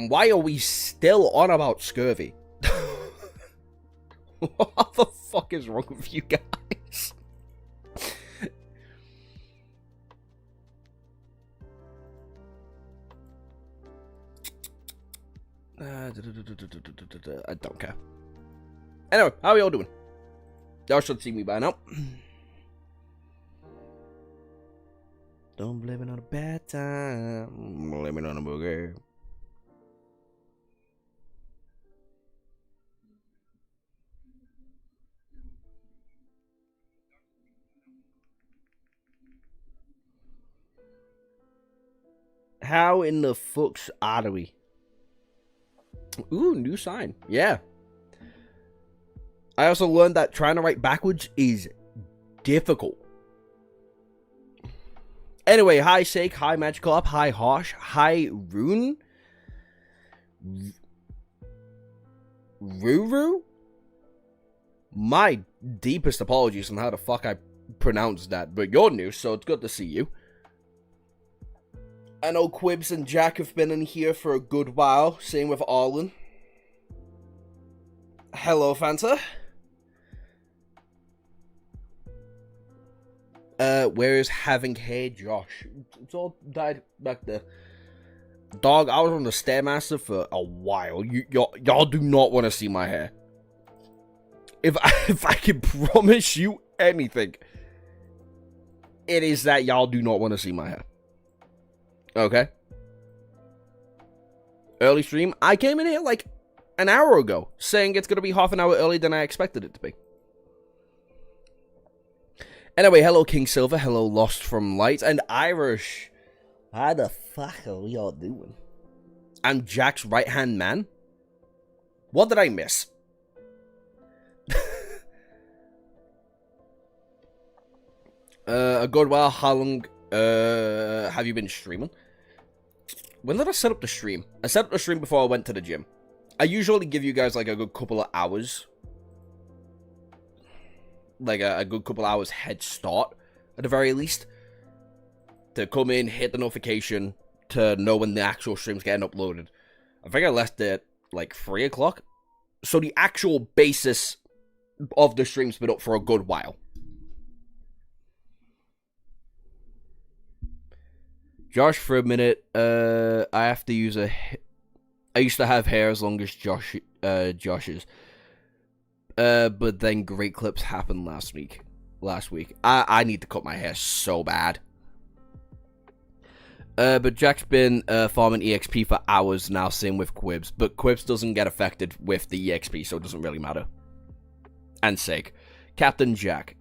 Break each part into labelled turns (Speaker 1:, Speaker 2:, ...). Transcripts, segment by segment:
Speaker 1: And why are we still on about scurvy? What the fuck is wrong with you guys? I don't care. Anyway, how are y'all doing? Y'all should see me by now. Don't blame it on a bad time. Blame it on a booger. How in the fuck's are we? Ooh, new sign. Yeah. I also learned that trying to write backwards is difficult. Anyway, hi Sake, hi Magikarp, hi Harsh, hi Rune. Ruru? My deepest apologies on how the fuck I pronounced that, but you're new, so it's good to see you. I know Kirbs and Jack have been in here for a good while, same with Arlen. Hello, Fanta. Where is having hair, Josh? It's all died back there. Dog, I was on the Stairmaster for a while. Y'all do not want to see my hair. If I can promise you anything, it is that y'all do not want to see my hair. Okay? Early stream. I came in here like an hour ago, saying it's going to be half an hour earlier than I expected it to be. Anyway, hello King Silver, hello Lost from Light, and Irish. How the fuck are we all doing? I'm Jack's right-hand man? What did I miss? A good while, how long have you been streaming? When did I set up the stream? I set up the stream before I went to the gym. I usually give you guys like a good couple of hours. Like a good couple hours head start, at the very least. To come in, hit the notification, to know when the actual stream's getting uploaded. I think I left it like 3 o'clock. So the actual basis of the stream's been up for a good while. Josh, for a minute, I have to use I used to have hair as long as Josh's. But then great clips happened last week. I need to cut my hair so bad. But Jack's been farming EXP for hours now, same with Kirbs. But Kirbs doesn't get affected with the EXP, so it doesn't really matter. And Sake. Captain Jack.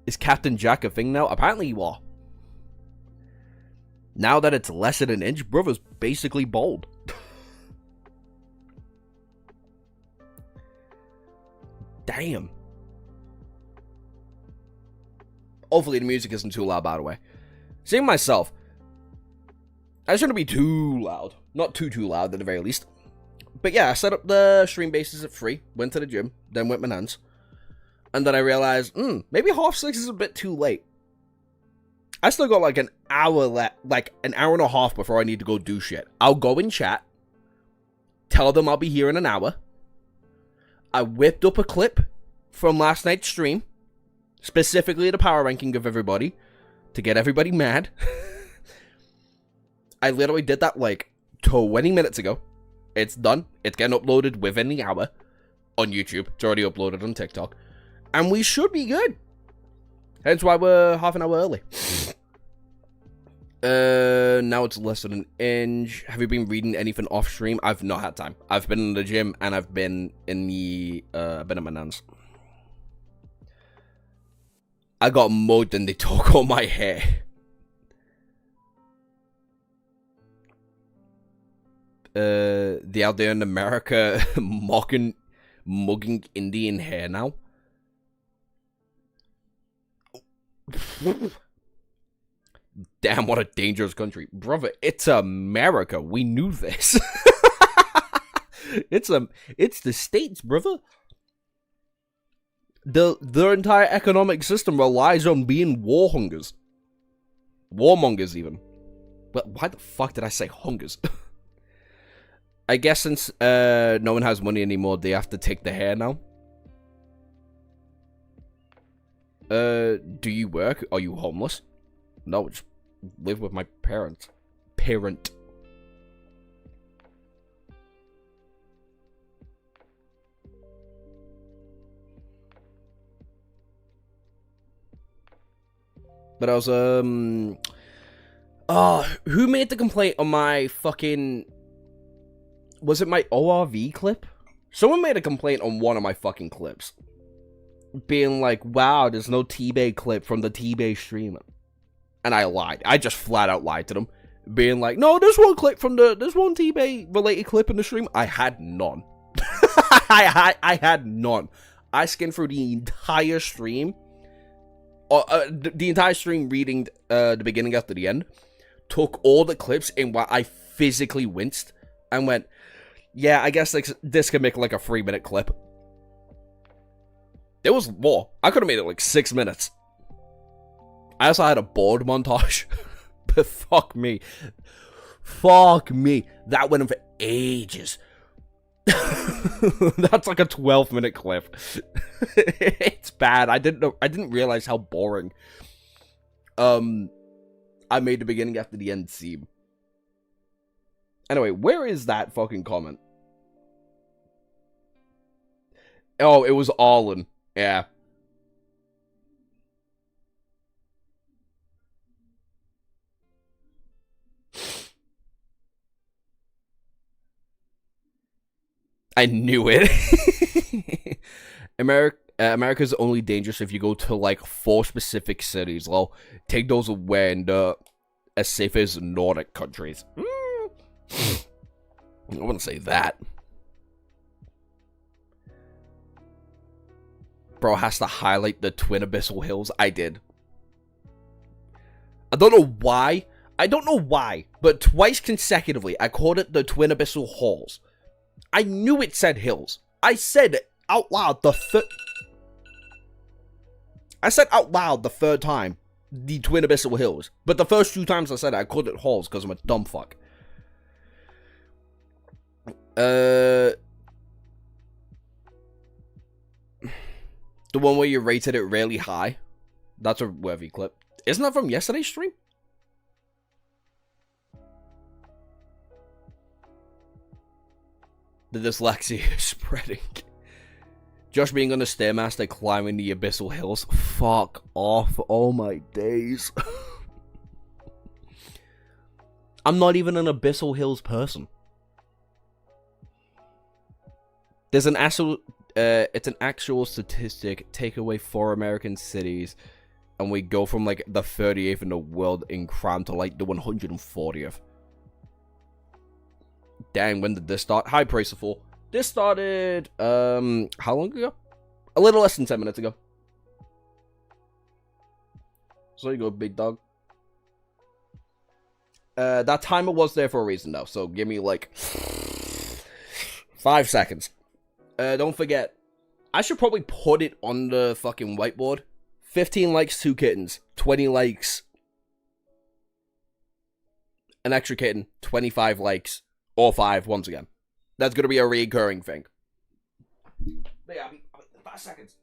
Speaker 1: Is Captain Jack a thing now? Apparently you are. Now that it's less than an inch, brother's basically bald. Damn. Hopefully the music isn't too loud, by the way. Seeing myself. I shouldn't be too loud. Not too loud, at the very least. But yeah, I set up the stream bases at 3. Went to the gym. Then went my nans. And then I realized, maybe 6:30 is a bit too late. I still got like an hour left. Like an hour and a half before I need to go do shit. I'll go in chat. Tell them I'll be here in an hour. I whipped up a clip from last night's stream. Specifically the power ranking of everybody. To get everybody mad. I literally did that like 20 minutes ago. It's done. It's getting uploaded within the hour. On YouTube. It's already uploaded on TikTok. And we should be good. Hence why we're half an hour early. Now it's less than an inch. Have you been reading anything off stream? I've not had time. I've been in the gym and I've been in the been in my nans. I got mugged and they took all my hair. Out there in America mugging Indian hair now. Damn, what a dangerous country. Brother, it's America. We knew this. It's the States, brother. Their entire economic system relies on being warmongers. Warmongers, even. But why the fuck did I say hungers? I guess since no one has money anymore, they have to take the hair now. Do you work? Are you homeless? No, just live with my parents. Parent. But I was, who made the complaint on my fucking, was it my ORV clip? Someone made a complaint on one of my fucking clips. Being like, wow, there's no T-Bay clip from the T-Bay stream. And I lied. I just flat out lied to them. Being like, no, there's one clip from there's one T-Bay related clip in the stream. I had none. I had none. I skimmed through the entire stream. The entire stream reading the beginning after the end. Took all the clips and I physically winced. And went, yeah, I guess this could make like a 3-minute clip. There was more. I could have made it like 6 minutes. I also had a board montage. But fuck me. Fuck me. That went on for ages. That's like a 12-minute clip. It's bad. I didn't realize how boring I made the beginning after the end seem. Anyway, where is that fucking comment? Oh, it was Arlen. Yeah. I knew it. America's only dangerous if you go to like 4 specific cities. Well, take those away and as safe as Nordic countries. I wouldn't say that. Bro has to highlight the Twin Abyssal Hills. I did. I don't know why. But twice consecutively, I called it the Twin Abyssal Halls. I knew it said hills. I said out loud the third time, the Twin Abyssal Hills. But the first 2 times I said it, I called it halls because I'm a dumb fuck. The one where you rated it really high. That's a worthy clip. Isn't that from yesterday's stream? The dyslexia is spreading. Josh being on the Stairmaster climbing the Abyssal Hills. Fuck off. Oh my days. I'm not even an Abyssal Hills person. There's an actual... it's an actual statistic. Take away 4 American cities, and we go from like the 38th in the world in crime to like the 140th. Dang, when did this start? Hi, Praiseful. This started, how long ago? A little less than 10 minutes ago. So you go, big dog. That timer was there for a reason, though, so give me like 5 seconds. Don't forget, I should probably put it on the fucking whiteboard. 15 likes, 2 kittens. 20 likes, an extra kitten. 25 likes, or 5 once again. That's going to be a recurring thing. But yeah, 5 seconds.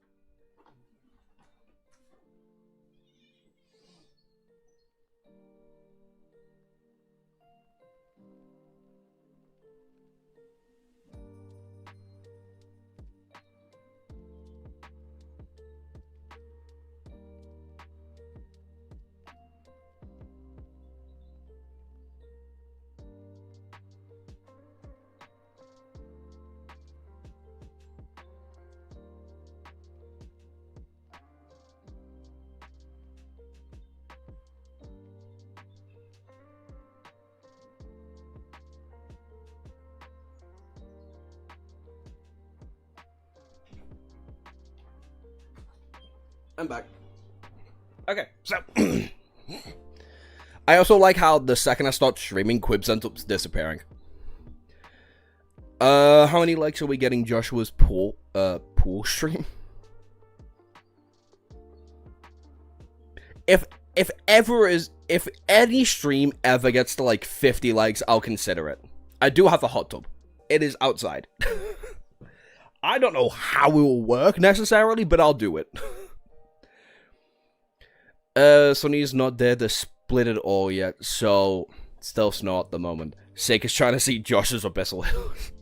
Speaker 1: I'm back. Okay, so I also like how the second I start streaming, Kirbs ends up disappearing. How many likes are we getting Joshua's pool stream? If any stream ever gets to like 50 likes, I'll consider it. I do have a hot tub. It is outside. I don't know how it will work necessarily, but I'll do it. Sonny's not there to split it all yet, so still snow at the moment. Sake is trying to see Josh's Abyssal Hills.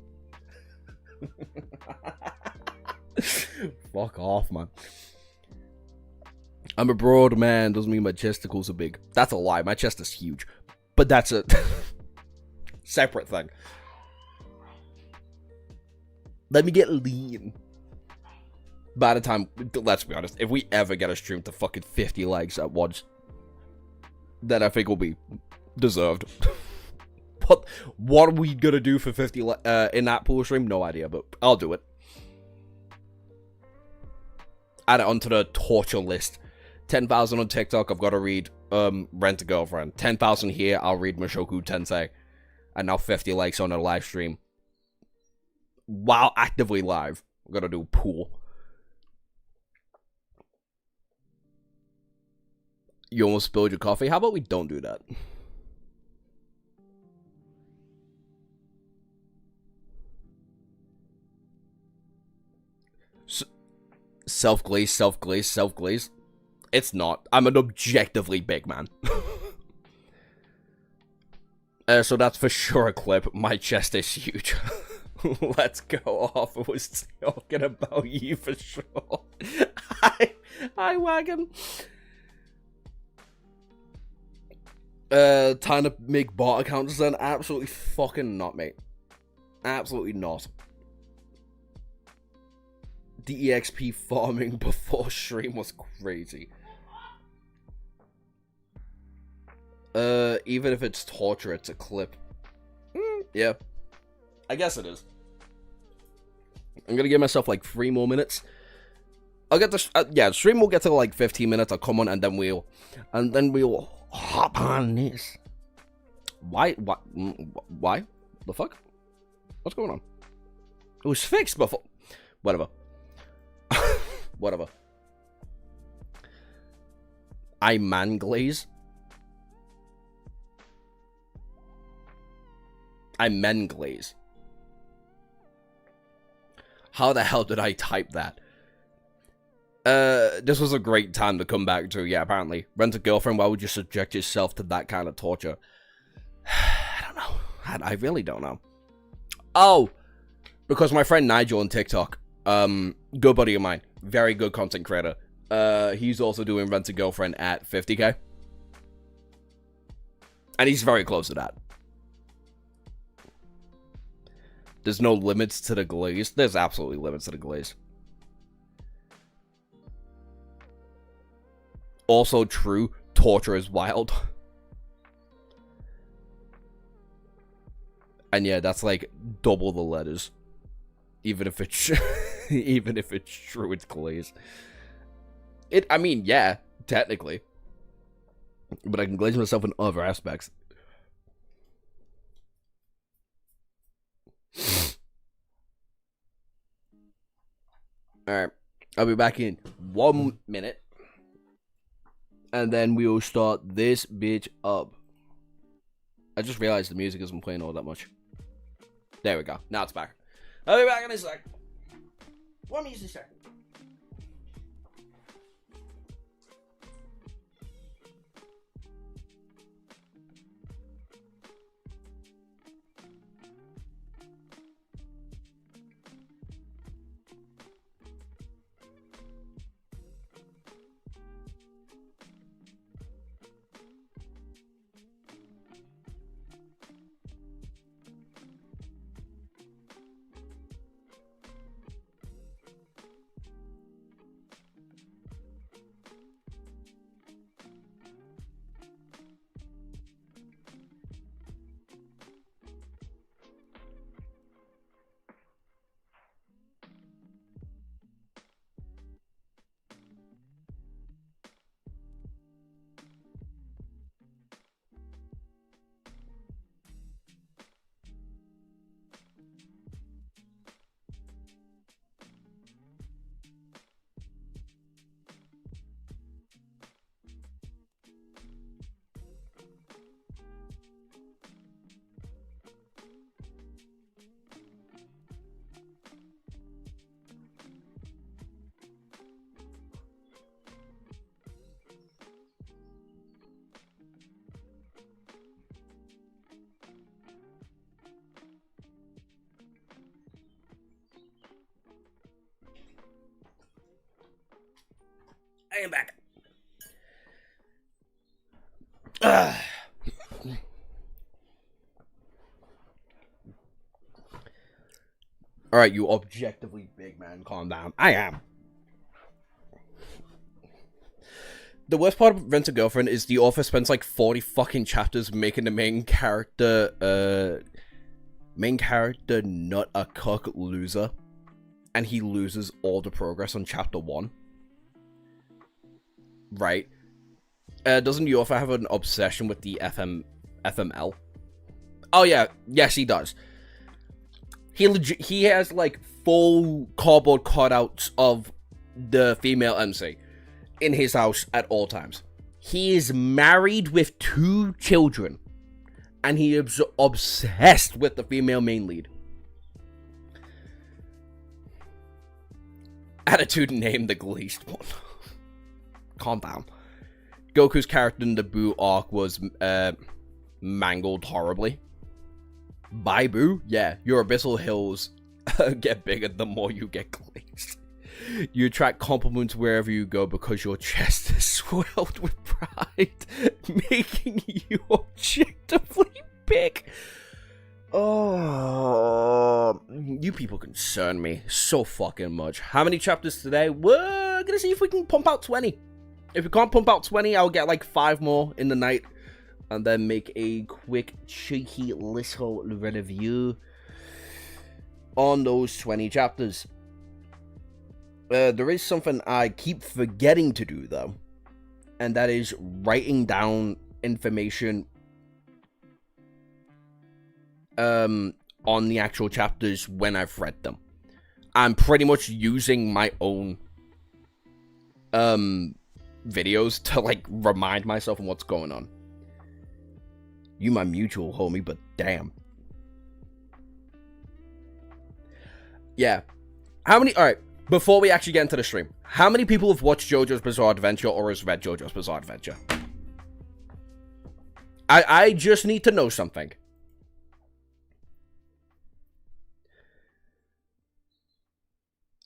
Speaker 1: Fuck off, man. I'm a broad man, doesn't mean my chesticles are big. That's a lie, my chest is huge. But that's a separate thing. Let me get lean. By the time, let's be honest, if we ever get a stream to fucking 50 likes at once, then I think will be deserved. But what are we gonna do for 50 in that pool stream? No idea, but I'll do it. Add it onto the torture list. 10,000 on TikTok, I've got to read Rent a Girlfriend. 10,000 here, I'll read Mushoku Tensei. And now 50 likes on a live stream. While actively live, we're gonna do a pool. You almost spilled your coffee? How about we don't do that? Self-glaze, self-glaze, self-glaze. It's not. I'm an objectively big man. So that's for sure a clip. My chest is huge. Let's go off. I was talking about you for sure. Hi, Wagon. Time to make bot accounts then? Absolutely fucking not, mate. Absolutely not. The EXP farming before stream was crazy. Even if it's torture, it's a clip. Yeah. I guess it is. I'm gonna give myself like 3 more minutes. I'll get the yeah, stream will get to like 15 minutes. I'll come on and then we'll hop on this. Why? The fuck? What's going on? It was fixed before. Whatever. Whatever. I man glaze. I men glaze. How the hell did I type that? This was a great time to come back to. Yeah, apparently. Rent a Girlfriend, why would you subject yourself to that kind of torture? I don't know. I really don't know. Oh! Because my friend Nigel on TikTok, good buddy of mine, very good content creator, he's also doing Rent a Girlfriend at 50k. And he's very close to that. There's no limits to the glaze. There's absolutely limits to the glaze. Also true, torture is wild. And yeah, that's like double the letters. Even if it's even if it's true, it's glaze. I mean, yeah, technically. But I can glaze myself in other aspects. Alright, I'll be back in 1 minute. And then we will start this bitch up. I just realized the music isn't playing all that much. There we go. Now it's back. I'll be back in a sec. 1 music second. I am back. All right, you objectively big man, calm down. I am. The worst part of Rent a Girlfriend is the author spends like 40 fucking chapters making the main character not a cuck loser, and he loses all the progress on chapter 1. Right? Doesn't the author have an obsession with the FML? Oh yeah, yes he does. He has like full cardboard cutouts of the female MC in his house at all times. He is married with 2 children, and he is obsessed with the female main lead. Attitude named the glazed one. Calm down. Goku's character in the Boo arc was mangled horribly. Bye, Boo? Yeah, your abyssal hills get bigger the more you get glazed. You attract compliments wherever you go because your chest is swelled with pride, making you objectively big. Oh, you people concern me so fucking much. How many chapters today? We're gonna see if we can pump out 20. If we can't pump out 20, I'll get like 5 more in the night, and then make a quick, cheeky little review on those 20 chapters. There is something I keep forgetting to do, though, and that is writing down information on the actual chapters when I've read them. I'm pretty much using my own videos to, like, remind myself of what's going on. You my mutual homie, but damn. Yeah. How many... Alright, before we actually get into the stream, how many people have watched JoJo's Bizarre Adventure or has read JoJo's Bizarre Adventure? I just need to know something.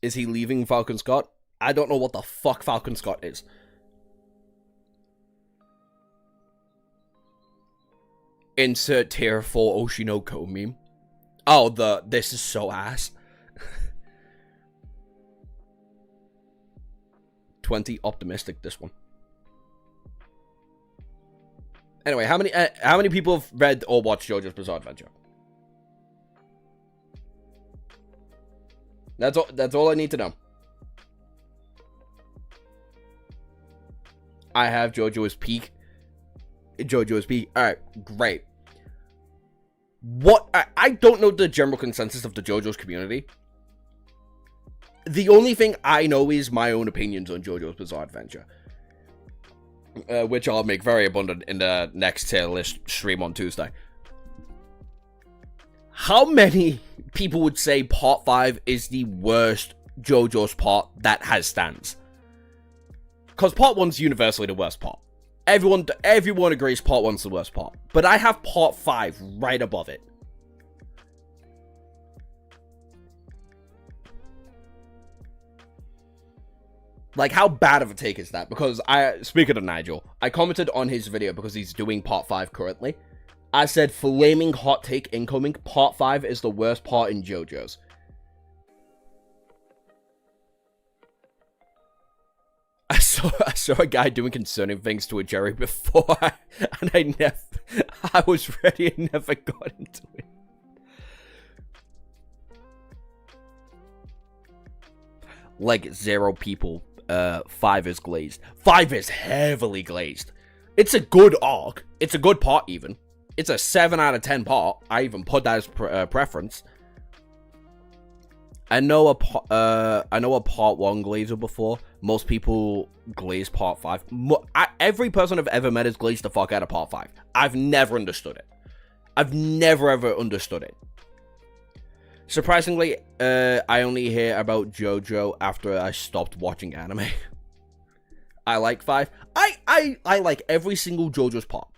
Speaker 1: Is he leaving Falcon Scott? I don't know what the fuck Falcon Scott is. Insert tier 4 Oshinoko meme. Oh, this is so ass. 20 optimistic, this one. Anyway, how many people have read or watched JoJo's Bizarre Adventure? That's all I need to know. I have JoJo's Peak. JoJo's Peak. Alright, great. What? I don't know the general consensus of the JoJo's community. The only thing I know is my own opinions on JoJo's Bizarre Adventure. Which I'll make very abundant in the next tier list stream on Tuesday. How many people would say Part 5 is the worst JoJo's part that has stands? Because Part 1's universally the worst part. Everyone agrees Part 1's the worst part. But I have Part 5 right above it. Like, how bad of a take is that? Because speaking of Nigel, I commented on his video because he's doing Part 5 currently. I said, flaming hot take incoming, Part 5 is the worst part in JoJo's. I saw a guy doing concerning things to a Jerry before, and I was ready and never got into it. Like 0 people. 5 is glazed. 5 is heavily glazed. It's a good arc. It's a good part even. It's a 7 out of 10 part. I even put that as preference. I know a part 1 glazer before. Most people glaze part 5. Every person I've ever met has glazed the fuck out of part 5. I've never understood it. I've never ever understood it. Surprisingly, I only hear about JoJo after I stopped watching anime. I like 5. I like every single JoJo's part.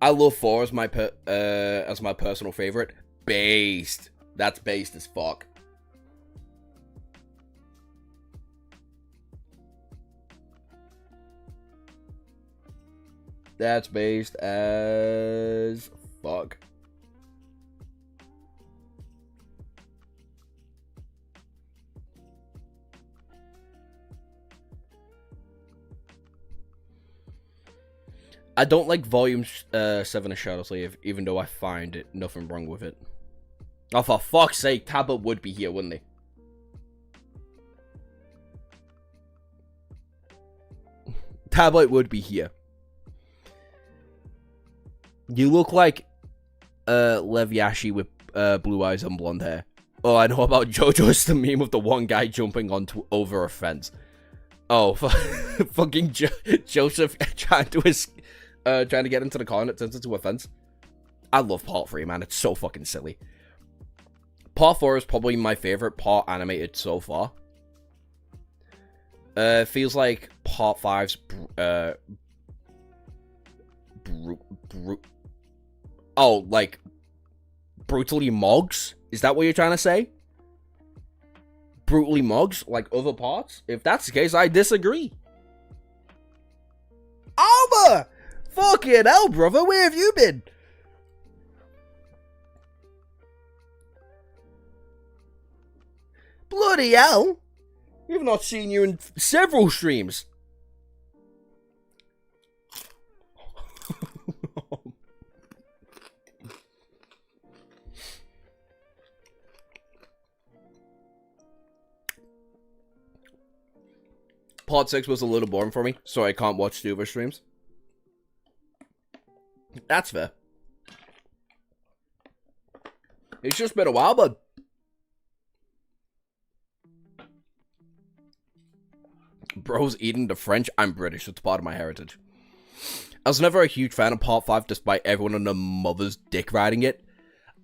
Speaker 1: I love 4 as my personal favorite. Based. That's based as fuck. That's based as fuck. I don't like Volume 7 of Shadow Slave, even though I find it nothing wrong with it. Oh, for fuck's sake, Tablet would be here, wouldn't he? Tablet would be here. You look like Lev Yashi with blue eyes and blonde hair. Oh, I know about JoJo's the meme of the one guy jumping over a fence. Oh, fucking Joseph trying to get into the car and it turns into a fence. I love Part 3, man. It's so fucking silly. Part 4 is probably my favorite part animated so far. Feels like Part 5's like brutally Mogs? Is that what you're trying to say? Brutally Mogs like other parts? If that's the case, I disagree. Alba! Fucking hell, brother, where have you been? Bloody hell! We've not seen you in several streams. Part 6 was a little boring for me, so I can't watch the other streams. That's fair. It's just been a while, bud. Bro's eating the French. I'm British. It's part of my heritage. I was never a huge fan of Part 5, despite everyone and their mother's dick riding it.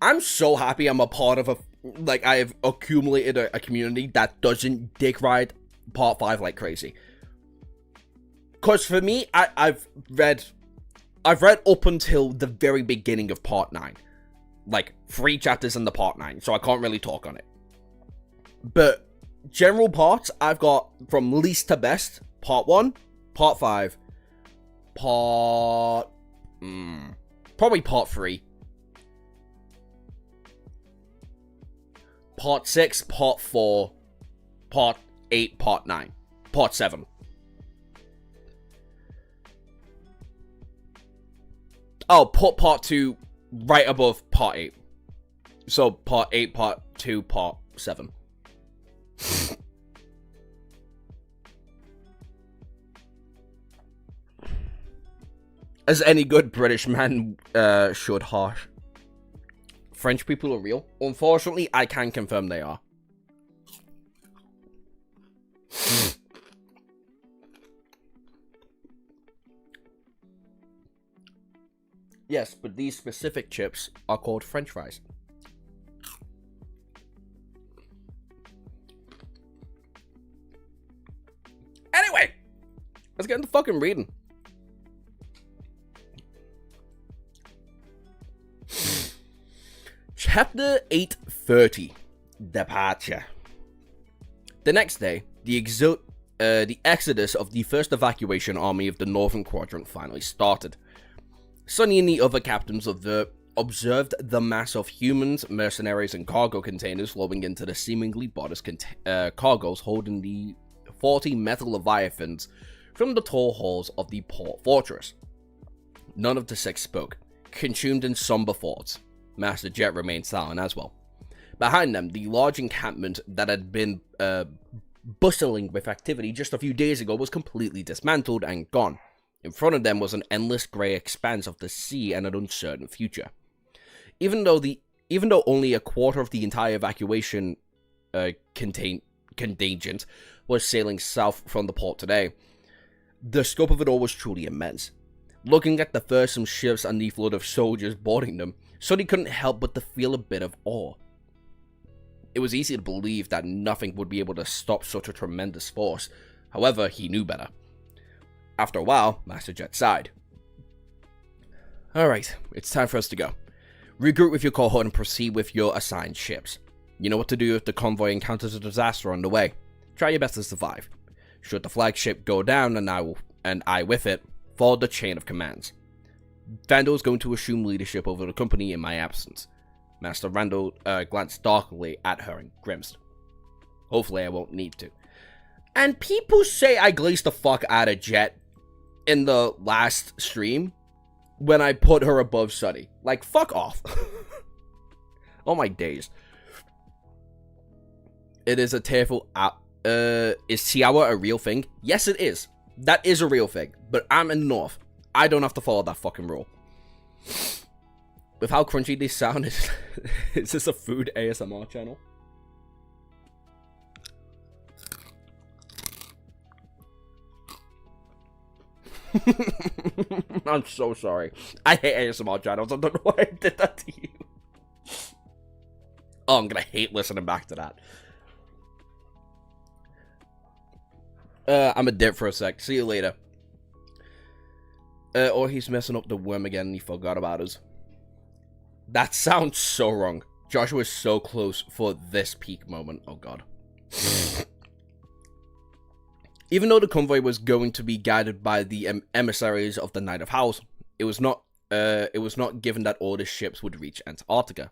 Speaker 1: I'm so happy I'm a part of I have accumulated a community that doesn't dick ride Part 5 like crazy. Because for me, I've read up until the very beginning of Part 9. Like, 3 chapters in the Part 9, so I can't really talk on it. But general parts, I've got from least to best, Part 1, Part 5, probably Part 3, Part 6, Part 4, Part 8, Part 9, Part 7. I'll put Part 2 right above Part 8. So, Part 8, Part 2, Part 7. As any good British man should harsh. French people are real. Unfortunately, I can confirm they are. Yes, but these specific chips are called French fries. Anyway, let's get into fucking reading. Chapter 830, Departure. The next day, the exodus of the first evacuation army of the Northern Quadrant finally started. Sonny and the other captains observed the mass of humans, mercenaries, and cargo containers flowing into the seemingly bodice cargoes holding the 40 metal leviathans from the tall halls of the port fortress. None of the 6 spoke, consumed in somber thoughts. Master Jet remained silent as well. Behind them, the large encampment that had been bustling with activity just a few days ago was completely dismantled and gone. In front of them was an endless grey expanse of the sea and an uncertain future. Even though only a quarter of the entire evacuation contingent was sailing south from the port today, the scope of it all was truly immense. Looking at the fearsome ships and the flood of soldiers boarding them, Sonny couldn't help but to feel a bit of awe. It was easy to believe that nothing would be able to stop such a tremendous force. However, he knew better. After a while, Master Jet sighed. Alright, it's time for us to go. Regroup with your cohort and proceed with your assigned ships. You know what to do if the convoy encounters a disaster on the way. Try your best to survive. Should the flagship go down and I with it, follow the chain of commands. Vandal is going to assume leadership over the company in my absence. Master Randall glanced darkly at her and grimaced. Hopefully I won't need to. And people say I glazed the fuck out of Jet in the last stream when I put her above Sunny. Like, fuck off. Oh my days. It is a tearful... is Tiawa a real thing? Yes, it is. That is a real thing. But I'm in the north. I don't have to follow that fucking rule. With how crunchy they sound, is this a food ASMR channel? I'm so sorry. I hate ASMR channels. I don't know why I did that to you. Oh, I'm gonna hate listening back to that. I'm a dip for a sec. See you later. Or he's messing up the worm again and he forgot about us. That sounds so wrong. Joshua is so close for this peak moment. Oh god. Even though the convoy was going to be guided by the emissaries of the Knight of House, it was not given that all the ships would reach Antarctica.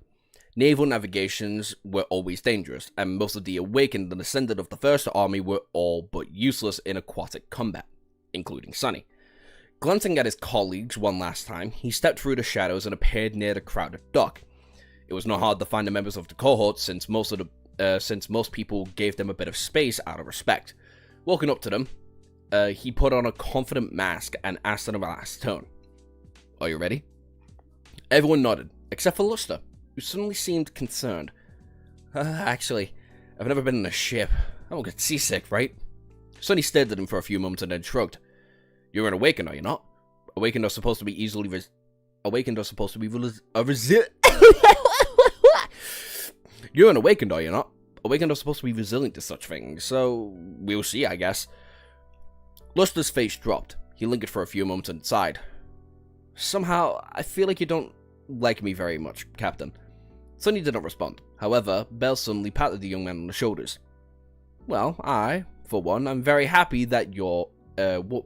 Speaker 1: Naval navigations were always dangerous, and most of the awakened and ascended of the First Army were all but useless in aquatic combat, including Sunny. Glancing at his colleagues one last time, he stepped through the shadows and appeared near the crowded dock. It was not hard to find the members of the cohort since most people gave them a bit of space out of respect. Walking up to them, he put on a confident mask and asked in a relaxed tone, "Are you ready?" Everyone nodded, except for Luster, who suddenly seemed concerned. Actually, I've never been in a ship. I won't get seasick, right?" Sonny stared at him for a few moments and then shrugged. "You're an Awakened, are you not? Awakened are supposed to be You're an Awakened, are you not? Awakened are supposed to be resilient to such things, so we'll see, I guess." Luster's face dropped. He lingered for a few moments and sighed. "Somehow, I feel like you don't like me very much, Captain." Sonny did not respond. However, Bell suddenly patted the young man on the shoulders. "Well, for one, I'm very happy that you're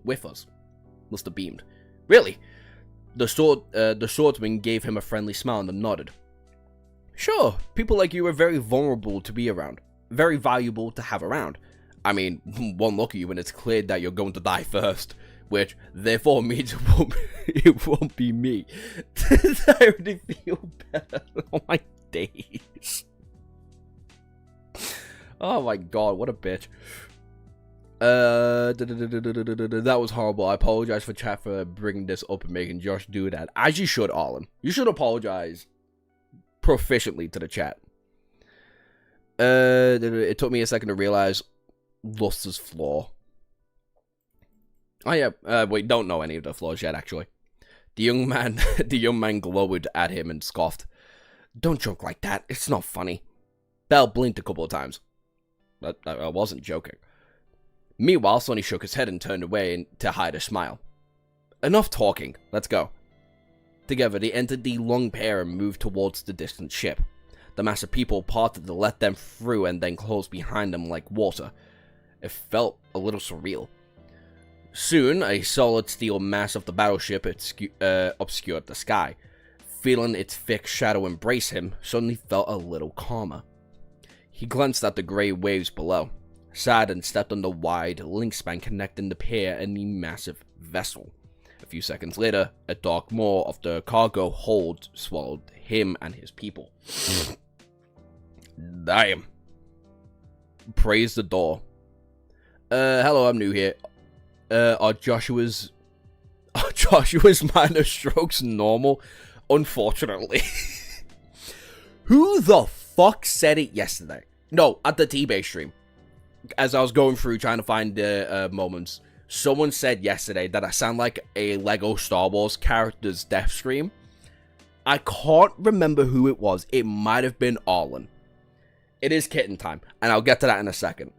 Speaker 1: with us." Luster beamed. "Really?" The swordsman gave him a friendly smile and then nodded. "Sure, people like you are very vulnerable to be around. Very valuable to have around. I mean, one look at you and it's clear that you're going to die first, which therefore means it won't be me." I already feel better. Oh my days. Oh my god, what a bitch. That was horrible. I apologize for chat for bringing this up and making Josh do that. As you should, Arlen. You should apologize proficiently to the chat. It took me a second to realize Luster's flaw. Oh yeah, wait, don't know any of the flaws yet, actually. The young man glowered at him and scoffed. "Don't joke like that, it's not funny." Bell blinked a couple of times. I wasn't joking. Meanwhile, Sonny shook his head and turned away to hide a smile. "Enough talking, let's go." Together, they entered the long pier and moved towards the distant ship. The mass of people parted to let them through and then closed behind them like water. It felt a little surreal. Soon, a solid steel mass of the battleship obscured the sky. Feeling its thick shadow embrace him, suddenly felt a little calmer. He glanced at the grey waves below, sighed and stepped on the wide link span connecting the pier and the massive vessel. A few seconds later, a dark maw of the cargo hold swallowed him and his people. Damn. Praise the door. Hello, I'm new here. Are Joshua's minor strokes normal? Unfortunately. Who the fuck said it yesterday? No, at the T-Base stream. As I was going through trying to find the moments, someone said yesterday that I sound like a Lego Star Wars character's death scream. I can't remember who it was. It might have been Arlen. It is kitten time, and I'll get to that in a second.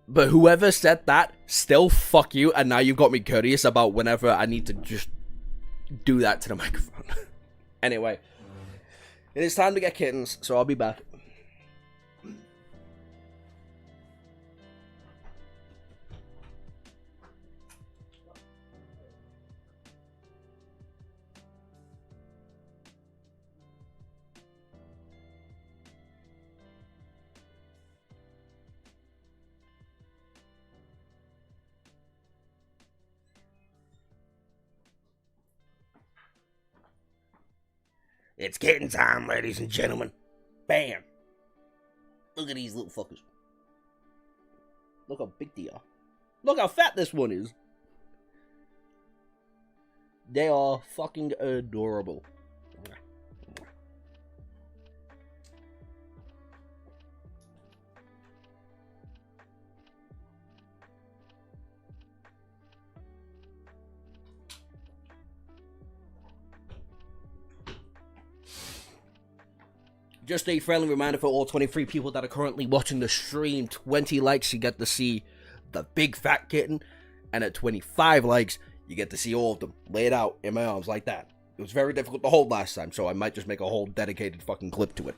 Speaker 1: But whoever said that, still fuck you, and now you've got me curious about whenever I need to just do that to the microphone. Anyway, it is time to get kittens, so I'll be back. It's kitten time, ladies and gentlemen. Bam. Look at these little fuckers. Look how big they are. Look how fat this one is. They are fucking adorable. Just a friendly reminder for all 23 people that are currently watching the stream. 20 likes, you get to see the big fat kitten. And at 25 likes, you get to see all of them laid out in my arms like that. It was very difficult to hold last time, so I might just make a whole dedicated fucking clip to it.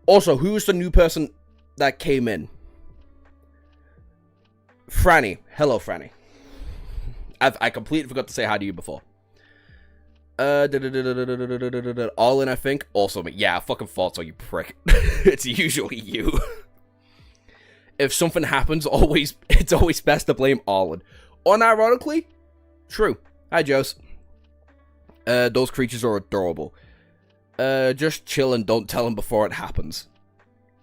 Speaker 1: Also, who's the new person that came in? Franny. Hello, Franny. I completely forgot to say hi to you before. All in, I think. Also, yeah, I fucking thought so, you prick. It's usually you. If something happens, it's always best to blame Arlen. Unironically, true. Hi, Jose. Those creatures are adorable. Just chill and don't tell them before it happens.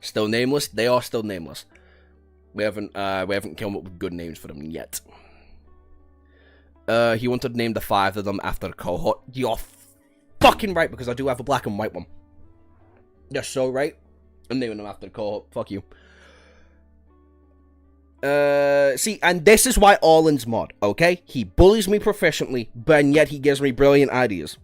Speaker 1: Still nameless? They are still nameless. We haven't come up with good names for them yet. He wanted to name the 5 of them after the cohort. You're fucking right, because I do have a black and white one. You're so right. I'm naming them after the cohort. Fuck you. See, and this is why Arlen's mod, okay? He bullies me proficiently, but yet he gives me brilliant ideas.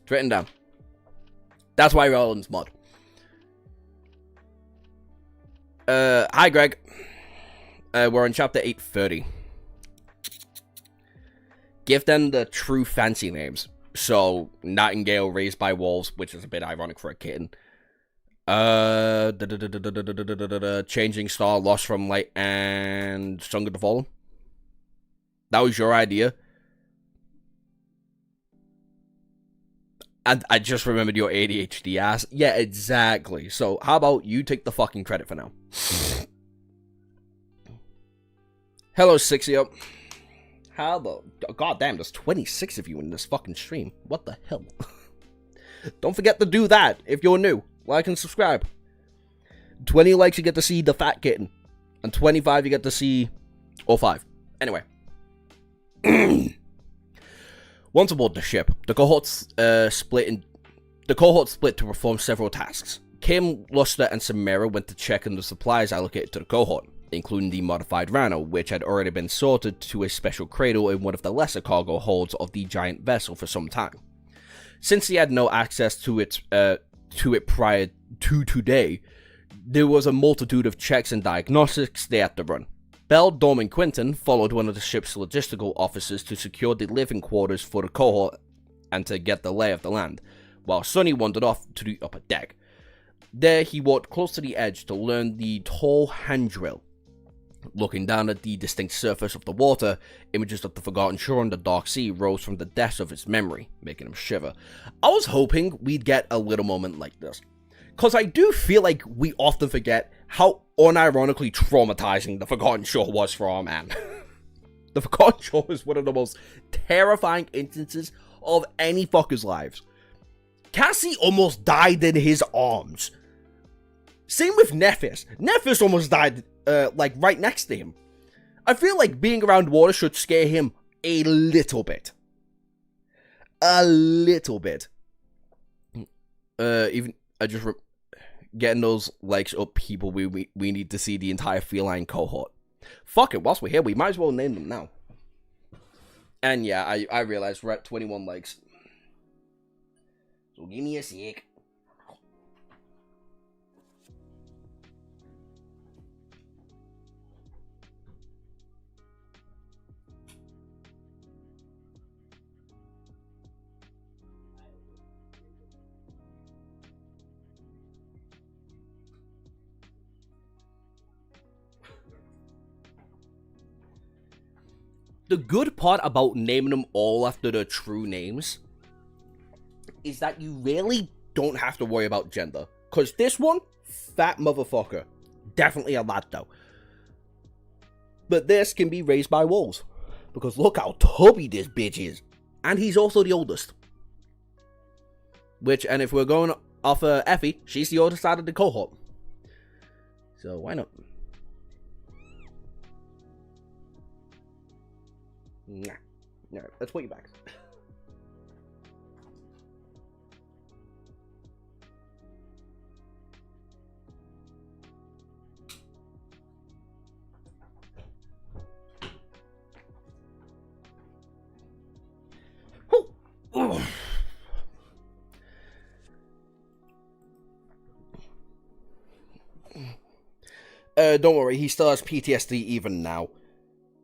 Speaker 1: It's written down. That's why Arlen's mod. Hi, Greg. We're on chapter 830. Give them the true fancy names. So, Nightingale, Raised by Wolves, which is a bit ironic for a kitten. Changing Star, Lost from Light, and Song of the Fallen. That was your idea. And I just remembered your ADHD ass. Yeah, exactly. So, how about you take the fucking credit for now? Hello, Sixio. How the... God damn, there's 26 of you in this fucking stream. What the hell? Don't forget to do that if you're new. Like and subscribe. 20 likes, you get to see the fat kitten. And 25, you get to see all 5. Anyway. Once aboard the ship, the cohorts split to perform several tasks. Kim, Luster, and Samara went to check on the supplies allocated to the cohort, including the modified Rhino, which had already been sorted to a special cradle in one of the lesser cargo holds of the giant vessel for some time. Since he had no access to it prior to today, there was a multitude of checks and diagnostics they had to run. Bell, Dom, and Quinton followed one of the ship's logistical officers to secure the living quarters for the cohort and to get the lay of the land, while Sonny wandered off to the upper deck. There, he walked close to the edge to learn the tall hand drill. Looking down at the distinct surface of the water, images of the forgotten shore and the dark sea rose from the depths of his memory, making him shiver. I was hoping we'd get a little moment like this, because I do feel like we often forget how unironically traumatizing the Forgotten Shore was for our man. The Forgotten Shore is one of the most terrifying instances of any fucker's lives. Cassie almost died in his arms. Same with Nephis. Nephis almost died, right next to him. I feel like being around water should scare him a little bit. A little bit. Getting those likes up, people. We need to see the entire feline cohort. Fuck it, whilst we're here, we might as well name them now. And yeah, I realized we're at 21 likes. So give me a sec. The good part about naming them all after their true names is that you really don't have to worry about gender. Because this one, fat motherfucker. Definitely a lad though. But this can be raised by wolves. Because look how tubby this bitch is. And he's also the oldest. Which, and if we're going off Effie, she's the oldest out of the cohort. So why not? Nah. Alright, let's put you back. Don't worry, he still has PTSD even now.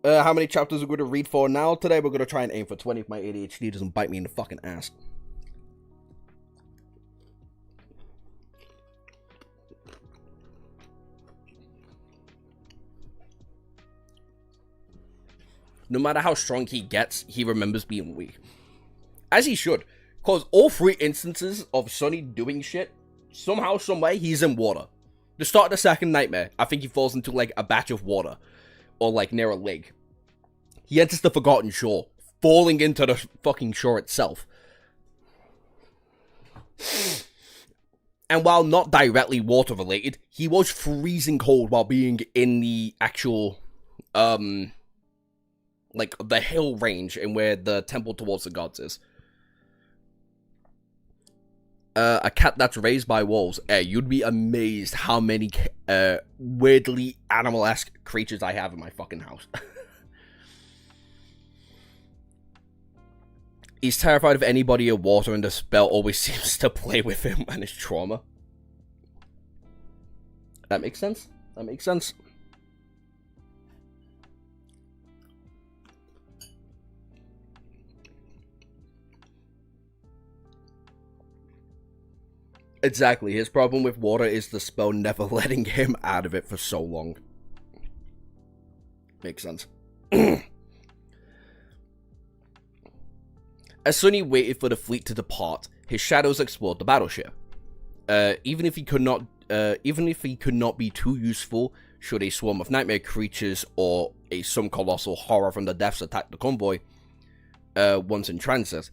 Speaker 1: How many chapters are we going to read for now? Today we're going to try and aim for 20 if my ADHD doesn't bite me in the fucking ass. No matter how strong he gets, he remembers being weak. As he should. Because all 3 instances of Sonny doing shit, somehow, someway, he's in water. The start of the second nightmare, I think he falls into, like, a batch of water. Or, like, near a lake. He enters the Forgotten Shore, falling into the fucking shore itself. And while not directly water-related, he was freezing cold while being in the actual, like, the hill range and where the temple towards the gods is. A cat that's raised by wolves. You'd be amazed how many weirdly animal-esque creatures I have in my fucking house. He's terrified of anybody in water, and the spell always seems to play with him and his trauma. That makes sense. That makes sense. Exactly. His problem with water is the spell never letting him out of it for so long. Makes sense. As Sonny waited for the fleet to depart, his shadows explored the battleship. Even if he could not be too useful, should a swarm of nightmare creatures or some colossal horror from the depths attack the convoy, once in transit,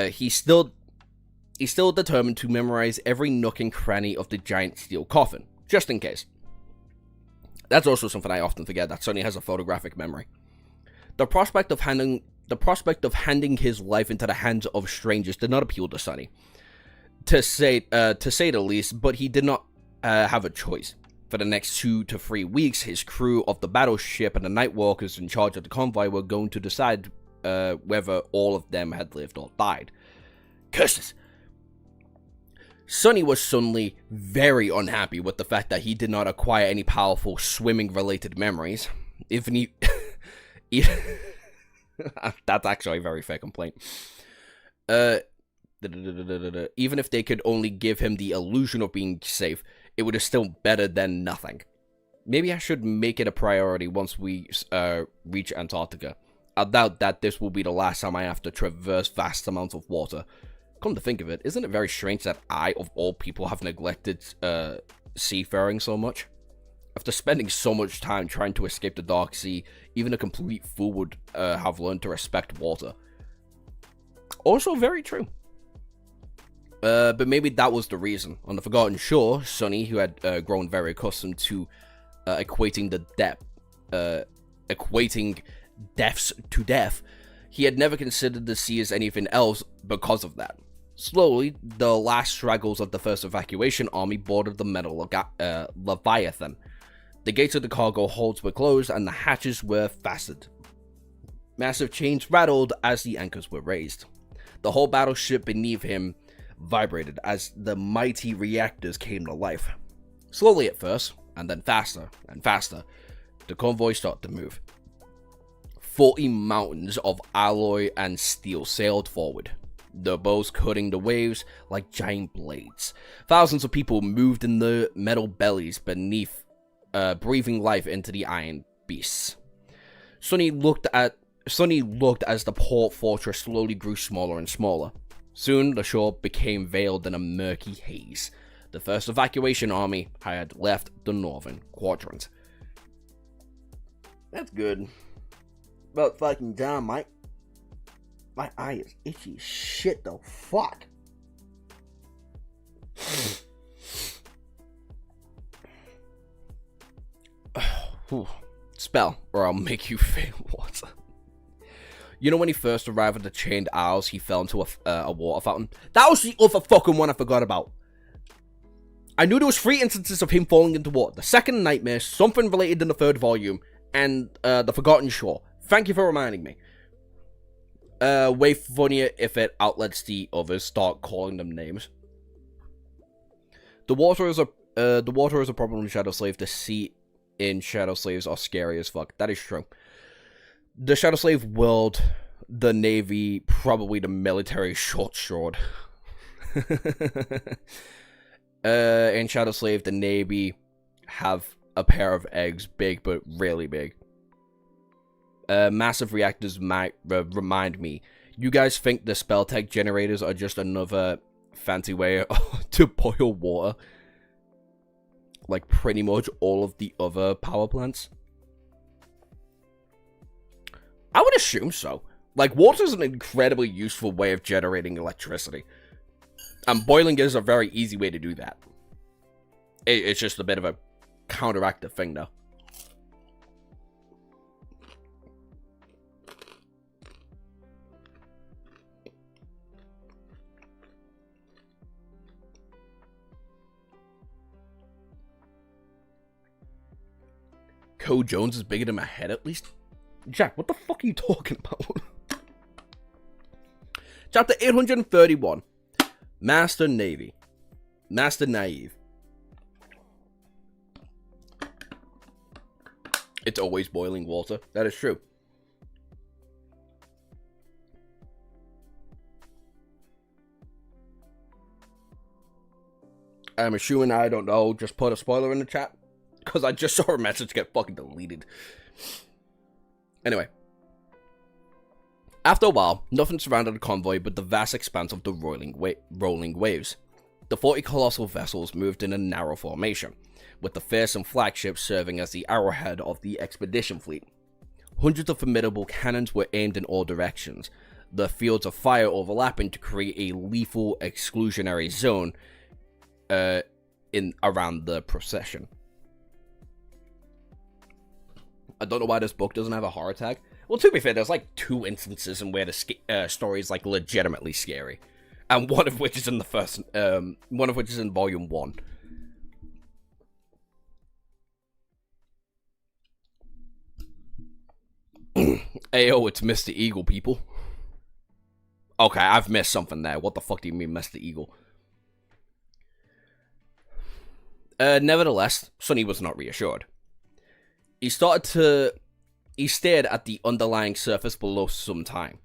Speaker 1: he's still determined to memorize every nook and cranny of the giant steel coffin, just in case. That's also something I often forget, that Sonny has a photographic memory. The prospect of handing his life into the hands of strangers did not appeal to Sonny, to say the least, but he did not have a choice. For the next 2 to 3 weeks, his crew of the battleship and the nightwalkers in charge of the convoy were going to decide whether all of them had lived or died. Curses! Sonny was suddenly very unhappy with the fact that he did not acquire any powerful swimming-related memories. Even he... That's actually a very fair complaint. Even if they could only give him the illusion of being safe, it would have still better than nothing. Maybe I should make it a priority once we reach Antarctica. I doubt that this will be the last time I have to traverse vast amounts of water. Come to think of it, isn't it very strange that I, of all people, have neglected seafaring so much? After spending so much time trying to escape the dark sea, even a complete fool would have learned to respect water. Also very true. But maybe that was the reason. On the Forgotten Shore, Sonny, who had grown very accustomed to equating deaths to death, he had never considered the sea as anything else because of that. Slowly, the last straggles of the first evacuation army boarded the metal Leviathan. The gates of the cargo holds were closed and the hatches were fastened. Massive chains rattled as the anchors were raised. The whole battleship beneath him vibrated as the mighty reactors came to life. Slowly at first, and then faster and faster, the convoy started to move. 40 mountains of alloy and steel sailed forward, the bows cutting the waves like giant blades. Thousands of people moved in the metal bellies beneath, breathing life into the iron beasts. Sonny looked as the port fortress slowly grew smaller and smaller. Soon, the shore became veiled in a murky haze. The first evacuation army had left the northern quadrant. That's good. About fucking damn, Mike. My eye is itchy as shit, though. Fuck. Spell, or I'll make you fail water. You know when he first arrived at the chained isles, he fell into a water fountain? That was the other fucking one I forgot about. I knew there was 3 instances of him falling into water. The second nightmare, something related in the 3rd volume, and the Forgotten Shore. Thank you for reminding me. Way funnier if it outlets the others start calling them names. The water is a problem in Shadow Slave. The sea in Shadow Slaves are scary as fuck. That is true. The Shadow Slave world, the Navy, probably the military short sword. In Shadow Slave, the Navy have a pair of eggs, big but really big. Massive reactors might remind me. You guys think the spell tech generators are just another fancy way to boil water? Like pretty much all of the other power plants? I would assume so. Like, water is an incredibly useful way of generating electricity. And boiling is a very easy way to do that. It's just a bit of a counteractive thing, though. Code Jones is bigger than my head, at least? Jack, what the fuck are you talking about? Chapter 831. Master Navy. Master Naive. It's always boiling water. That is true. I'm assuming I don't know. Just put a spoiler in the chat. Because I just saw a message get fucking deleted. Anyway. After a while, nothing surrounded the convoy but the vast expanse of the rolling waves. The 40 colossal vessels moved in a narrow formation, with the fearsome flagship serving as the arrowhead of the expedition fleet. Hundreds of formidable cannons were aimed in all directions, the fields of fire overlapping to create a lethal exclusionary zone around the procession. I don't know why this book doesn't have a horror tag. Well, to be fair, there's like 2 instances in where the story is like legitimately scary, and one of which is in the first, one of which is in volume 1. Ayo, it's Mr. Eagle, people. Okay, I've missed something there. What the fuck do you mean, Mr. Eagle? Nevertheless, Sonny was not reassured. He stared at the underlying surface below some time,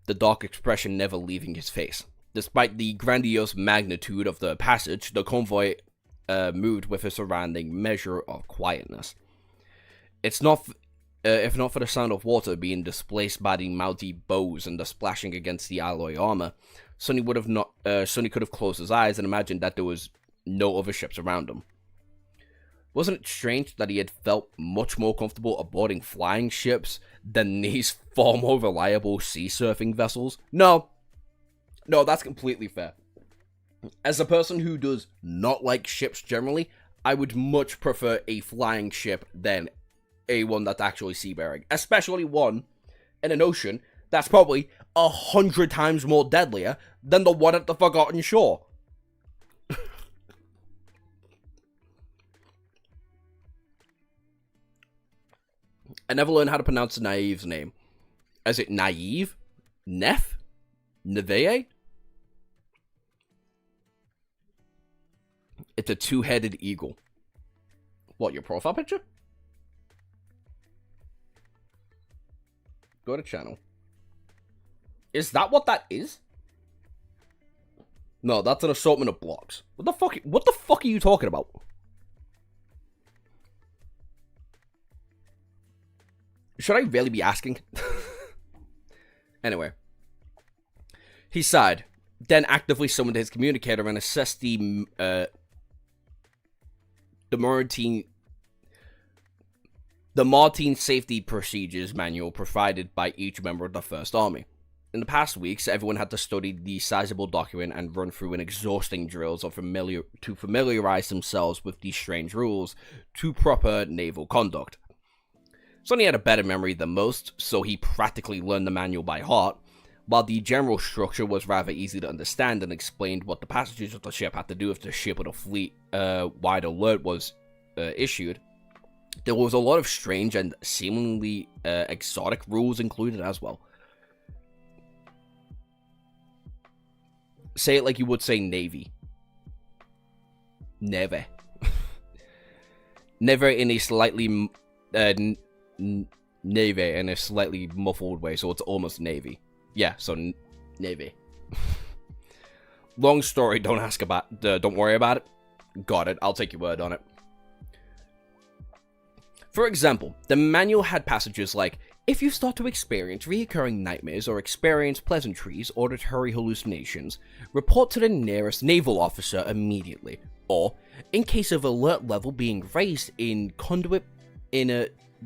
Speaker 1: the dark expression never leaving his face. Despite the grandiose magnitude of the passage, the convoy moved with a surrounding measure of quietness. It's not, if not for the sound of water being displaced by the mighty bows and the splashing against the alloy armor, Sonny could have closed his eyes and imagined that there was no other ships around him. Wasn't it strange that he had felt much more comfortable aboarding flying ships than these far more reliable sea-surfing vessels? No, that's completely fair. As a person who does not like ships generally, I would much prefer a flying ship than a one that's actually seafaring. Especially one in an ocean that's probably 100 times more deadlier than the one at the Forgotten Shore. I never learned how to pronounce Naive's name. Is it Naive? Neff? Nevee? It's a two-headed eagle. What, your profile picture? Go to channel. Is that what that is? No, that's an assortment of blocks. What the fuck are you talking about? Should I really be asking? Anyway. He sighed, then actively summoned his communicator and assessed the Martine Safety Procedures Manual provided by each member of the First Army. In the past weeks, everyone had to study the sizable document and run through an exhausting drills to familiarize themselves with these strange rules to proper naval conduct. Sonny had a better memory than most, so he practically learned the manual by heart, while the general structure was rather easy to understand and explained what the passengers of the ship had to do if the ship or the fleet-wide alert was issued. There was a lot of strange and seemingly exotic rules included as well. Say it like you would say Navy. Never. Never in a slightly... Navy in a slightly muffled way, so it's almost Navy. Yeah, so Navy. Long story, don't worry about it. Got it, I'll take your word on it. For example, the manual had passages like, if you start to experience recurring nightmares or experience pleasantries or auditory hallucinations, report to the nearest naval officer immediately. Or, in case of alert level being raised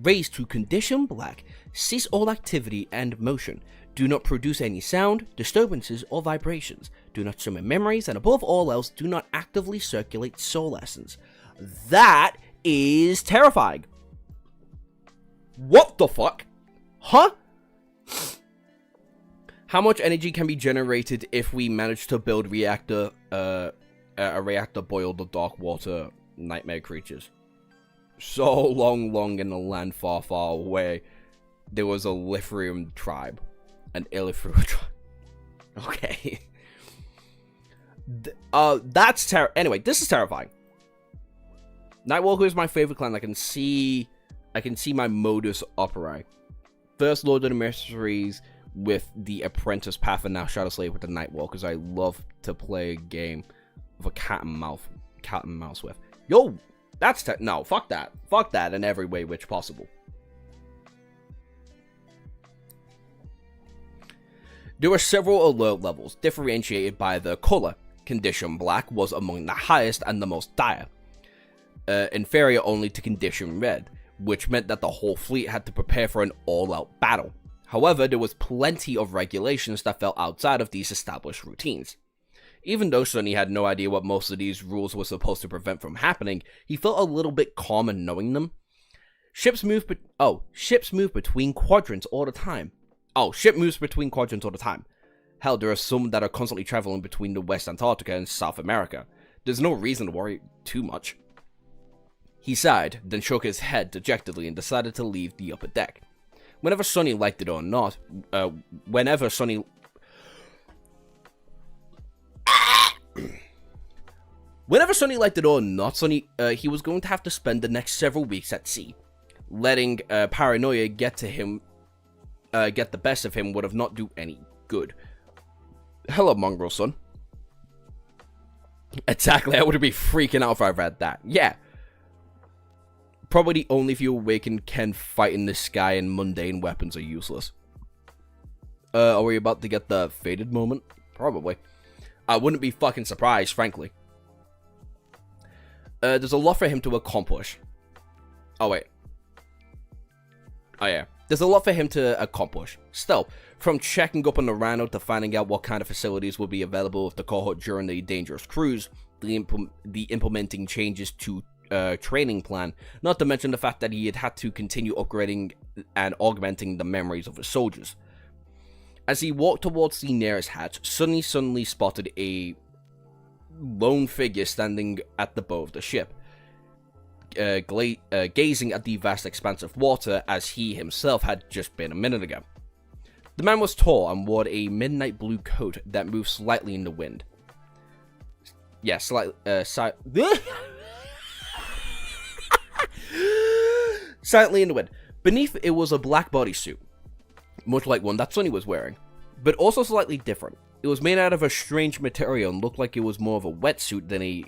Speaker 1: raised to condition black, cease all activity and motion. Do not produce any sound, disturbances, or vibrations. Do not summon memories, and above all else, do not actively circulate soul essence. That is terrifying. What the fuck? Huh? How much energy can be generated if we manage to build a reactor boiled the dark water nightmare creatures? So long in a land far, far away, there was a Lithrium tribe. An Illithrium tribe. Okay. Anyway, this is terrifying. Nightwalker is my favorite clan. I can see my modus operandi. First Lord of the Mysteries with the Apprentice Path, and now Shadow Slave with the Nightwalkers. I love to play a game of a cat and mouse with. Yo, that's no, fuck that. Fuck that in every way which possible. There were several alert levels, differentiated by the color. Condition Black was among the highest and the most dire, inferior only to Condition Red, which meant that the whole fleet had to prepare for an all-out battle. However, there was plenty of regulations that fell outside of these established routines. Even though Sonny had no idea what most of these rules were supposed to prevent from happening, he felt a little bit calm in knowing them. Ships move between quadrants all the time. Ship moves between quadrants all the time. Hell, there are some that are constantly traveling between the West Antarctica and South America. There's no reason to worry too much. He sighed, then shook his head dejectedly and decided to leave the upper deck. Whenever Sonny liked it or not, Sonny liked it or not, he was going to have to spend the next several weeks at sea. Letting paranoia get the best of him would have not do any good. Hello, mongrel son. Exactly, I would be freaking out if I read that. Yeah. Probably the only few awakened can fight in the sky and mundane weapons are useless. Are we about to get the fated moment? Probably. I wouldn't be fucking surprised, frankly. There's a lot for him to accomplish. Oh, wait. Oh, yeah. There's a lot for him to accomplish. Still, from checking up on the Rhino to finding out what kind of facilities will be available with the cohort during the dangerous cruise, the implementing changes to training plan, not to mention the fact that he had to continue upgrading and augmenting the memories of his soldiers. As he walked towards the nearest hatch, Sonny suddenly spotted a lone figure standing at the bow of the ship. gazing at the vast expanse of water as he himself had just been a minute ago. The man was tall and wore a midnight blue coat that moved slightly in the wind. Yeah, slightly. Silently in the wind. Beneath it was a black bodysuit, much like one that Sonny was wearing, but also slightly different. It was made out of a strange material and looked like it was more of a wetsuit than a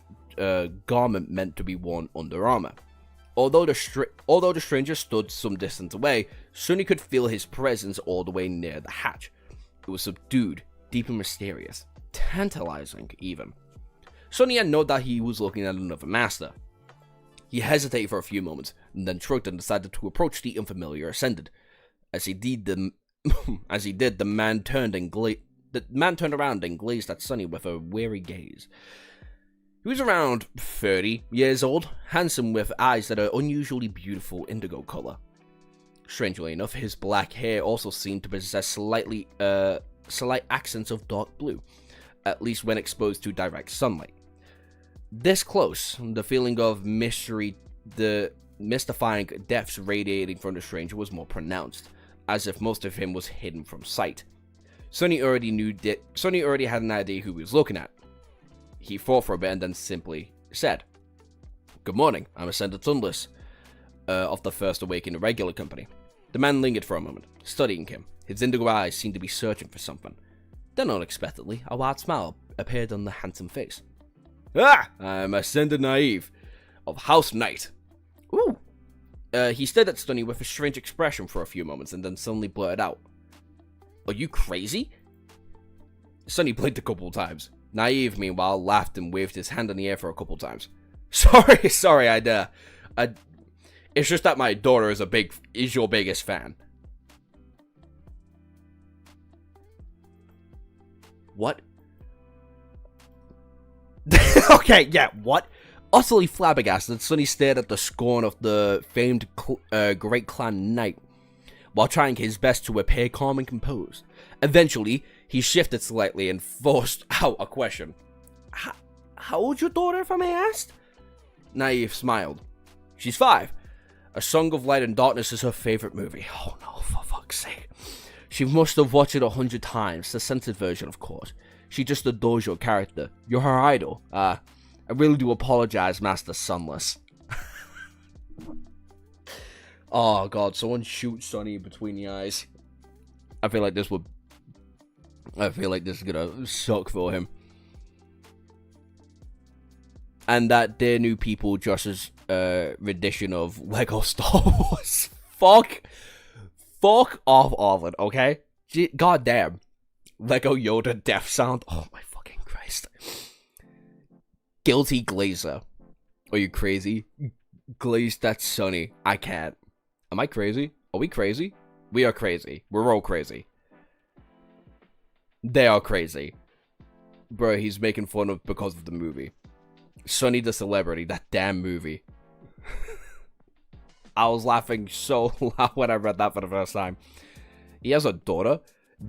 Speaker 1: garment meant to be worn under armor. Although the stranger stood some distance away, Sonny could feel his presence all the way near the hatch. It was subdued, deep and mysterious, tantalizing even. Sonny had known that he was looking at another master. He hesitated for a few moments, and then shrugged and decided to approach the unfamiliar ascendant. As he did, the man turned around and glazed at Sonny with a weary gaze. He was around 30 years old, handsome with eyes that are unusually beautiful indigo color. Strangely enough, his black hair also seemed to possess slight accents of dark blue, at least when exposed to direct sunlight. This close, the feeling of mystery, the mystifying depths radiating from the stranger was more pronounced, as if most of him was hidden from sight. Sonny already had an idea who he was looking at. He thought for a bit and then simply said, "Good morning, I'm Ascendant Sunless, of the First Awakened Regular Company." The man lingered for a moment, studying him. His indigo eyes seemed to be searching for something. Then unexpectedly, a wide smile appeared on the handsome face. "Ah, I'm Ascendant Naive, of House Knight." Ooh. He stared at Sonny with a strange expression for a few moments and then suddenly blurted out, "Are you crazy?" Sonny blinked a couple of times. Naive, meanwhile, laughed and waved his hand in the air for a couple of times. Sorry, it's just that my daughter is your biggest fan." What? Okay, yeah, what? Utterly flabbergasted, Sonny stared at the scorn of the famed great clan knight, while trying his best to appear calm and composed. Eventually, he shifted slightly and forced out a question. How old's your daughter, if I may ask?" Naive smiled. "She's 5. A Song of Light and Darkness is her favorite movie." Oh no, for fuck's sake. "She must have watched it 100 times, the censored version, of course. She just adores your character. You're her idol. I really do apologize, Master Sunless." Oh god, someone shoot Sonny between the eyes. I feel like this is gonna suck for him. And that dear new people Josh's rendition of Lego Star Wars. Fuck off, Arlen, okay? God damn. Lego Yoda death sound. Oh my fucking Christ. Guilty Glazer. Are you crazy? Glaze that Sonny. I can't. Am I crazy? Are we crazy? We are crazy. We're all crazy. They are crazy. Bro, he's making fun of because of the movie. Sonny the Celebrity, that damn movie. I was laughing so loud when I read that for the first time. He has a daughter?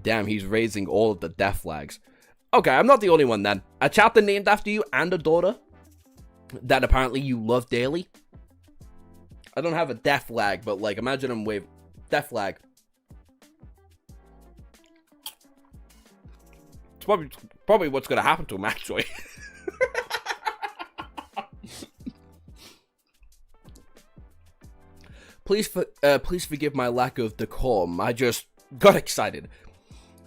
Speaker 1: Damn, he's raising all of the death flags. Okay, I'm not the only one then. A chapter named after you and a daughter that apparently you love daily. I don't have a death flag, but like, imagine him wave death flag. It's probably what's gonna happen to him, actually. Please forgive my lack of decorum. I just got excited.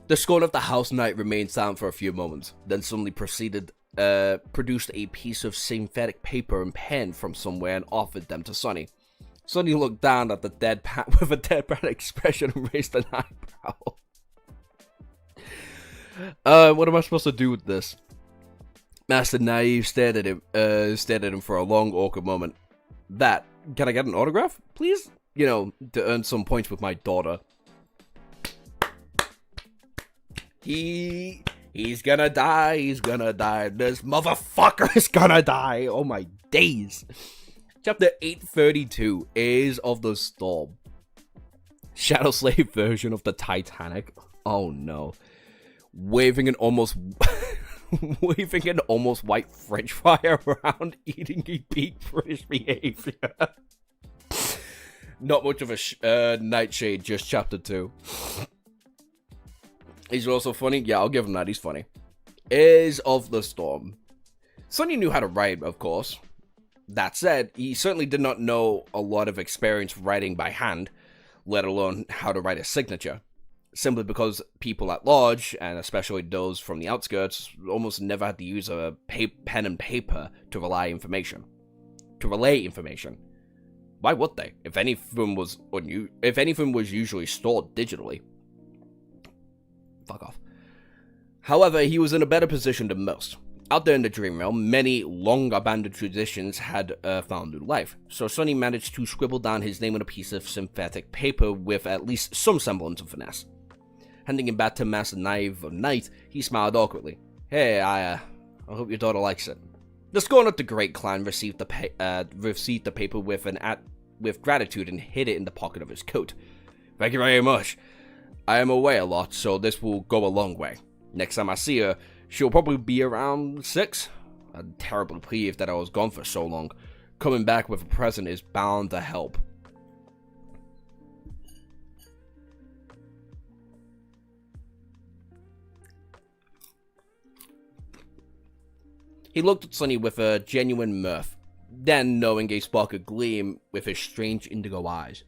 Speaker 1: The scorn of the House Knight remained silent for a few moments, then suddenly produced a piece of synthetic paper and pen from somewhere and offered them to Sonny. Sonny looked down at the deadpan with a deadpan expression and raised an eyebrow. What am I supposed to do with this? Master Naive stared at him for a long, awkward moment. Can I get an autograph, please? You know, to earn some points with my daughter. He's gonna die, this motherfucker is gonna die, oh my days. Chapter 832, Heirs of the Storm. Shadow Slave version of the Titanic. Oh no. Waving an almost waving an almost white french fry around, eating a peak British behavior. Not much of a nightshade, just chapter 2. He's also funny. Yeah, I'll give him that. He's funny. Is of the Storm. Sonny knew how to write, of course. That said, he certainly did not know a lot of experience writing by hand, let alone how to write a signature. Simply because people at large, and especially those from the outskirts, almost never had to use a pen and paper to relay information. Why would they? If anything was usually stored digitally. Fuck off. However, he was in a better position than most. Out there in the dream realm, many long-abandoned traditions had found new life, so Sonny managed to scribble down his name on a piece of synthetic paper with at least some semblance of finesse. Handing it back to Master Naive of Night, he smiled awkwardly. Hey, I hope your daughter likes it. The Scorn of the Great Clan received the paper with gratitude and hid it in the pocket of his coat. Thank you very much. I am away a lot, so this will go a long way. Next time I see her, she'll probably be around 6. I'm terribly pleased that I was gone for so long. Coming back with a present is bound to help. He looked at Sonny with a genuine mirth, then knowing a spark of gleam with his strange indigo eyes.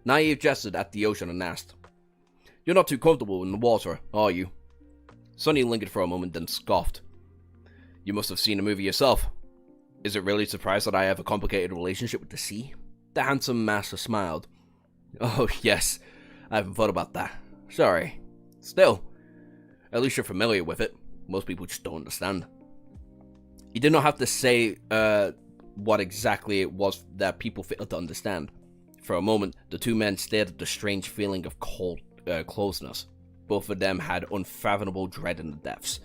Speaker 1: Naive gestured at the ocean and asked, You're not too comfortable in the water, are you? Sonny lingered for a moment, then scoffed. You must have seen a movie yourself. Is it really surprised that I have a complicated relationship with the sea? The handsome master smiled. Oh, yes. I haven't thought about that. Sorry. Still, at least you're familiar with it. Most people just don't understand. He did not have to say what exactly it was that people failed to understand. For a moment, the two men stared at the strange feeling of closeness. Both of them had unfathomable dread in the depths,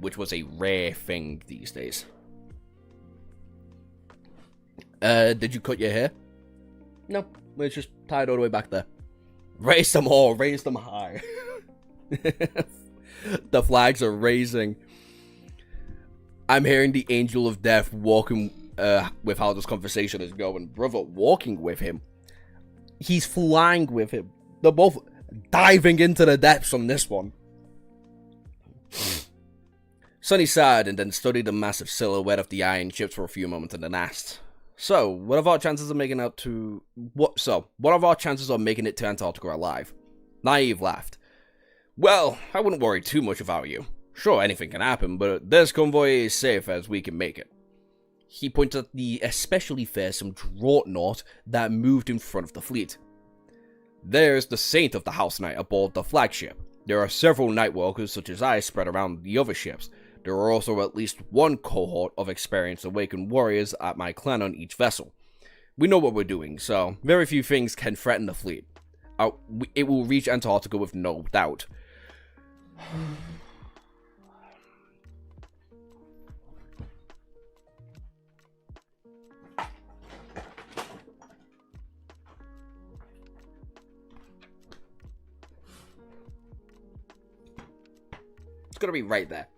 Speaker 1: which was a rare thing these days. Did you cut your hair? No, it's just tied all the way back there. Raise them all, raise them high. The flags are raising. I'm hearing the angel of death walking with how this conversation is going. Brother, walking with him. He's flying with him. They're both diving into the depths on this one. Sonny sighed and then studied the massive silhouette of the iron ships for a few moments and then asked, what are our chances of making it to Antarctica alive? Naive laughed. Well, I wouldn't worry too much if I were you. Sure, anything can happen, but this convoy is safe as we can make it. He pointed at the especially fearsome dreadnought that moved in front of the fleet. There's the Saint of the House Knight aboard the flagship. There are several Nightwalkers such as I spread around the other ships. There are also at least one cohort of experienced awakened warriors at my clan on each vessel. We know what we're doing, so very few things can threaten the fleet. It will reach Antarctica with no doubt. It's gonna be right there,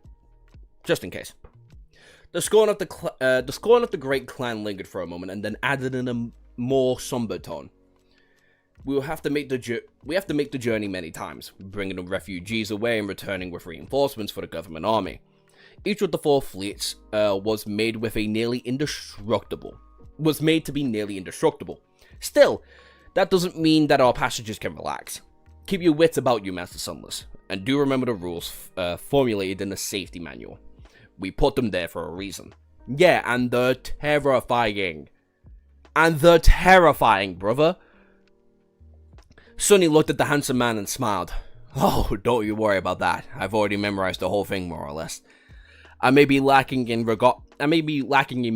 Speaker 1: just in case. The scorn of the Great Clan lingered for a moment and then added in a more somber tone. We have to make the journey many times, bringing the refugees away and returning with reinforcements for the government army. Each of the 4 fleets was made to be nearly indestructible. Still, that doesn't mean that our passengers can relax. Keep your wits about you, Master Sunless, and do remember the rules formulated in the safety manual. We put them there for a reason. Yeah, and they're terrifying. Brother. Sonny looked at the handsome man and smiled. Oh, don't you worry about that. I've already memorized the whole thing, more or less. I may be lacking in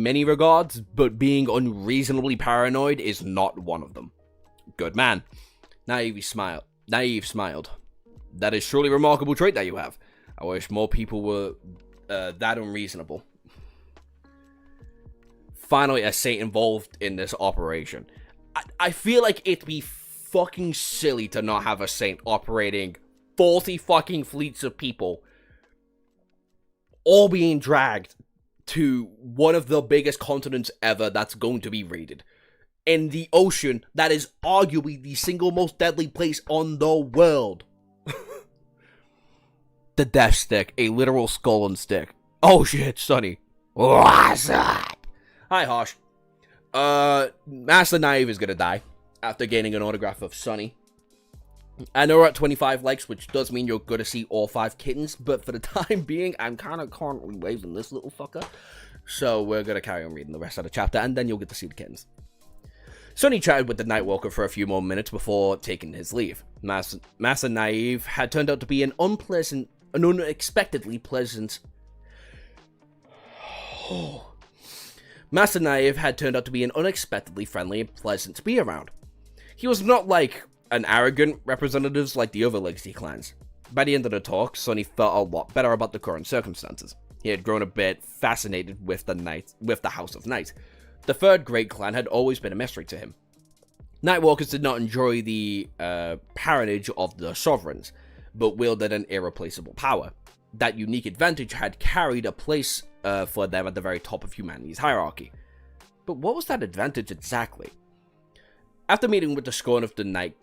Speaker 1: many regards, but being unreasonably paranoid is not one of them. Good man. Naive smiled. That is surely a remarkable trait that you have. I wish more people were that unreasonable. Finally, a saint involved in this operation. I feel like it'd be fucking silly to not have a saint operating 40 fucking fleets of people all being dragged to one of the biggest continents ever that's going to be raided. In the ocean, that is arguably the single most deadly place on the world. The Death Stick, a literal skull and stick. Oh shit, Sonny. What's up? Hi, Harsh. Master Naive is gonna die after gaining an autograph of Sonny. I know we're at 25 likes, which does mean you're gonna see all 5 kittens, but for the time being, I'm kind of currently waving this little fucker. So we're gonna carry on reading the rest of the chapter, and then you'll get to see the kittens. Sonny chatted with the Nightwalker for a few more minutes before taking his leave. Master Naive had turned out to be an unexpectedly pleasant... Master Naive had turned out to be an unexpectedly friendly and pleasant to be around. He was not like an arrogant representatives like the other legacy clans. By the end of the talk, Sonny felt a lot better about the current circumstances. He had grown a bit fascinated with the House of Night. The third great clan had always been a mystery to him. Nightwalkers did not enjoy the parentage of the sovereigns, but wielded an irreplaceable power. That unique advantage had carried a place for them at the very top of humanity's hierarchy. But what was that advantage exactly? After meeting with the scorn of the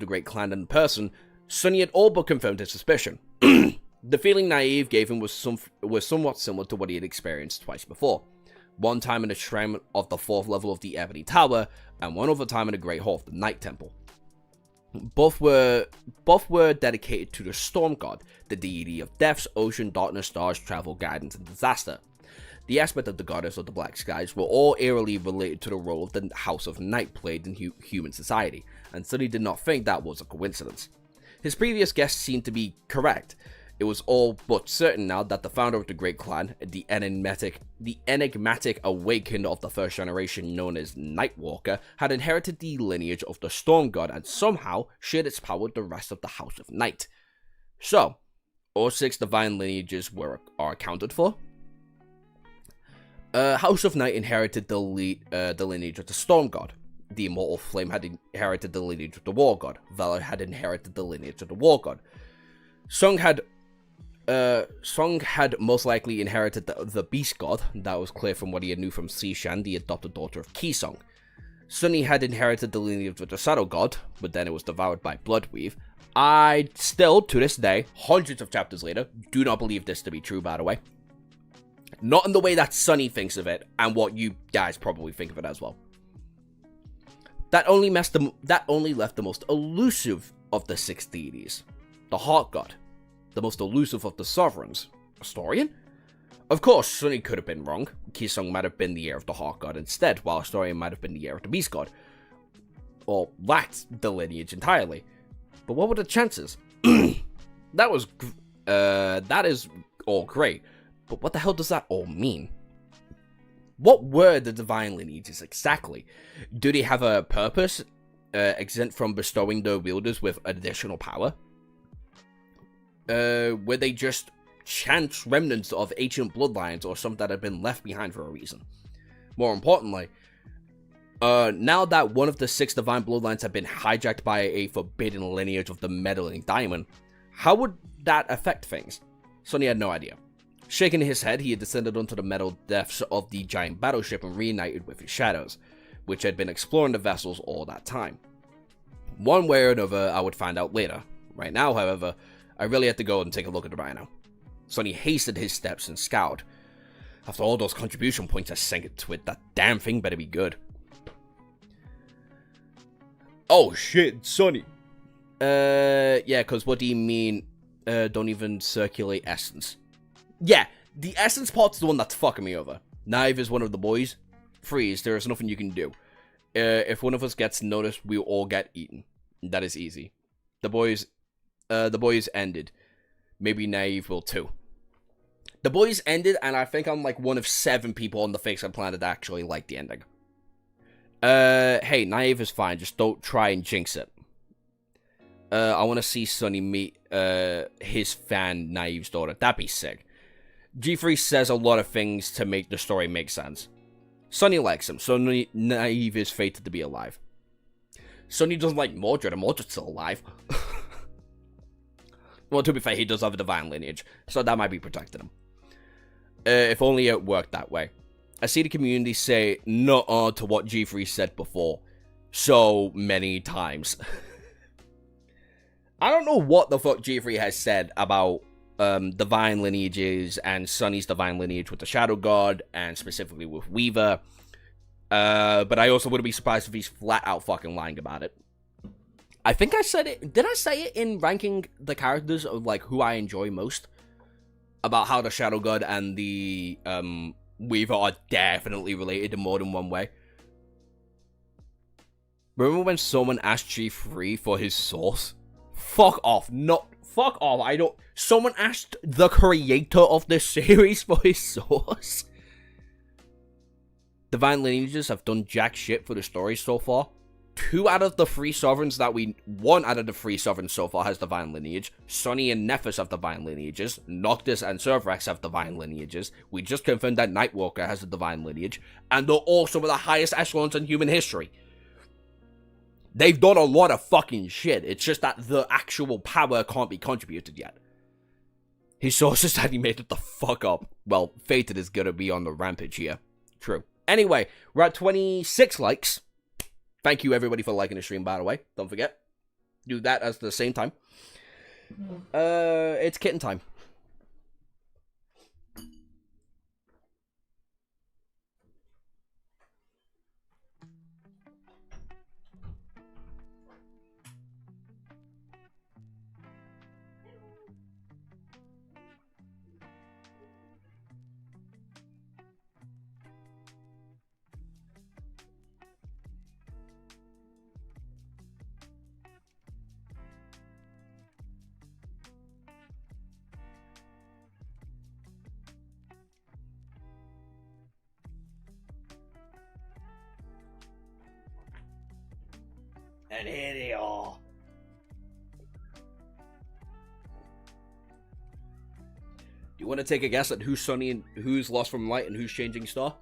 Speaker 1: Great Clan in person, Sonny had all but confirmed his suspicion. The feeling Naive gave him was somewhat similar to what he had experienced twice before. One time in the shrine of the 4th level of the Ebony Tower, and one other time in the Great Hall of the Night Temple. Both were dedicated to the Storm God, the deity of deaths, ocean, darkness, stars, travel, guidance, and disaster. The aspect of the goddess of the black skies were all eerily related to the role of the House of Night played in human society, and Sonny did not think that was a coincidence. His previous guess seemed to be correct. It was all but certain now that the founder of the Great Clan, the enigmatic awakened of the first generation known as Nightwalker, had inherited the lineage of the Storm God and somehow shared its power with the rest of the House of Night. So, all 6 divine lineages are accounted for. House of Night inherited the lineage of the Storm God. The Immortal Flame had inherited the lineage of the War God. Valor had inherited the lineage of the War God. Song had most likely inherited the Beast God. That was clear from what he knew from Sishan, the adopted daughter of Kisong. Sunny had inherited the lineage of the Shadow God, but then it was devoured by Bloodweave. I still, to this day, hundreds of chapters later, do not believe this to be true, by the way. Not in the way that Sunny thinks of it, and what you guys probably think of it as well. That only left the most elusive of the 6 deities, the Heart God. The most elusive of the sovereigns. Astorian? Of course, Sunny could have been wrong. Kisong might have been the heir of the Heart God instead, while Astorian might have been the heir of the Beast God. Or lacked the lineage entirely. But what were the chances? That is all great. But what the hell does that all mean? What were the divine lineages exactly? Do they have a purpose, exempt from bestowing their wielders with additional power? Were they just chance remnants of ancient bloodlines or some that had been left behind for a reason? More importantly, now that one of the 6 divine bloodlines had been hijacked by a forbidden lineage of the meddling diamond, how would that affect things? Sonny had no idea. Shaking his head, he had descended onto the metal depths of the giant battleship and reunited with his shadows, which had been exploring the vessels all that time. One way or another, I would find out later. Right now, however, I really had to go and take a look at the rhino. Sonny hastened his steps and scowled. After all those contribution points I sank into it, that damn thing better be good. Oh shit, Sonny. Yeah, cause what do you mean, don't even circulate essence? Yeah, the essence part's the one that's fucking me over. Naive is one of the boys. Freeze, there is nothing you can do. If one of us gets noticed, we'll all get eaten. That is easy. The boys ended. Maybe Naive will too. The boys ended, and I think I'm like one of 7 people on the face of the planet that actually like the ending. Hey, Naive is fine, just don't try and jinx it. I want to see Sonny meet, his fan, Naive's daughter. That'd be sick. G3 says a lot of things to make the story make sense. Sonny likes him, so Naive is fated to be alive. Sonny doesn't like Mordred, and Mordred's still alive. Well, to be fair, he does have a divine lineage, so that might be protecting him. If only it worked that way. I see the community say no to what G3 said before so many times. I don't know what the fuck G3 has said about divine lineages and Sunny's divine lineage with the Shadow God and specifically with Weaver. But I also wouldn't be surprised if he's flat out fucking lying about it. I think I said it. Did I say it in ranking the characters of like who I enjoy most? About how the Shadow God and the Weaver are definitely related in more than one way. Remember when someone asked G3 for his source? Fuck off. Fuck off. Someone asked the creator of this series for his source. Divine lineages have done jack shit for the story so far. 1 out of the 3 sovereigns so far has divine lineage. Sunny and Nephis have divine lineages. Noctis and Cerverax have divine lineages. We just confirmed that Nightwalker has a divine lineage. And they're all some of the highest echelons in human history. They've done a lot of fucking shit. It's just that the actual power can't be contributed yet. His sources said he made it the fuck up. Well, Fated is gonna be on the rampage here. True. Anyway, we're at 26 likes. Thank you, everybody, for liking the stream, by the way. Don't forget. Do that at the same time. It's kitten time. And here they are. Do you want to take a guess at who's Sunny and who's Lost from Light and who's Changing Star?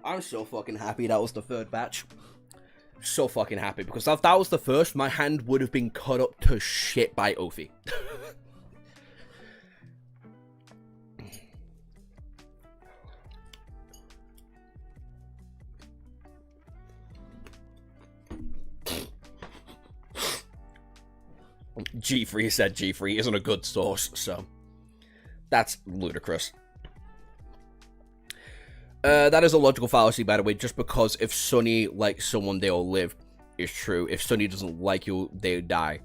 Speaker 1: I'm so fucking happy that was the 3rd batch. So fucking happy, because if that was the first, my hand would have been cut up to shit by Ophi. G3 said G3 isn't a good source, so that's ludicrous. That is a logical fallacy, by the way, just because if Sunny likes someone, they'll live is true. If Sunny doesn't like you, they die.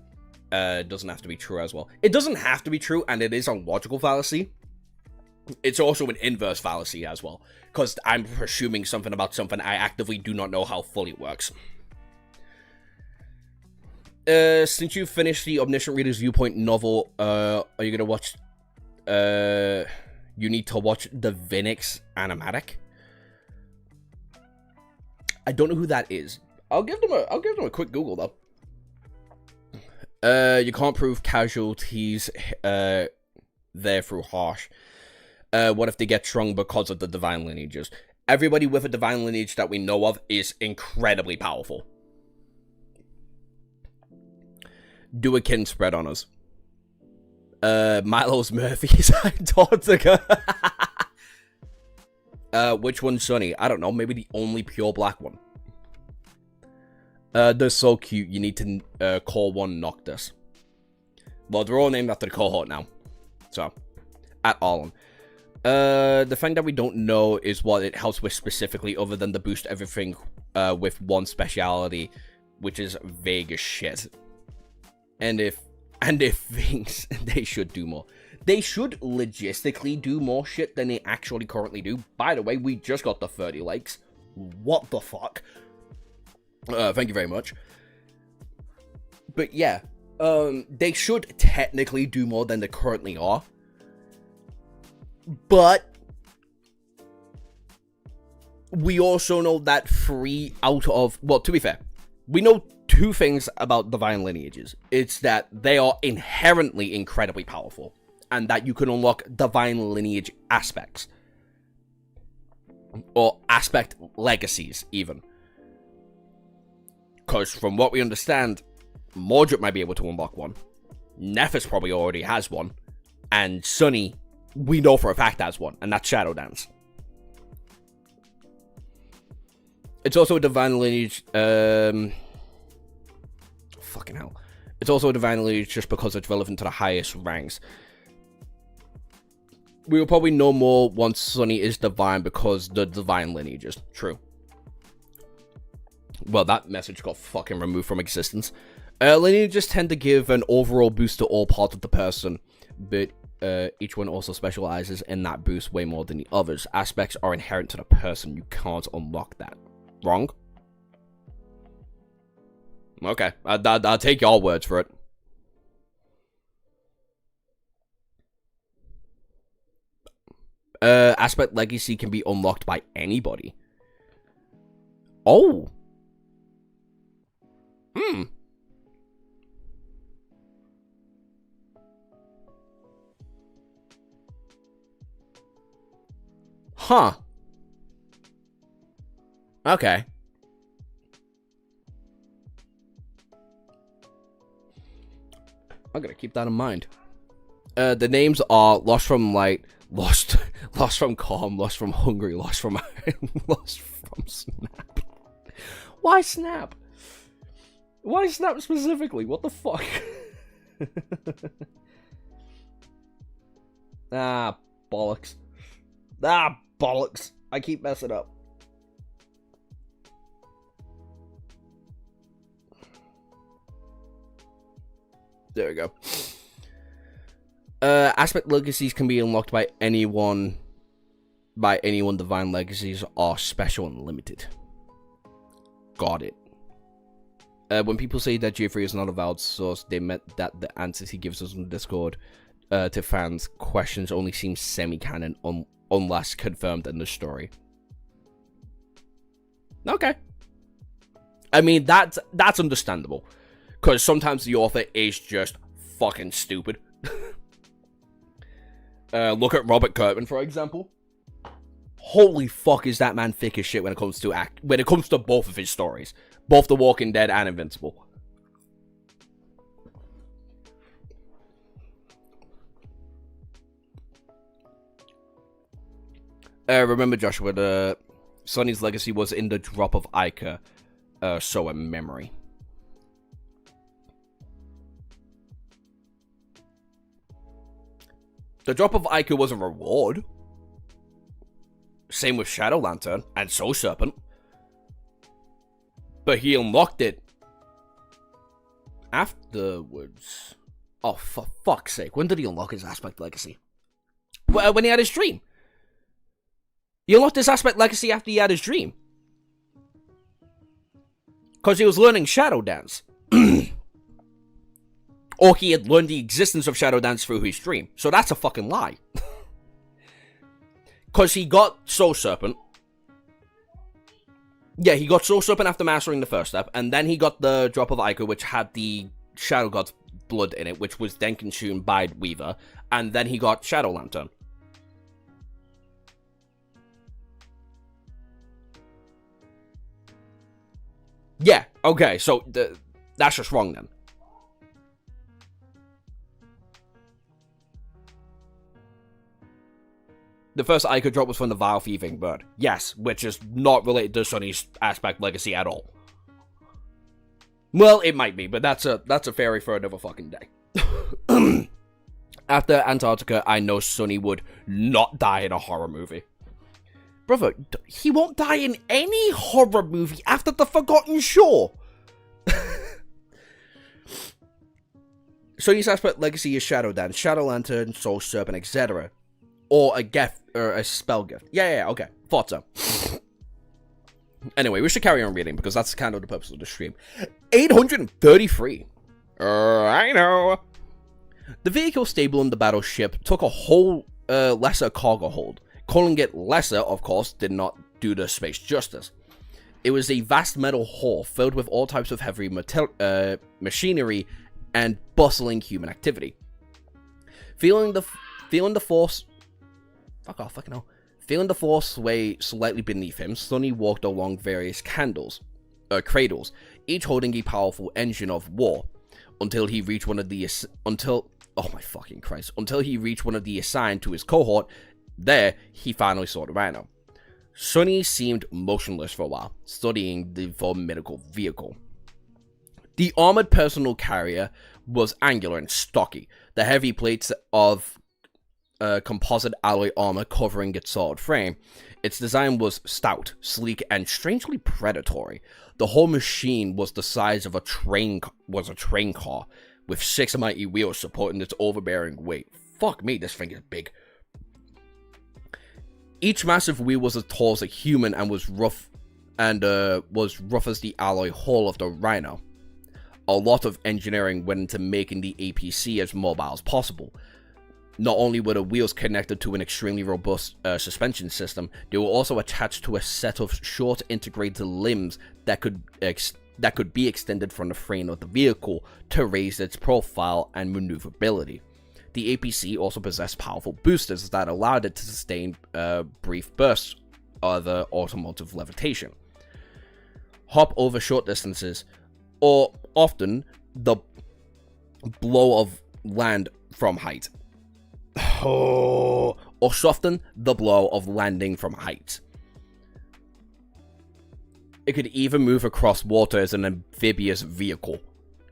Speaker 1: Doesn't have to be true as well. It doesn't have to be true, and it is a logical fallacy. It's also an inverse fallacy as well, because I'm presuming something about something I actively do not know how fully it works. Since you finished the Omniscient Reader's Viewpoint novel, are you gonna watch, you need to watch the Vinix animatic? I don't know who that is. I'll give them a quick Google though. You can't prove casualties there through harsh. What if they get strung because of the divine lineages? Everybody with a divine lineage that we know of is incredibly powerful. Do a kin spread on us. Milo's Murphy's Antarctica. Which one's Sunny? I don't know. Maybe the only pure black one. They're so cute. You need to call one Noctis. Well, they're all named after the cohort now. So, at Arlen. The thing that we don't know is what it helps with specifically, other than to boost everything with one speciality, which is vague as shit. And if things, they should do more. They should logistically do more shit than they actually currently do. By the way, we just got the 30 likes. What the fuck? Thank you very much. But yeah, they should technically do more than they currently are. But we also know that 3 out of... Well, to be fair, we know 2 things about divine lineages. It's that they are inherently incredibly powerful, and that you can unlock divine lineage aspects. Or aspect legacies, even. Because from what we understand, Mordred might be able to unlock one. Nephis probably already has one. And Sunny, we know for a fact has one, and that's Shadow Dance. It's also a divine lineage, fucking hell. It's also a divine lineage just because it's relevant to the highest ranks. We will probably know more once Sunny is divine because the divine lineages. True. Well, that message got fucking removed from existence. Lineages tend to give an overall boost to all parts of the person, but each one also specializes in that boost way more than the others. Aspects are inherent to the person. You can't unlock that. Wrong? Okay, I'll take your words for it. Aspect Legacy can be unlocked by anybody. Oh. Huh. Okay. I'm gonna keep that in mind. The names are Lost from Light, Lost from Calm, Lost from Hungry, Lost from Lost from Snap. Why Snap? Why Snap specifically? What the fuck? Ah, bollocks. Ah, bollocks. I keep messing up. There we go. Aspect legacies can be unlocked by anyone. Divine legacies are special and limited. Got it. When people say that Geoffrey is not a valid source, they meant that the answers he gives us on Discord to fans' questions only seem semi-canon unless confirmed in the story. Okay. I mean, that's understandable. Because sometimes the author is just fucking stupid. Look at Robert Kirkman, for example. Holy fuck, is that man thick as shit when it comes to both of his stories. Both The Walking Dead and Invincible. Remember, Joshua, Sonny's legacy was in the drop of Ica, so a memory. The drop of Ica was a reward. Same with Shadow Lantern and Soul Serpent. But he unlocked it afterwards. Oh, for fuck's sake. When did he unlock his Aspect Legacy? When he had his dream. He unlocked his Aspect Legacy after he had his dream. Because he was learning Shadow Dance. Or he had learned the existence of Shadow Dance through his dream. So that's a fucking lie. Because he got Soul Serpent. Yeah, he got Soul Serpent after mastering the first step. And then he got the Drop of Ica, which had the Shadow God's blood in it, which was then consumed by Weaver. And then he got Shadow Lantern. Yeah, okay, so that's just wrong then. The first Ica drop was from the Vile Thieving Bird. Yes, which is not related to Sonny's Aspect Legacy at all. Well, it might be, but that's a theory for another fucking day. After Antarctica, I know Sonny would not die in a horror movie. Brother, he won't die in any horror movie after The Forgotten Shore. Sonny's Aspect Legacy is Shadow Dance, Shadow Lantern, Soul Serpent, etc. Or a gift, or a spell gift. Yeah, okay. Thought so. Anyway, we should carry on reading, because that's kind of the purpose of the stream. 833. I know. The vehicle stable in the battleship took a whole a lesser cargo hold. Calling it lesser, of course, did not do the space justice. It was a vast metal hall filled with all types of heavy machinery and bustling human activity. Feeling the force... Fuck off, fucking hell. Feeling the force sway slightly beneath him, Sonny walked along various cradles, each holding a powerful engine of war, until he reached one of the assigned to his cohort. There, he finally saw the Rhino. Sonny seemed motionless for a while, studying the formidable vehicle. The armored personal carrier was angular and stocky, the heavy plates of composite alloy armor covering its solid frame. Its design was stout, sleek, and strangely predatory. The whole machine was the size of a train car, with 6 mighty wheels supporting its overbearing weight. Fuck me, this thing is big. Each massive wheel was as tall as a human and was rough as the alloy hull of the Rhino. A lot of engineering went into making the APC as mobile as possible. Not only were the wheels connected to an extremely robust suspension system, they were also attached to a set of short integrated limbs that could be extended from the frame of the vehicle to raise its profile and maneuverability. The APC also possessed powerful boosters that allowed it to sustain brief bursts of automotive levitation, hop over short distances, or often the blow of land from height. Or soften the blow of landing from height. It could even move across water as an amphibious vehicle.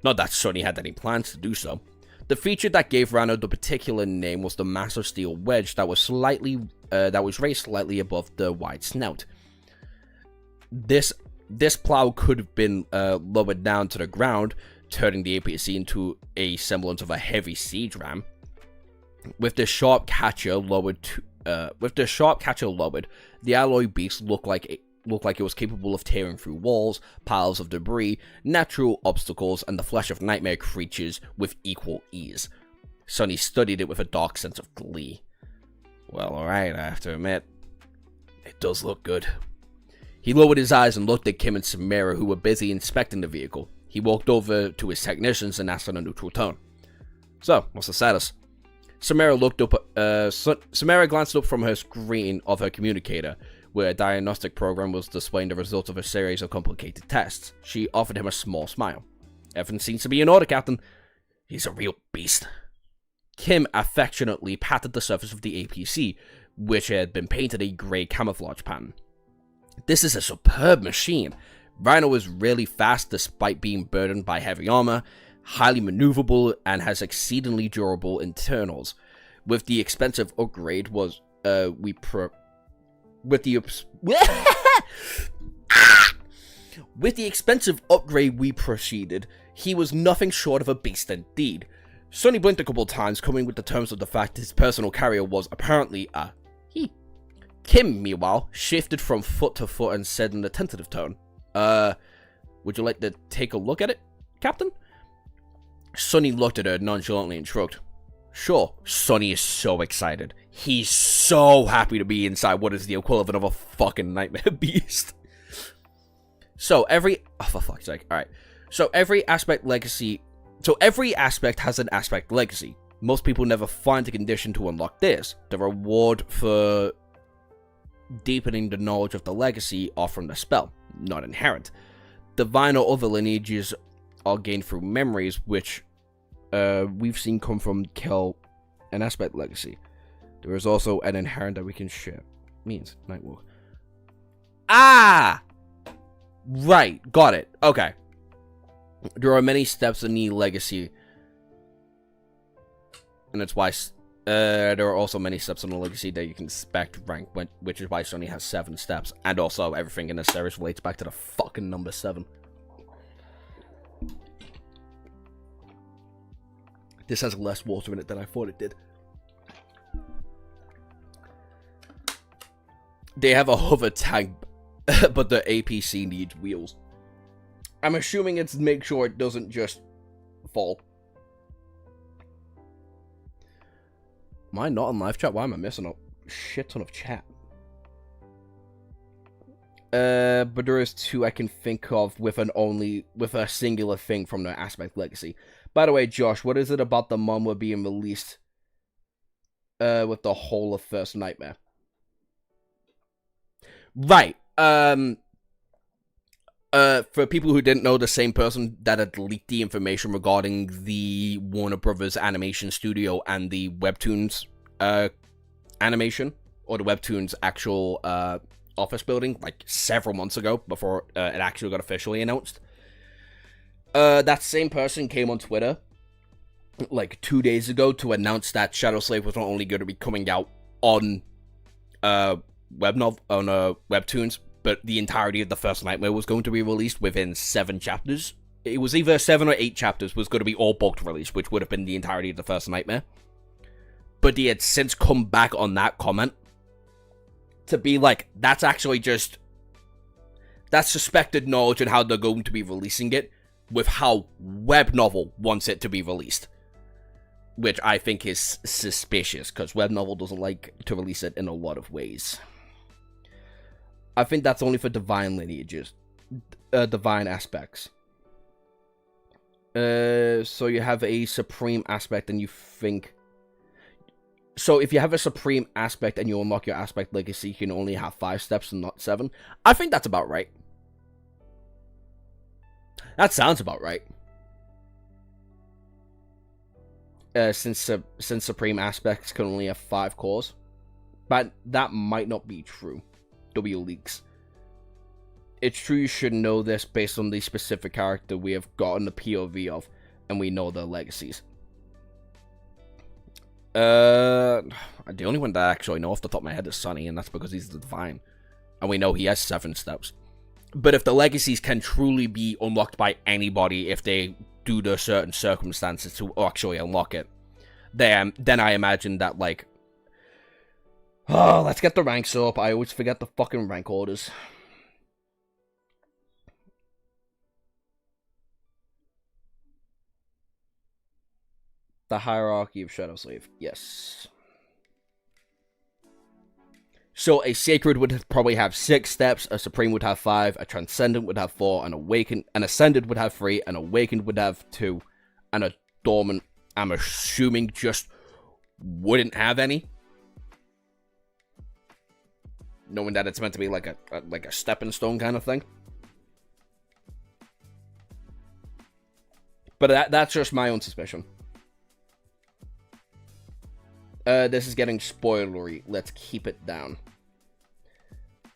Speaker 1: Not that Sonny had any plans to do so. The feature that gave Rhino the particular name was the massive steel wedge that was raised slightly above the wide snout. This plow could have been lowered down to the ground, turning the APC into a semblance of a heavy siege ram. With the sharp catcher lowered, the alloy beast looked like it was capable of tearing through walls, piles of debris, natural obstacles, and the flesh of nightmare creatures with equal ease. Sonny studied it with a dark sense of glee. Well, alright, I have to admit, it does look good. He lowered his eyes and looked at Kim and Samara, who were busy inspecting the vehicle. He walked over to his technicians and asked in a neutral tone, "So, what's the status?" Samara glanced up from her screen of her communicator, where a diagnostic program was displaying the results of a series of complicated tests. She offered him a small smile. "Everything seems to be in order, Captain. He's a real beast." Kim affectionately patted the surface of the APC, which had been painted a grey camouflage pattern. "This is a superb machine. Rhino is really fast despite being burdened by heavy armor, highly maneuverable, and has exceedingly durable internals. With the expensive upgrade we proceeded, he was nothing short of a beast indeed." Sonny blinked a couple of times, coming with the terms of the fact his personal carrier was apparently a he. Kim, meanwhile, shifted from foot to foot and said in a tentative tone, "Would you like to take a look at it, Captain?" Sonny looked at her nonchalantly and shrugged. "Sure." Sonny is so excited. He's so happy to be inside what is the equivalent of a fucking nightmare beast. For fuck's sake. Alright. So every aspect has an aspect legacy. Most people never find the condition to unlock this. The reward for deepening the knowledge of the legacy are from the spell, not inherent. Divine or other lineages are gained through memories, which we've seen come from kill an aspect legacy. There is also an inherent that we can share. Means Nightwalk. Ah! Right, got it. Okay. There are many steps in the legacy, and that's why there are also many steps in the legacy that you can expect rank, which is why Sonny has 7 steps, and also everything in the series relates back to the fucking number 7. This has less water in it than I thought it did. They have a hover tank, but the APC needs wheels. I'm assuming it's to make sure it doesn't just fall. Am I not on live chat? Why am I missing a shit ton of chat? But there is two I can think of with a singular thing from the Aspect Legacy. By the way, Josh, what is it about the Mumwa being released with the whole of First Nightmare? Right. For people who didn't know, the same person that had leaked the information regarding the Warner Brothers animation studio and the Webtoons animation, or the Webtoons actual office building, like several months ago, before it actually got officially announced. That same person came on Twitter like 2 days ago to announce that Shadow Slave was not only going to be coming out on Webtoons, but the entirety of the First Nightmare was going to be released within 7 chapters. It was either 7 or 8 chapters was going to be all bulk released, which would have been the entirety of the First Nightmare. But he had since come back on that comment to be like, that's actually just, that's suspected knowledge on how they're going to be releasing it with how Web Novel wants it to be released. Which I think is suspicious, because Web Novel doesn't like to release it in a lot of ways. I think that's only for divine lineages, divine aspects. So you have a supreme aspect and you think... So if you have a supreme aspect and you unlock your aspect legacy, you can only have 5 steps and not 7. I think that's about right. That sounds about right. Since supreme aspects can only have 5 cores. But that might not be true. W leaks. It's true you should know this based on the specific character we have gotten the POV of, and we know their legacies. The only one that I actually know off the top of my head is Sunny, and that's because he's the Divine. And we know he has 7 steps. But if the legacies can truly be unlocked by anybody if they do the certain circumstances to actually unlock it, then I imagine that, like... Oh, let's get the ranks up. I always forget the fucking rank orders. The hierarchy of Shadow Slave. Yes. So a Sacred would probably have 6 steps, a Supreme would have 5, a Transcendent would have 4, an Ascended would have 3, an Awakened would have 2, and a Dormant, I'm assuming, just wouldn't have any. Knowing that it's meant to be like a stepping stone kind of thing. But that's just my own suspicion. This is getting spoilery. Let's keep it down.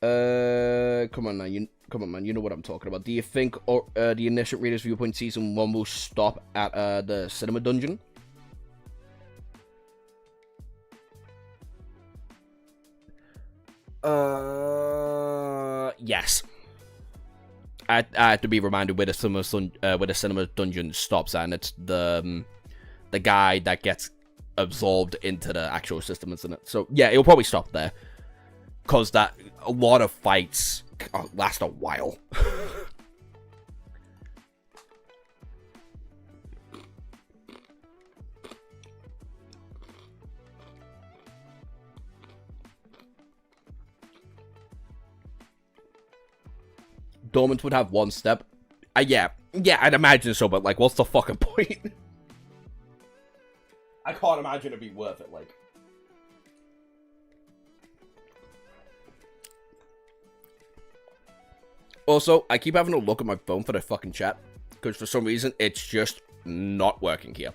Speaker 1: Come on, man. You know what I'm talking about. Do you think the Initiate Reader's Viewpoint Season 1 will stop at the cinema dungeon? Yes. I had to be reminded where the cinema dungeon stops at, and it's the guy that gets absorbed into the actual system, isn't it? So yeah, it'll probably stop there, cause that a lot of fights last a while. Dormant would have 1 step. Yeah, I'd imagine so, but like, what's the fucking point? I can't imagine it'd be worth it, like. Also, I keep having to look at my phone for the fucking chat, because for some reason, it's just not working here.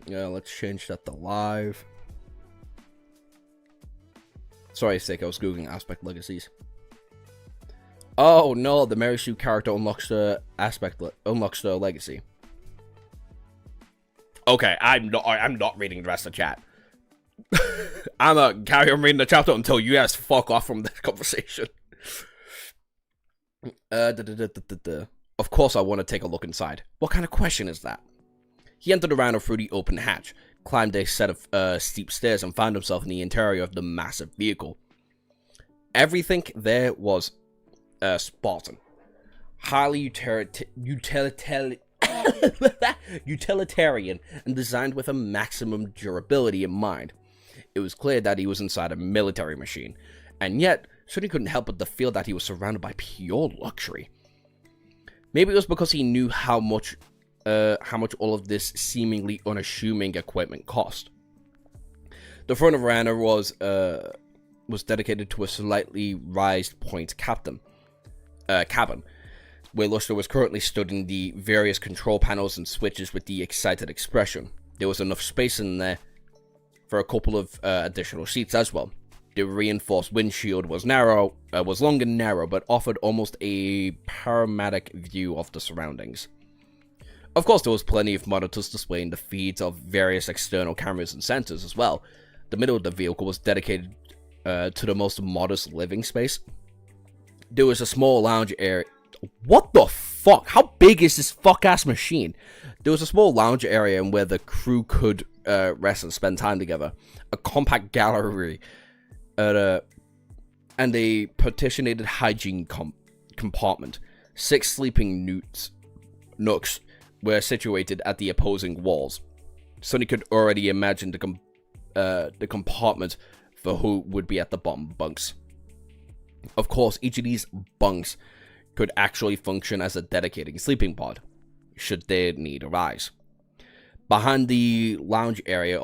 Speaker 1: Yeah, let's change that to live. Sorry, Sick, I was googling Aspect Legacies. Oh no, the Mary Sue character unlocks the legacy. Okay, I'm not reading the rest of the chat. I'm gonna carry on reading the chapter until you guys fuck off from this conversation. Of course I want to take a look inside. What kind of question is that? He entered around or through the open hatch, climbed a set of steep stairs, and found himself in the interior of the massive vehicle. Everything there was Spartan. highly utilitarian and designed with a maximum durability in mind. It was clear that he was inside a military machine, and yet Sonny couldn't help but to feel that he was surrounded by pure luxury. Maybe it was because he knew how much all of this seemingly unassuming equipment cost. The front of Rana was dedicated to a slightly raised point cabin, where Luster was currently studying the various control panels and switches with the excited expression. There was enough space in there for a couple of additional seats as well. The reinforced windshield was long and narrow, but offered almost a panoramic view of the surroundings. Of course, there was plenty of monitors displaying the feeds of various external cameras and sensors as well. The middle of the vehicle was dedicated to the most modest living space. There was a small lounge area. What the fuck? How big is this fuck-ass machine? There was a small lounge area where the crew could rest and spend time together. A compact gallery and a partitioned hygiene compartment. 6 sleeping nooks were situated at the opposing walls. Sonny could already imagine the compartment for who would be at the bottom bunks. Of course, each of these bunks could actually function as a dedicated sleeping pod, should their need arise. Behind the lounge area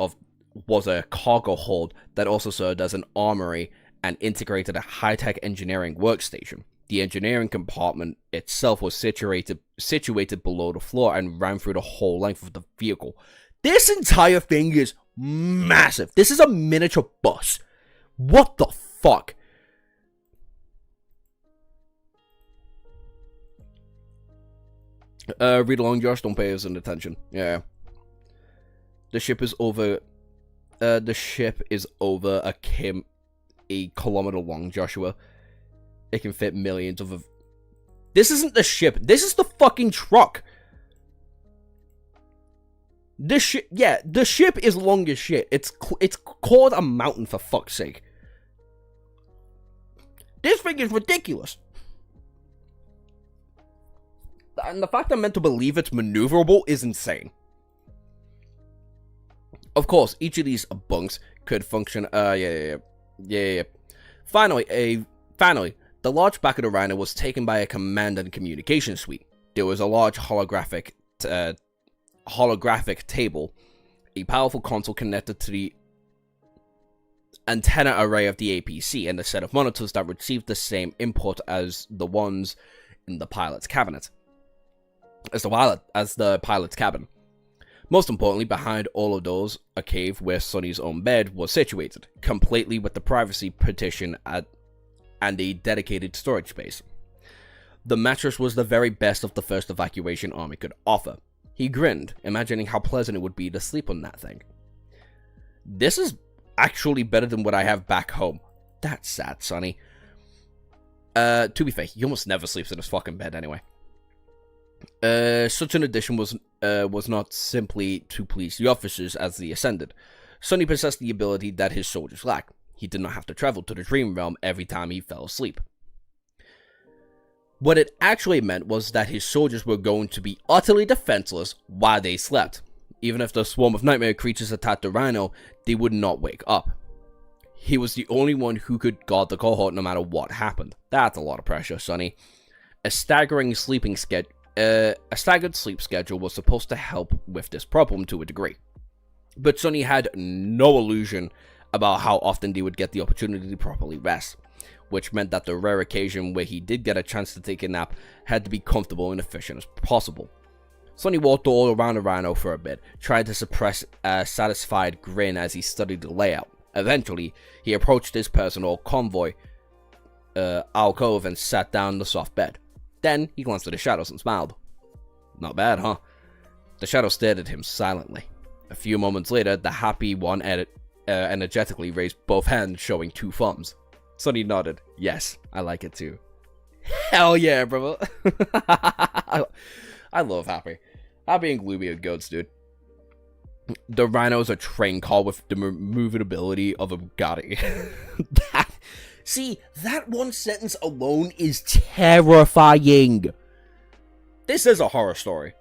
Speaker 1: was a cargo hold that also served as an armory and integrated a high-tech engineering workstation. The engineering compartment itself was situated below the floor and ran through the whole length of the vehicle. This entire thing is massive. This is a miniature bus. What the fuck? Read along, Josh. Don't pay us any attention. Yeah. The ship is over a kilometer long, Joshua. It can fit millions of... This isn't the ship. This is the fucking truck. The ship is long as shit. It's called a mountain, for fuck's sake. This thing is ridiculous. And the fact I'm meant to believe it's maneuverable is insane. Of course, each of these bunks could function. Finally, the large back of the Rhino was taken by a command and communication suite. There was a large holographic table, a powerful console connected to the antenna array of the APC, and a set of monitors that received the same input as the ones in the pilot's cabinet. As the pilot's cabin. Most importantly, behind all of those, a cave where Sonny's own bed was situated, completely with the privacy partition and a dedicated storage space. The mattress was the very best of the first evacuation army could offer. He grinned, imagining how pleasant it would be to sleep on that thing. This is actually better than what I have back home. That's sad, Sonny. To be fair, he almost never sleeps in his fucking bed anyway. Such an addition was not simply to please the officers as they ascended. Sonny possessed the ability that his soldiers lacked. He did not have to travel to the dream realm every time he fell asleep. What it actually meant was that his soldiers were going to be utterly defenseless while they slept. Even if the swarm of nightmare creatures attacked the Rhino, they would not wake up. He was the only one who could guard the cohort no matter what happened. That's a lot of pressure, Sonny. A staggered sleep schedule was supposed to help with this problem to a degree. But Sonny had no illusion about how often they would get the opportunity to properly rest, which meant that the rare occasion where he did get a chance to take a nap had to be comfortable and efficient as possible. Sonny walked all around the Rhino for a bit, trying to suppress a satisfied grin as he studied the layout. Eventually, he approached his personal convoy alcove and sat down in the soft bed. Then, he glanced at the shadows and smiled. Not bad, huh? The shadow stared at him silently. A few moments later, the happy one energetically raised both hands, showing 2 thumbs. Sonny nodded. Yes, I like it too. Hell yeah, brother. I love Happy. Happy and Gloomy are goats, dude. The Rhino is a train car with the maneuverability of a Bugatti. See, that one sentence alone is terrifying. This is a horror story.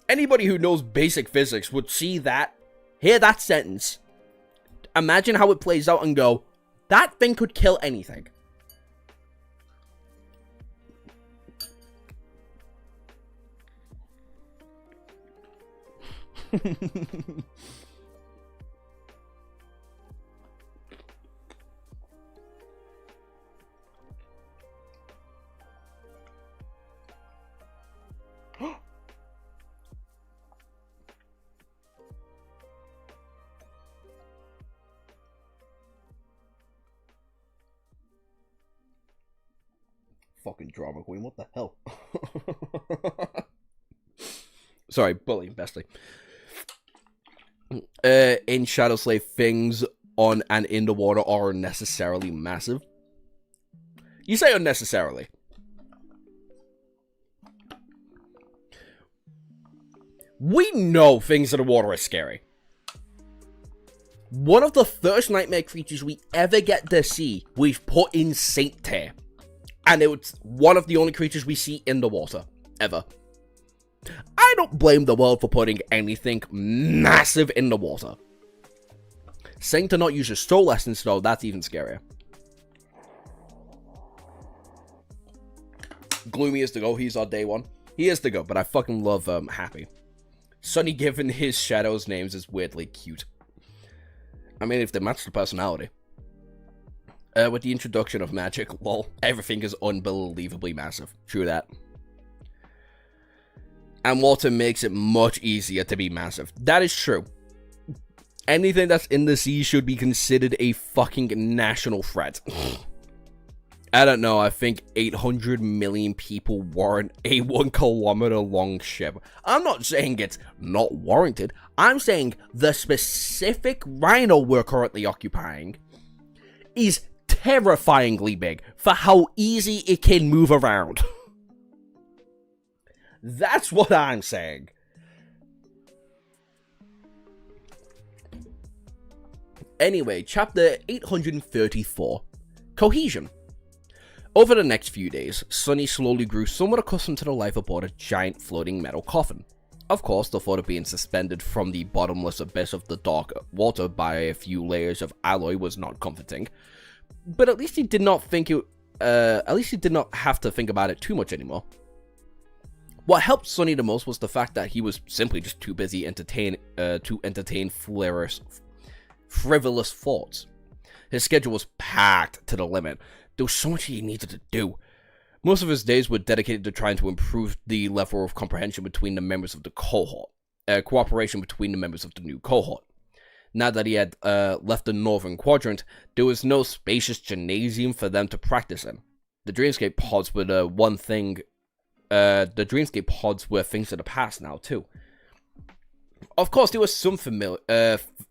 Speaker 1: Anybody who knows basic physics would see that, hear that sentence, imagine how it plays out and go, that thing could kill anything. Fucking drama queen, what the hell? Sorry, bullying, bestly. In Shadow Slave, things on and in the water are unnecessarily massive. You say unnecessarily. We know things in the water are scary. One of the first nightmare creatures we ever get to see, we've put in Saint Tier. And it's one of the only creatures we see in the water, ever. I don't blame the world for putting anything massive in the water. Saying to not use your soul essence, though, that's even scarier. Gloomy is to go, he's our day one. He is to go, but I fucking love Happy. Sunny given his shadows names is weirdly cute. I mean, if they match the personality. With the introduction of magic, lol, everything is unbelievably massive. True that. And water makes it much easier to be massive. That is true. Anything that's in the sea should be considered a fucking national threat. I don't know, I think 800 million people warrant a 1 kilometer long ship. I'm not saying it's not warranted. I'm saying the specific rhino we're currently occupying is terrifyingly big for how easy it can move around. That's what I'm saying. Anyway, chapter 834, Cohesion. Over the next few days, Sunny slowly grew somewhat accustomed to the life aboard a giant floating metal coffin. Of course, the thought of being suspended from the bottomless abyss of the dark water by a few layers of alloy was not comforting. But at least he did not have to think about it too much anymore. What helped Sunny the most was the fact that he was simply just too busy to entertain frivolous thoughts. His schedule was packed to the limit. There was so much he needed to do. Most of his days were dedicated to trying to improve the level of comprehension between the members of the cohort, cooperation between the members of the new cohort. Now that he had left the northern quadrant, there was no spacious gymnasium for them to practice in. The Dreamscape pods were the one thing. The Dreamscape pods were things of the past now too. Of course, there were some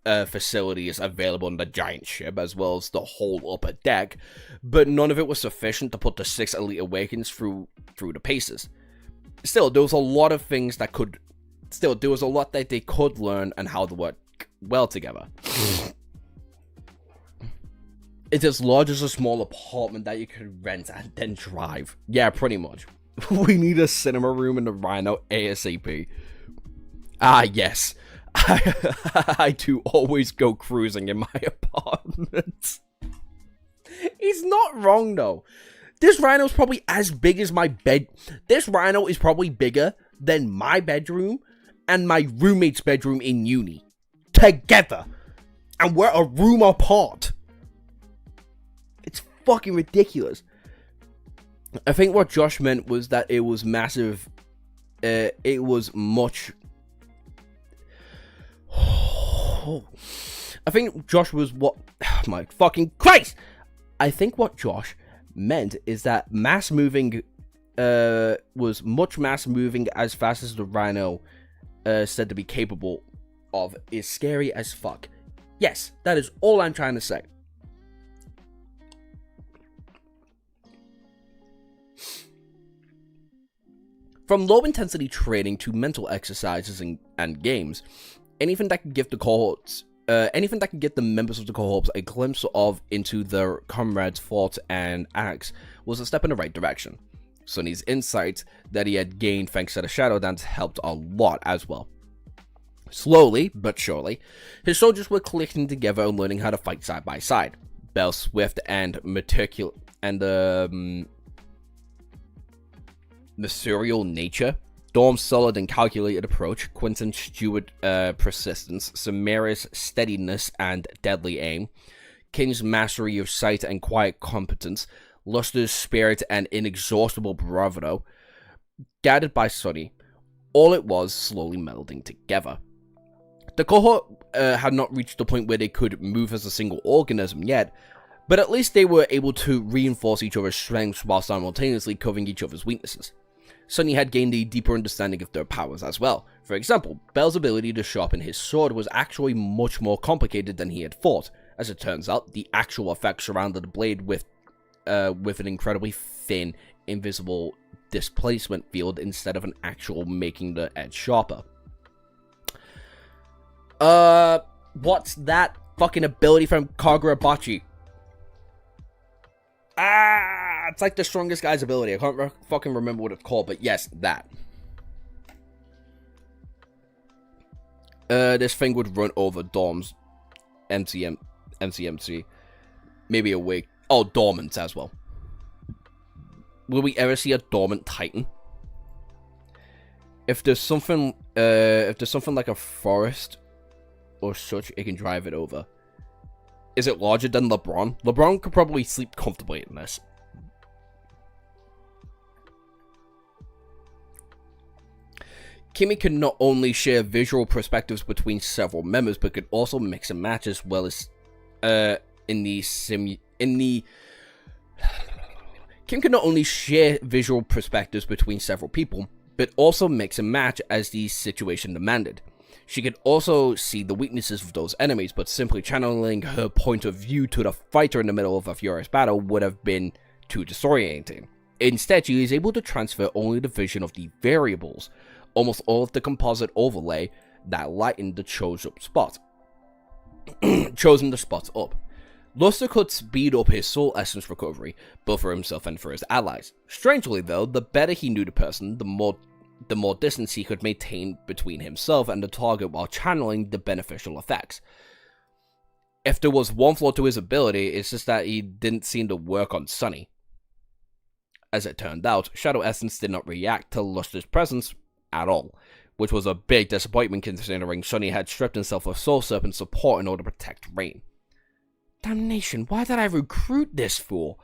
Speaker 1: facilities available on the giant ship, as well as the whole upper deck, but none of it was sufficient to put the 6 Elite Awakens through the paces. Still, there was a lot of things that could. Still, there was a lot that they could learn and how to work well together. It's as large as a small apartment that you could rent and then drive. Yeah, pretty much. We need a cinema room in the Rhino ASAP. Ah, yes. I do always go cruising in my apartment. He's not wrong, though. This Rhino's probably as big as my bed. This Rhino is probably bigger than my bedroom and my roommate's bedroom in uni. Together. And we're a room apart. It's fucking ridiculous. I think what Josh meant was that it was massive. It was much. I think Josh was what. Oh my fucking Christ! I think what Josh meant is that mass moving was much mass moving as fast as the Rhino said to be capable of is scary as fuck. Yes, that is all I'm trying to say. From low-intensity training to mental exercises and games, anything that can give the cohorts, anything that can get the members of the cohorts a glimpse into their comrades' thoughts and acts was a step in the right direction. Sunny's insight that he had gained thanks to the Shadow Dance helped a lot as well. Slowly, but surely, his soldiers were clicking together and learning how to fight side by side. Bell's swift and mercurial nature, Dorm's solid and calculated approach, Quentin's steward persistence, Samira's steadiness and deadly aim, King's mastery of sight and quiet competence, Luster's spirit and inexhaustible bravado, guided by Sunny, all it was slowly melding together. The cohort had not reached the point where they could move as a single organism yet, but at least they were able to reinforce each other's strengths while simultaneously covering each other's weaknesses. Sunny had gained a deeper understanding of their powers as well. For example, Bell's ability to sharpen his sword was actually much more complicated than he had thought. As it turns out, the actual effect surrounded the blade with an incredibly thin, invisible displacement field instead of an actual making the edge sharper. What's that fucking ability from Kagurabachi? It's like the strongest guy's ability. I can't fucking remember what it's called, but yes, that. This thing would run over Dorm's MCMC. Maybe awake. Oh, dormant as well. Will we ever see a dormant Titan? If there's something like a forest or such, it can drive it over. Is it larger than LeBron? LeBron could probably sleep comfortably in this. Kimmy can not only share visual perspectives between several members, but could also mix and match as well as Kim can not only share visual perspectives between several people, but also mix and match as the situation demanded. She could also see the weaknesses of those enemies, but simply channeling her point of view to the fighter in the middle of a furious battle would have been too disorienting. Instead, she is able to transfer only the vision of the variables, almost all of the composite overlay that lightened the chosen the spots up. Luster could speed up his soul essence recovery, both for himself and for his allies. Strangely though, the better he knew the person, the more distance he could maintain between himself and the target while channeling the beneficial effects. If there was one flaw to his ability, it's just that he didn't seem to work on Sunny. As it turned out, Shadow Essence did not react to Luster's presence at all, which was a big disappointment considering Sunny had stripped himself of Soul Serpent support in order to protect Rain. Damnation, why did I recruit this fool?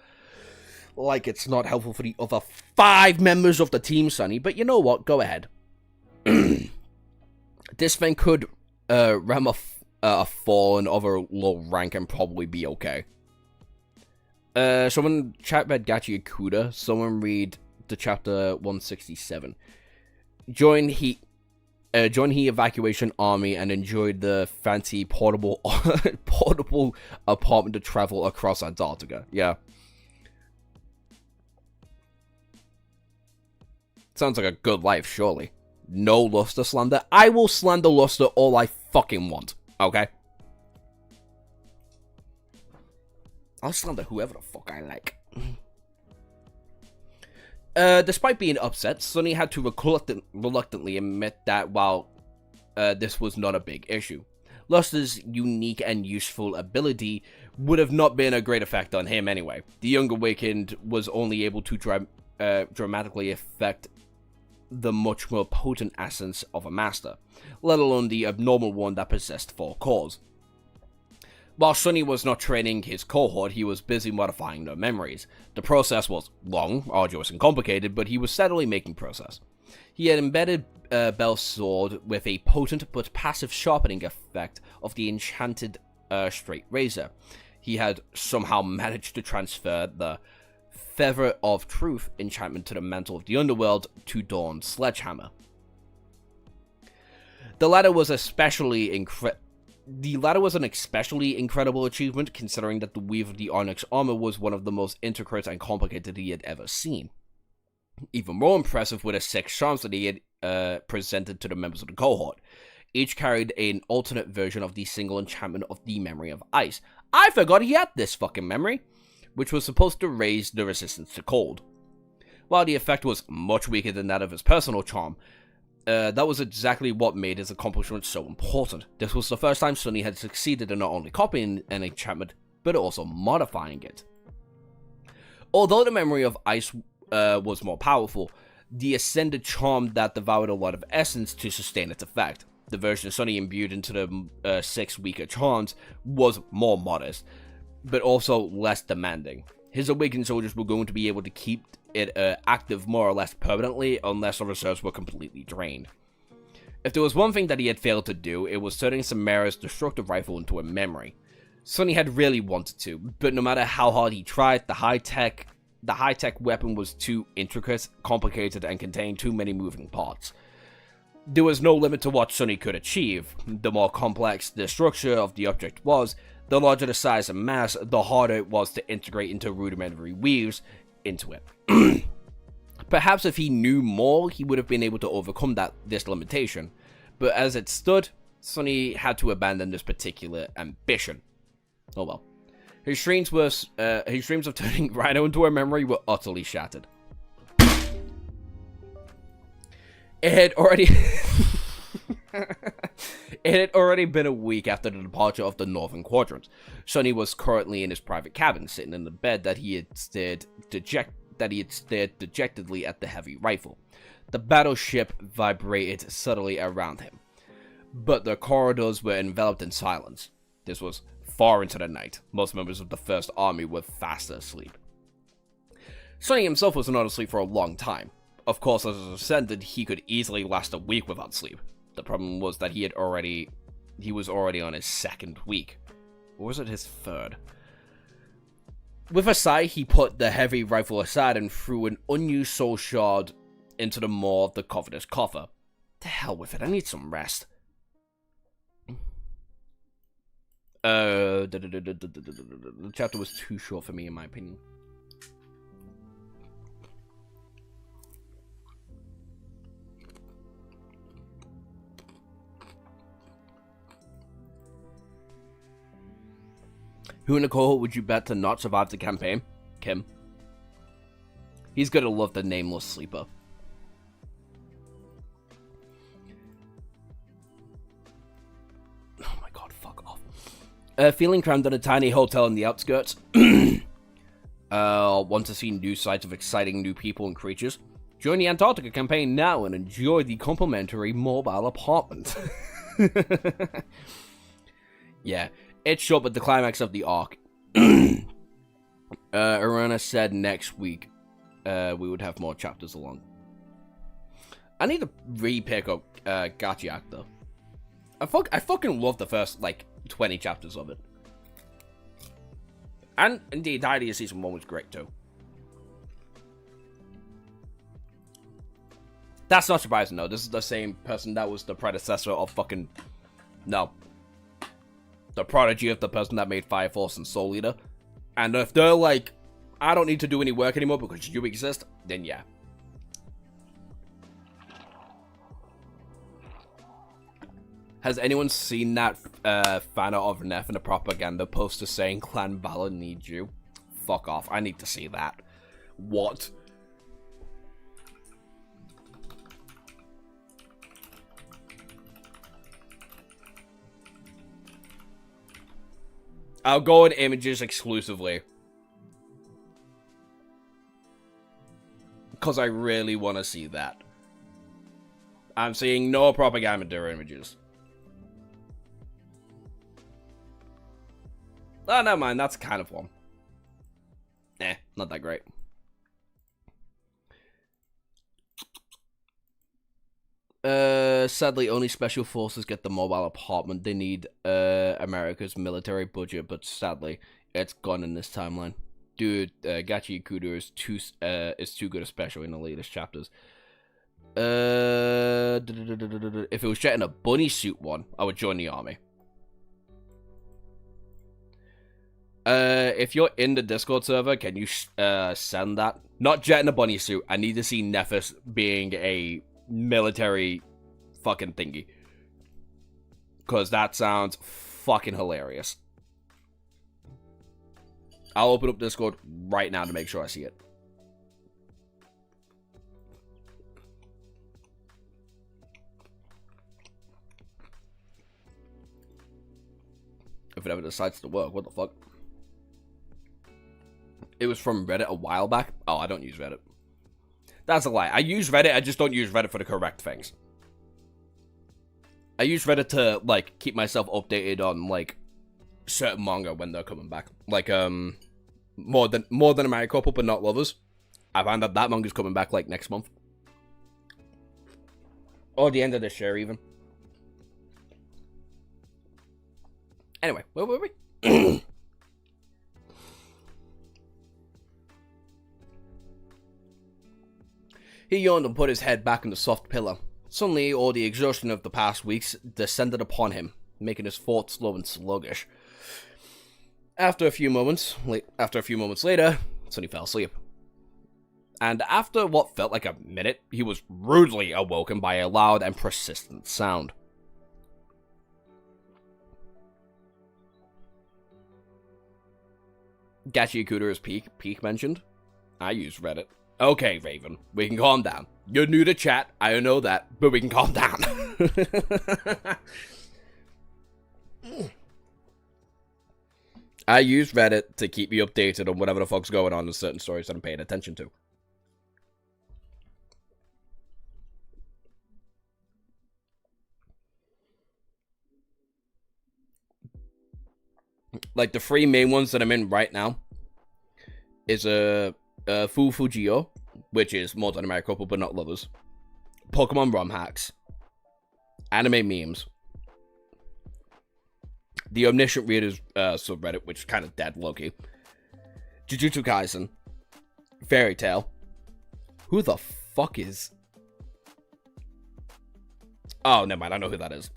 Speaker 1: Like it's not helpful for the other 5 members of the team, Sunny, but you know what, go ahead. This thing could ram a fallen of a low rank and probably be okay. Someone chat read Gachi Akuda, someone read the chapter 167. Join he evacuation army and enjoyed the fancy portable apartment to travel across Antarctica. Yeah. Sounds like a good life, surely. No Luster slander. I will slander Luster all I fucking want. Okay? I'll slander whoever the fuck I like. Despite being upset, Sunny had to reluctantly admit that while this was not a big issue, Luster's unique and useful ability would have not been a great effect on him anyway. The Young Awakened was only able to dramatically affect the much more potent essence of a master, let alone the abnormal one that possessed 4 cores. While Sunny was not training his cohort, he was busy modifying their memories. The process was long, arduous, and complicated, but he was steadily making progress. He had embedded Bell's sword with a potent but passive sharpening effect of the enchanted straight razor. He had somehow managed to transfer the Feather of Truth enchantment to the mantle of the underworld to Dawn's sledgehammer. The latter was an especially incredible achievement, considering that the weave of the Onyx armor was one of the most intricate and complicated he had ever seen. Even more impressive were the 6 charms that he had presented to the members of the cohort. Each carried an alternate version of the single enchantment of the Memory of Ice. I forgot he had this fucking memory, which was supposed to raise the resistance to cold. While the effect was much weaker than that of his personal charm, that was exactly what made his accomplishment so important. This was the first time Sunny had succeeded in not only copying an enchantment, but also modifying it. Although the memory of ice was more powerful, the ascended charm that devoured a lot of essence to sustain its effect. The version Sunny imbued into the 6 weaker charms was more modest, but also less demanding. His awakened soldiers were going to be able to keep it active more or less permanently unless the reserves were completely drained. If there was one thing that he had failed to do, it was turning Samara's destructive rifle into a memory. Sunny had really wanted to, but no matter how hard he tried, the high-tech weapon was too intricate, complicated, and contained too many moving parts. There was no limit to what Sunny could achieve. The more complex the structure of the object was, the larger the size and mass, the harder it was to integrate into rudimentary weaves into it. Perhaps if he knew more, he would have been able to overcome this limitation. But as it stood, Sunny had to abandon this particular ambition. Oh well. His dreams of turning Rhino into a memory were utterly shattered. It had already been a week after the departure of the Northern Quadrant. Sunny was currently in his private cabin, sitting in the bed that he had stared dejectedly at the heavy rifle. The battleship vibrated subtly around him, but the corridors were enveloped in silence. This was far into the night. Most members of the First Army were fast asleep. Sunny himself was not asleep for a long time. Of course, as an ascendant, he could easily last a week without sleep. The problem was that he was already on his 2nd week. Or was it his 3rd? With a sigh, he put the heavy rifle aside and threw an unused soul shard into the maw of the covetous coffer. To hell with it, I need some rest. The chapter was too short for me, in my opinion. Who in the cohort would you bet to not survive the campaign? Kim. He's gonna love the nameless sleeper. Oh my god, fuck off. Feeling crammed in a tiny hotel in the outskirts. Want to see new sights of exciting new people and creatures? Join the Antarctica campaign now and enjoy the complimentary mobile apartment. Yeah. It's short, but the climax of the arc. Arana said next week we would have more chapters along. I need to re-pick up Gachiak, though. I fucking love the first, 20 chapters of it. And the entirety of Season 1 was great, too. That's not surprising, though. This is the same person that was the predecessor of fucking... No. The prodigy of the person that made Fire Force and Soul Eater. And if they're like, I don't need to do any work anymore because you exist, then yeah. Has anyone seen that fan art of Neff in a propaganda poster saying Clan Valor needs you? Fuck off. I need to see that. What? I'll go in images exclusively. Because I really want to see that. I'm seeing no propaganda images. Oh, never mind. That's kind of one. Not that great. Sadly, only special forces get the mobile apartment. They need America's military budget, but sadly, it's gone in this timeline. Dude, Gachi Ikudo is too good a special in the latest chapters. If it was set in a bunny suit one, I would join the army. If you're in the Discord server, can you send that? Not Jet in a bunny suit. I need to see Nephis being a military fucking thingy. Because that sounds fucking hilarious. I'll open up Discord right now to make sure I see it. if it ever decides to work. What the fuck? It was from Reddit a while back. Oh, I don't use Reddit. That's a lie. I use Reddit, I just don't use Reddit for the correct things. I use Reddit to, like, keep myself updated on, like, certain manga when they're coming back. Like, more than a married couple, but not lovers. I found out that manga's coming back, like, next month. Or the end of this year, even. Anyway, where were we? He yawned and put his head back in the soft pillow. Suddenly, all the exhaustion of the past weeks descended upon him, making his thoughts slow and sluggish. After a few moments later, Sonny fell asleep. And after what felt like a minute, he was rudely awoken by a loud and persistent sound. Gachi Yakudera's peak mentioned. I use Reddit. Okay, Raven, we can calm down. You're new to chat, I know that, but we can calm down. I use Reddit to keep me updated on whatever the fuck's going on in certain stories that I'm paying attention to. Like, the three main ones that I'm in right now is Fu Fujio, which is more than a married couple but not lovers. Pokemon ROM hacks. Anime memes. The Omniscient Readers subreddit, which is kind of dead, low-key. Jujutsu Kaisen. Fairy Tail. Who the fuck is... Oh, never mind, I know who that is.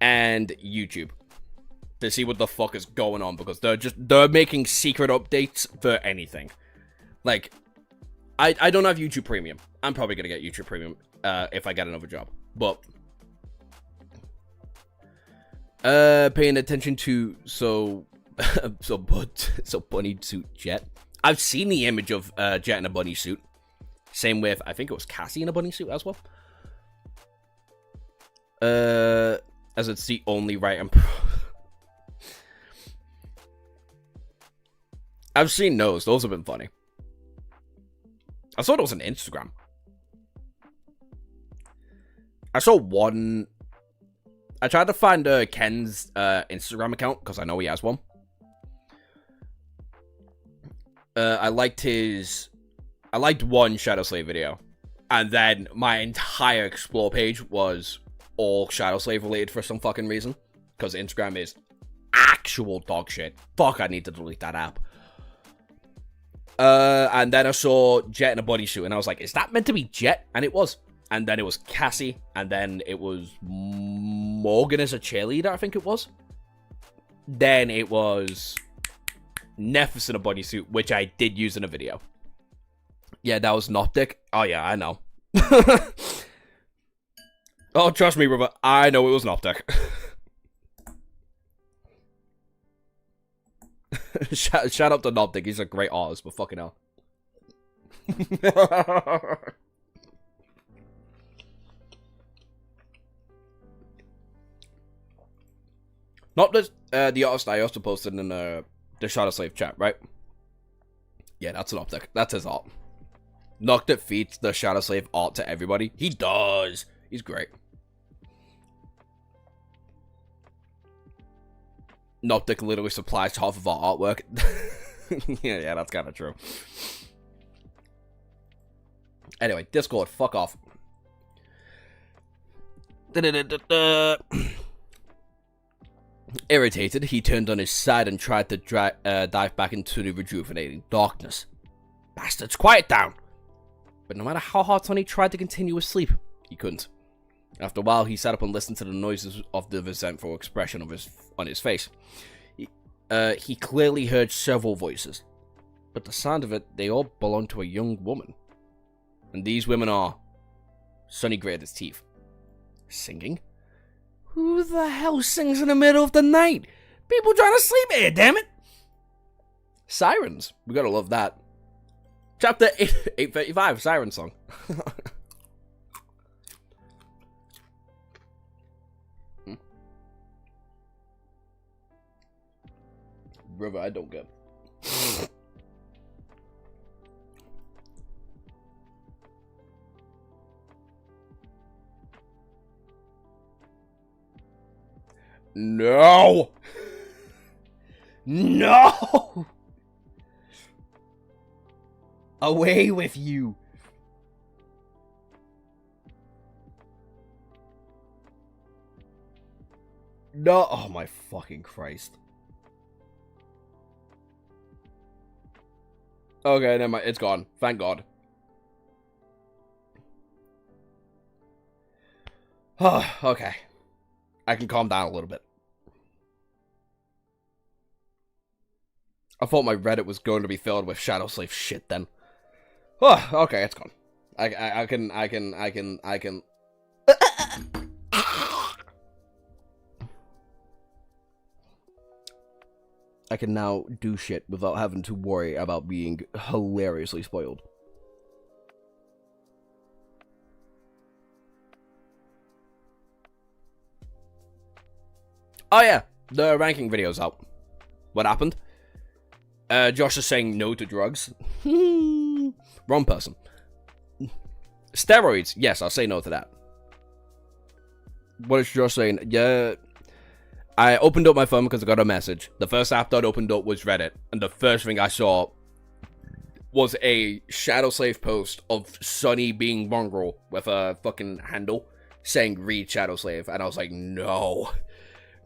Speaker 1: And YouTube. To see what the fuck is going on, because they're making secret updates for anything. Like, I don't have YouTube Premium. I'm probably gonna get YouTube Premium if I get another job. But paying attention to so bunny suit Jet. I've seen the image of Jet in a bunny suit. Same with, I think it was Cassie in a bunny suit as well. As it's the only right and I've seen those. Those have been funny. I saw those on Instagram. I saw one. I tried to find Ken's Instagram account because I know he has one. I liked one Shadow Slave video, and then my entire explore page was all Shadow Slave related for some fucking reason. Because Instagram is actual dog shit. Fuck, I need to delete that app. And then I saw Jet in a bodysuit, and I was like, is that meant to be Jet? And it was. And then it was Cassie, and then it was Morgan as a cheerleader, I think it was. Then it was Nephis in a bodysuit, which I did use in a video. Yeah, that was Noptic. Oh yeah, I know. Oh, trust me, brother, I know it was Noptic. Shout out to Noptic, he's a great artist, but fucking hell. Not this, the artist I also posted in the Shadow Slave chat, right? Yeah, that's Noptic. That's his art. Noctic feeds the Shadow Slave art to everybody. He does. He's great. Noptic literally supplies half of our artwork. yeah, that's kind of true. Anyway, Discord, fuck off. Irritated, he turned on his side and tried to dive back into the rejuvenating darkness. Bastards, quiet down! But no matter how hard Sonny tried to continue his sleep, he couldn't. After a while, he sat up and listened to the noises of the resentful expression on his face. He clearly heard several voices, but the sound of it, they all belonged to a young woman. And these women are... Sonny gritted his teeth. Singing? Who the hell sings in the middle of the night? People trying to sleep here, damn it! Sirens. We gotta love that. Chapter 835, Siren Song. brother, I don't get. No! No! Away with you! No! Oh my fucking Christ. Okay, never mind. It's gone. Thank God. Okay. I can calm down a little bit. I thought my Reddit was going to be filled with Shadow Slave shit then. Okay, it's gone. I can I can now do shit without having to worry about being hilariously spoiled. Oh yeah, the ranking video's out. What happened? Josh is saying no to drugs. Wrong person. Steroids, yes, I'll say no to that. What is Josh saying? Yeah, I opened up my phone because I got a message. The first app that opened up was Reddit, and the first thing I saw was a Shadow Slave post of Sunny being mongrel with a fucking handle saying read Shadow Slave, and I was like, no.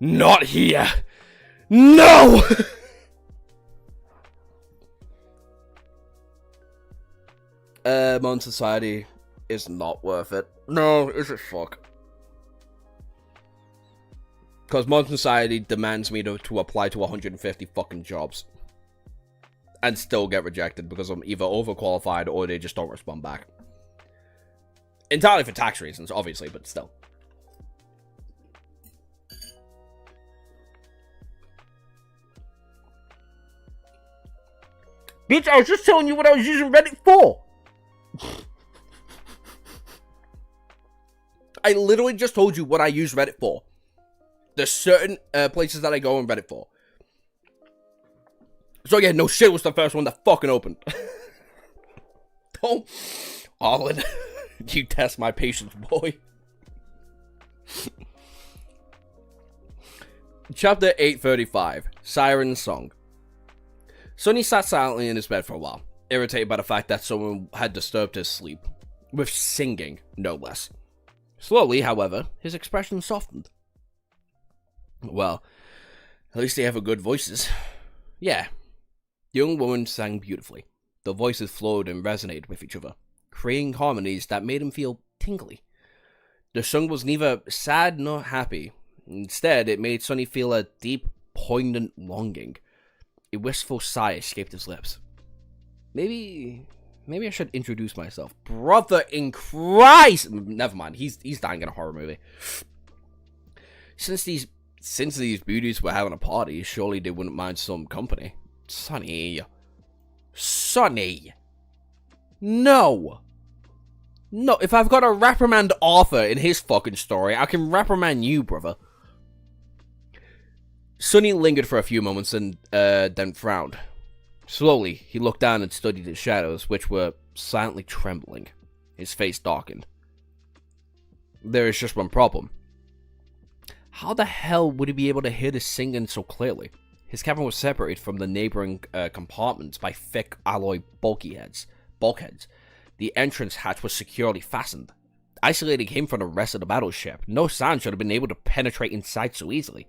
Speaker 1: Not here! No! Modern Society is not worth it. No, is it fuck? Because Modern Society demands me to apply to 150 fucking jobs. And still get rejected because I'm either overqualified or they just don't respond back. Entirely for tax reasons, obviously, but still. Bitch, I was just telling you what I was using Reddit for! I literally just told you what I use Reddit for. There's certain places that I go on Reddit for. So yeah, no shit was the first one that fucking opened. Don't... Arlen, you test my patience, boy. Chapter 835, Siren's Song. Sonny sat silently in his bed for a while, irritated by the fact that someone had disturbed his sleep. With singing, no less. Slowly, however, his expression softened. Well, at least they have good voices. Yeah. The young woman sang beautifully. The voices flowed and resonated with each other, creating harmonies that made him feel tingly. The song was neither sad nor happy. Instead, it made Sonny feel a deep, poignant longing. A wistful sigh escaped his lips. Maybe I should introduce myself. Brother in Christ! Never mind, he's dying in a horror movie. Since these beauties were having a party, surely they wouldn't mind some company. Sonny. No! No, if I've got to reprimand Arthur in his fucking story, I can reprimand you, brother. Sonny lingered for a few moments and then frowned. Slowly, he looked down and studied his shadows, which were silently trembling. His face darkened. There is just one problem. How the hell would he be able to hear the singing so clearly? His cabin was separated from the neighboring compartments by thick alloy bulkheads. The entrance hatch was securely fastened, isolating him from the rest of the battleship. No sound should have been able to penetrate inside so easily.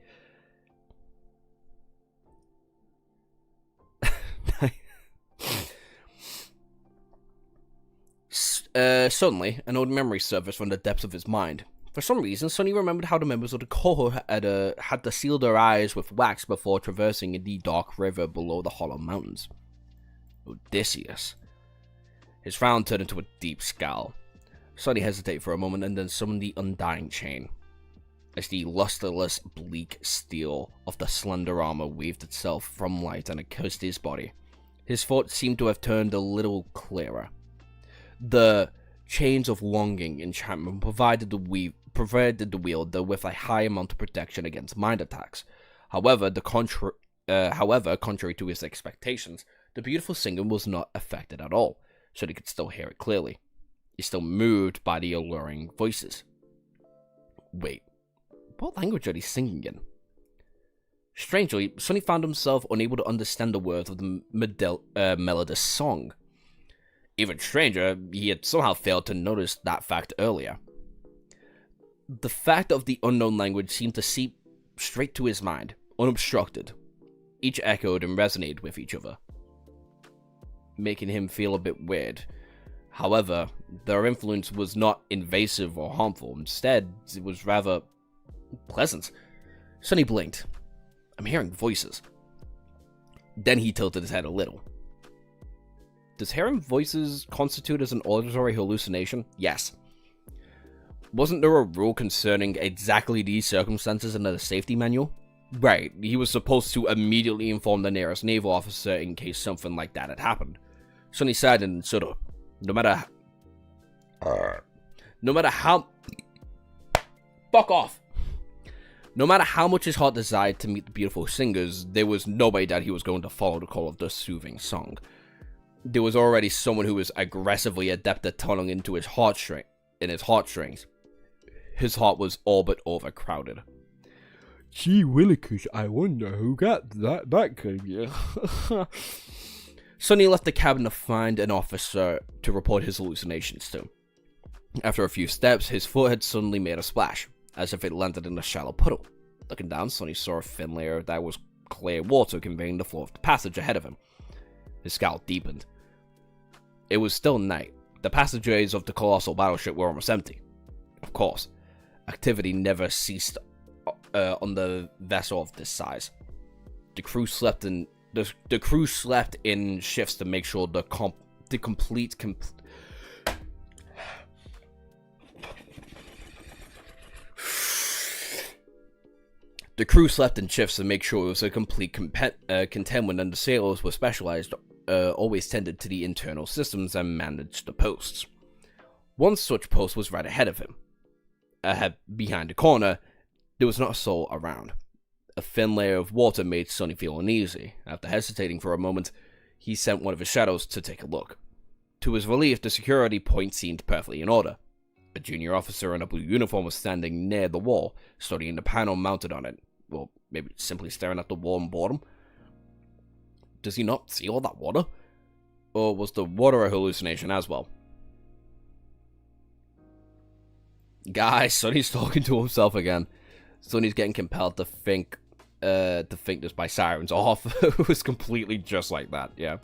Speaker 1: Suddenly, an old memory surfaced from the depths of his mind. For some reason, Sonny remembered how the members of the cohort had to seal their eyes with wax before traversing the dark river below the Hollow Mountains. Odysseus. His frown turned into a deep scowl. Sonny hesitated for a moment and then summoned the Undying Chain. As the lusterless, bleak steel of the slender armor weaved itself from light and encased his body, his thoughts seemed to have turned a little clearer. The chains of longing enchantment provided the wielder with a high amount of protection against mind attacks. However, the However, contrary to his expectations, the beautiful singer was not affected at all, so he could still hear it clearly. He's still moved by the alluring voices. Wait, what language are they singing in? Strangely, Sonny found himself unable to understand the words of the melodious song. Even stranger, he had somehow failed to notice that fact earlier. The fact of the unknown language seemed to seep straight to his mind, unobstructed. Each echoed and resonated with each other, making him feel a bit weird. However, their influence was not invasive or harmful. Instead, it was rather pleasant. Sonny blinked. I'm hearing voices. Then he tilted his head a little. Does hearing voices constitute as an auditory hallucination? Yes. Wasn't there a rule concerning exactly these circumstances in the safety manual? Right, he was supposed to immediately inform the nearest naval officer in case something like that had happened. Sonny sighed and stood up. No matter how... Fuck off! No matter how much his heart desired to meet the beautiful singers, there was no way that he was going to follow the call of the soothing song. There was already someone who was aggressively adept at tunneling into his heartstrings. His heart was all but overcrowded. Gee willikers, I wonder who got that came here. Sonny left the cabin to find an officer to report his hallucinations to. After a few steps, his foot had suddenly made a splash, as if it landed in a shallow puddle. Looking down, Sonny saw a thin layer that was clear water conveying the floor of the passage ahead of him. His scowl deepened. It was still night. The passageways of the colossal battleship were almost empty. Of course, activity never ceased on the vessel of this size. The crew slept in shifts to make sure the complete containment, and the sailors were specialized, always tended to the internal systems and managed the posts. One such post was right ahead of him. Behind the corner, there was not a soul around. A thin layer of water made Sonny feel uneasy. After hesitating for a moment, he sent one of his shadows to take a look. To his relief, the security point seemed perfectly in order. A junior officer in a blue uniform was standing near the wall, studying the panel mounted on it. Well, maybe simply staring at the wall and boredom. Does he not see all that water? Or was the water a hallucination as well? Guys, Sonny's talking to himself again. Sonny's getting compelled to think this by sirens off. It was completely just like that, yeah.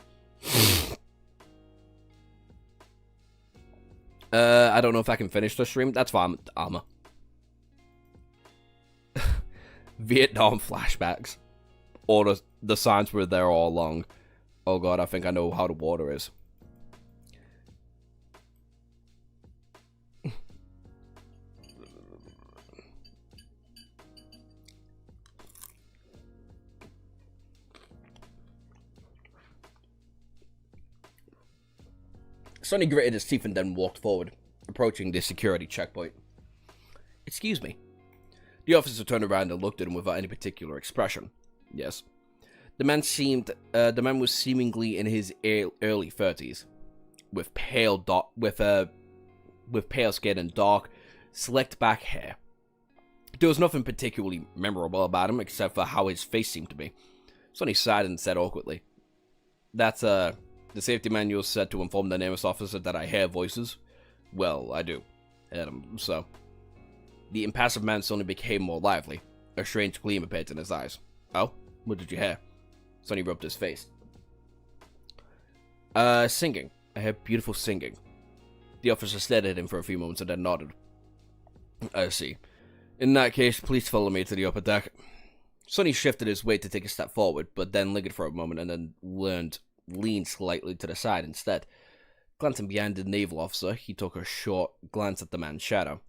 Speaker 1: I don't know if I can finish the stream. That's fine, armor. Vietnam flashbacks. Or the signs were there all along. Oh god, I think I know how the water is. Sonny gritted his teeth and then walked forward, approaching the security checkpoint. Excuse me. The officer turned around and looked at him without any particular expression. Yes. The man was seemingly in his early 30s, with pale skin and dark, slicked back hair. There was nothing particularly memorable about him except for how his face seemed to be. Sonny sighed and said awkwardly, "That's the safety manual said to inform the nearest officer that I hear voices. Well, I do. So." The impassive man suddenly became more lively. A strange gleam appeared in his eyes. "Oh? What did you hear?" Sonny rubbed his face. Singing. I heard beautiful singing." The officer stared at him for a few moments and then nodded. "I see. In that case, please follow me to the upper deck." Sonny shifted his weight to take a step forward, but then lingered for a moment and then leaned slightly to the side instead. Glancing behind the naval officer, he took a short glance at the man's shadow.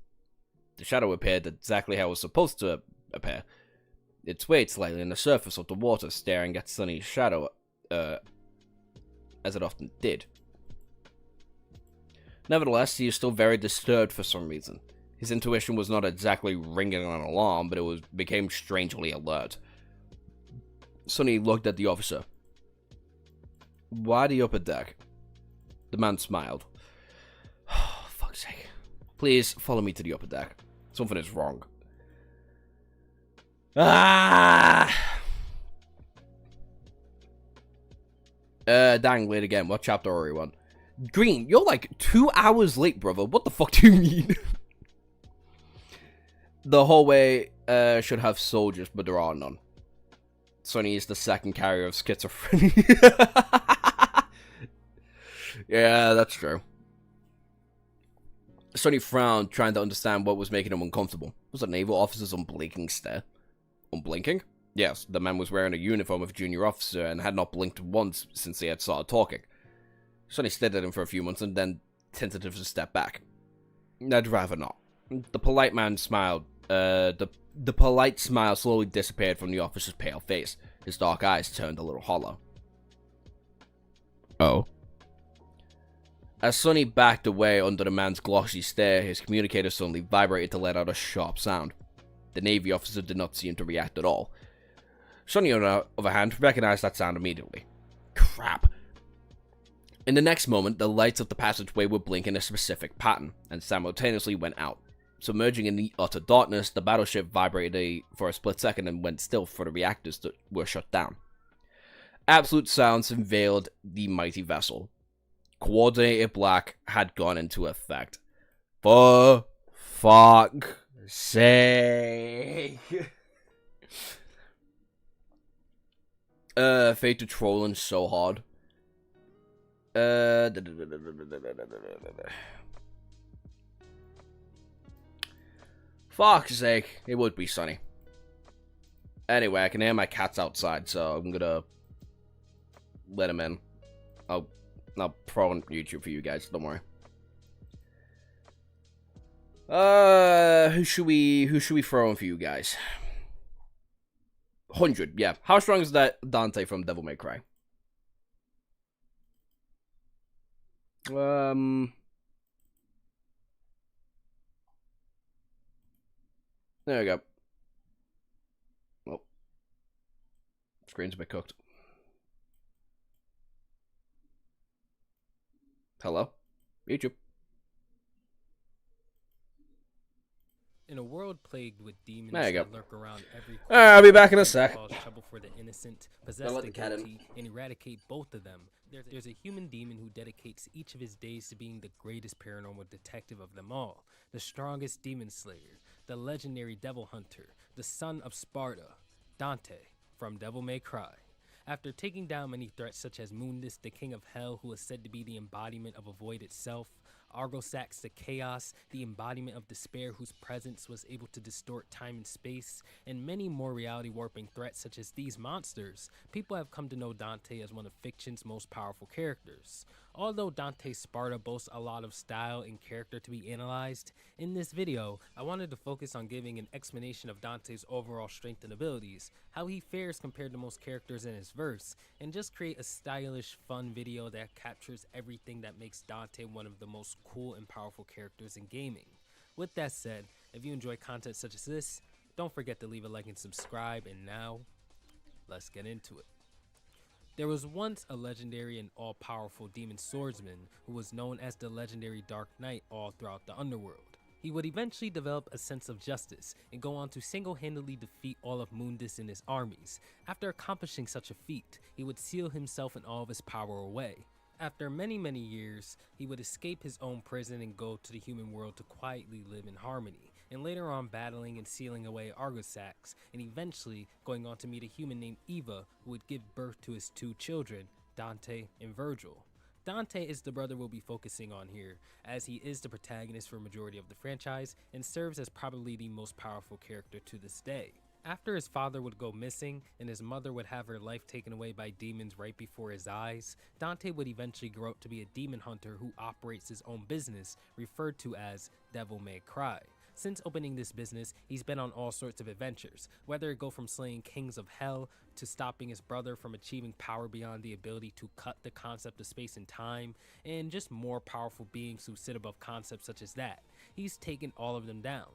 Speaker 1: The shadow appeared exactly how it was supposed to appear. It swayed slightly on the surface of the water, staring at Sonny's shadow, as it often did. Nevertheless, he was still very disturbed for some reason. His intuition was not exactly ringing an alarm, but became strangely alert. Sonny looked at the officer. Why the upper deck? The man smiled. Oh, fuck's sake. Please follow me to the upper deck. Something is wrong. Dang, late again. What chapter are you on? Green, you're like 2 hours late, brother. What the fuck do you mean? The hallway should have soldiers, but there are none. Sonny is the second carrier of schizophrenia. Yeah, that's true. Sonny frowned, trying to understand what was making him uncomfortable. Was the naval officer's unblinking stare? Unblinking? Yes, the man was wearing a uniform of a junior officer and had not blinked once since they had started talking. Sonny stared at him for a few months and then tentatively stepped back. I'd rather not. The polite man smiled. The polite smile slowly disappeared from the officer's pale face. His dark eyes turned a little hollow. Oh? As Sonny backed away under the man's glossy stare, his communicator suddenly vibrated to let out a sharp sound. The Navy officer did not seem to react at all. Sonny, on the other hand, recognized that sound immediately. Crap. In the next moment, the lights of the passageway would blink in a specific pattern, and simultaneously went out. Submerging in the utter darkness, the battleship vibrated for a split second and went still for the reactors that were shut down. Absolute silence enveloped the mighty vessel. Coordinated black had gone into effect. For fuck's sake. Fate to trolling so hard. Fuck's sake, it would be sunny. Anyway, I can hear my cats outside, so I'm gonna let him in. I'll pro on YouTube for you guys, don't worry. Who should we throw in for you guys? 100, yeah. How strong is that Dante from Devil May Cry? There we go. Oh. Screen's a bit cooked. Hello? YouTube.
Speaker 2: In a world plagued with demons
Speaker 1: that
Speaker 2: lurk around every corner,
Speaker 1: Alright, I'll be back in a sec.
Speaker 2: Cause trouble for the innocent, possess the guilty, and eradicate both of them. There's a human demon who dedicates each of his days to being the greatest paranormal detective of them all, the strongest demon slayer, the legendary devil hunter, the son of Sparta, Dante from Devil May Cry. After taking down many threats such as Mundus, the king of hell, who is said to be the embodiment of a void itself, Argosax the Chaos, the embodiment of despair whose presence was able to distort time and space, and many more reality-warping threats such as these monsters, people have come to know Dante as one of fiction's most powerful characters. Although Dante's Sparta boasts a lot of style and character to be analyzed, in this video, I wanted to focus on giving an explanation of Dante's overall strength and abilities, how he fares compared to most characters in his verse, and just create a stylish, fun video that captures everything that makes Dante one of the most cool and powerful characters in gaming. With that said, if you enjoy content such as this, don't forget to leave a like and subscribe, and now, let's get into it. There was once a legendary and all-powerful demon swordsman who was known as the legendary Dark Knight all throughout the underworld. He would eventually develop a sense of justice and go on to single-handedly defeat all of Mundus and his armies. After accomplishing such a feat, he would seal himself and all of his power away. After many years, he would escape his own prison and go to the human world to quietly live in harmony, and later on battling and sealing away Argosax, and eventually going on to meet a human named Eva who would give birth to his two children, Dante and Virgil. Dante is the brother we'll be focusing on here, as he is the protagonist for a majority of the franchise and serves as probably the most powerful character to this day. After his father would go missing and his mother would have her life taken away by demons right before his eyes, Dante would eventually grow up to be a demon hunter who operates his own business, referred to as Devil May Cry. Since opening this business, he's been on all sorts of adventures, whether it go from slaying kings of hell to stopping his brother from achieving power beyond the ability to cut the concept of space and time, and just more powerful beings who sit above concepts such as that. He's taken all of them down.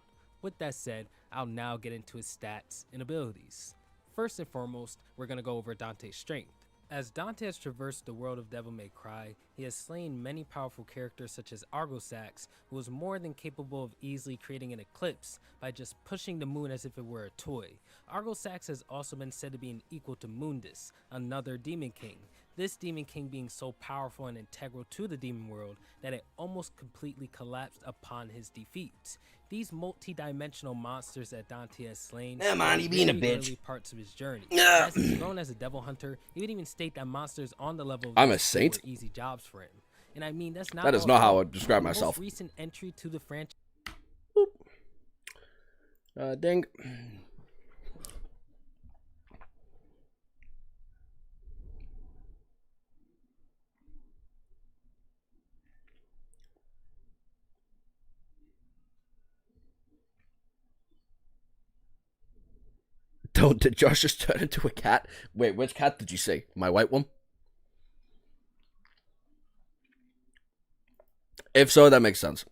Speaker 2: With that said, I'll now get into his stats and abilities. first and foremost, we're going to go over Dante's strength. As Dante has traversed the world of Devil May Cry, he has slain many powerful characters such as Argosax, who was more than capable of easily creating an eclipse by just pushing the moon as if it were a toy. Argosax has also been said to be an equal to Mundus, another demon king. This demon king being so powerful and integral to the demon world that it almost completely collapsed upon his defeat. These multi-dimensional monsters that Dante has slain
Speaker 1: man, you being a bitch.
Speaker 2: early parts of his journey. As he's grown as a devil hunter, he would even state that monsters on the level of
Speaker 1: I'm a saint.
Speaker 2: were easy jobs for him. And I mean, that's not
Speaker 1: That is not how I would describe myself.
Speaker 2: Most recent entry to the franchise.
Speaker 1: Ding. Did Josh just turn into a cat? Wait, which cat did you say? My white one? If so, that makes sense.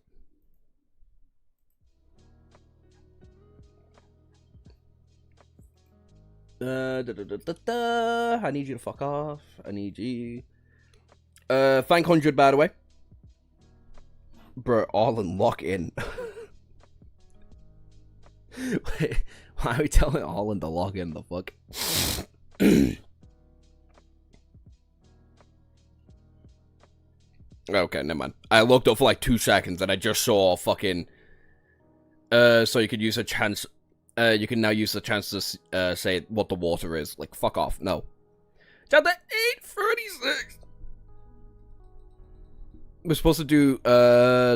Speaker 1: I need you to fuck off. I need you. Thank 100, by the way. Bro, all in lock in. Wait, why are we telling Holland to log in? The fuck? Okay, never mind. I looked up for like 2 seconds and I just saw fucking. So you could use a chance. You can now use the chance to say what the water is. Like, fuck off. No. Chapter 836. We're supposed to do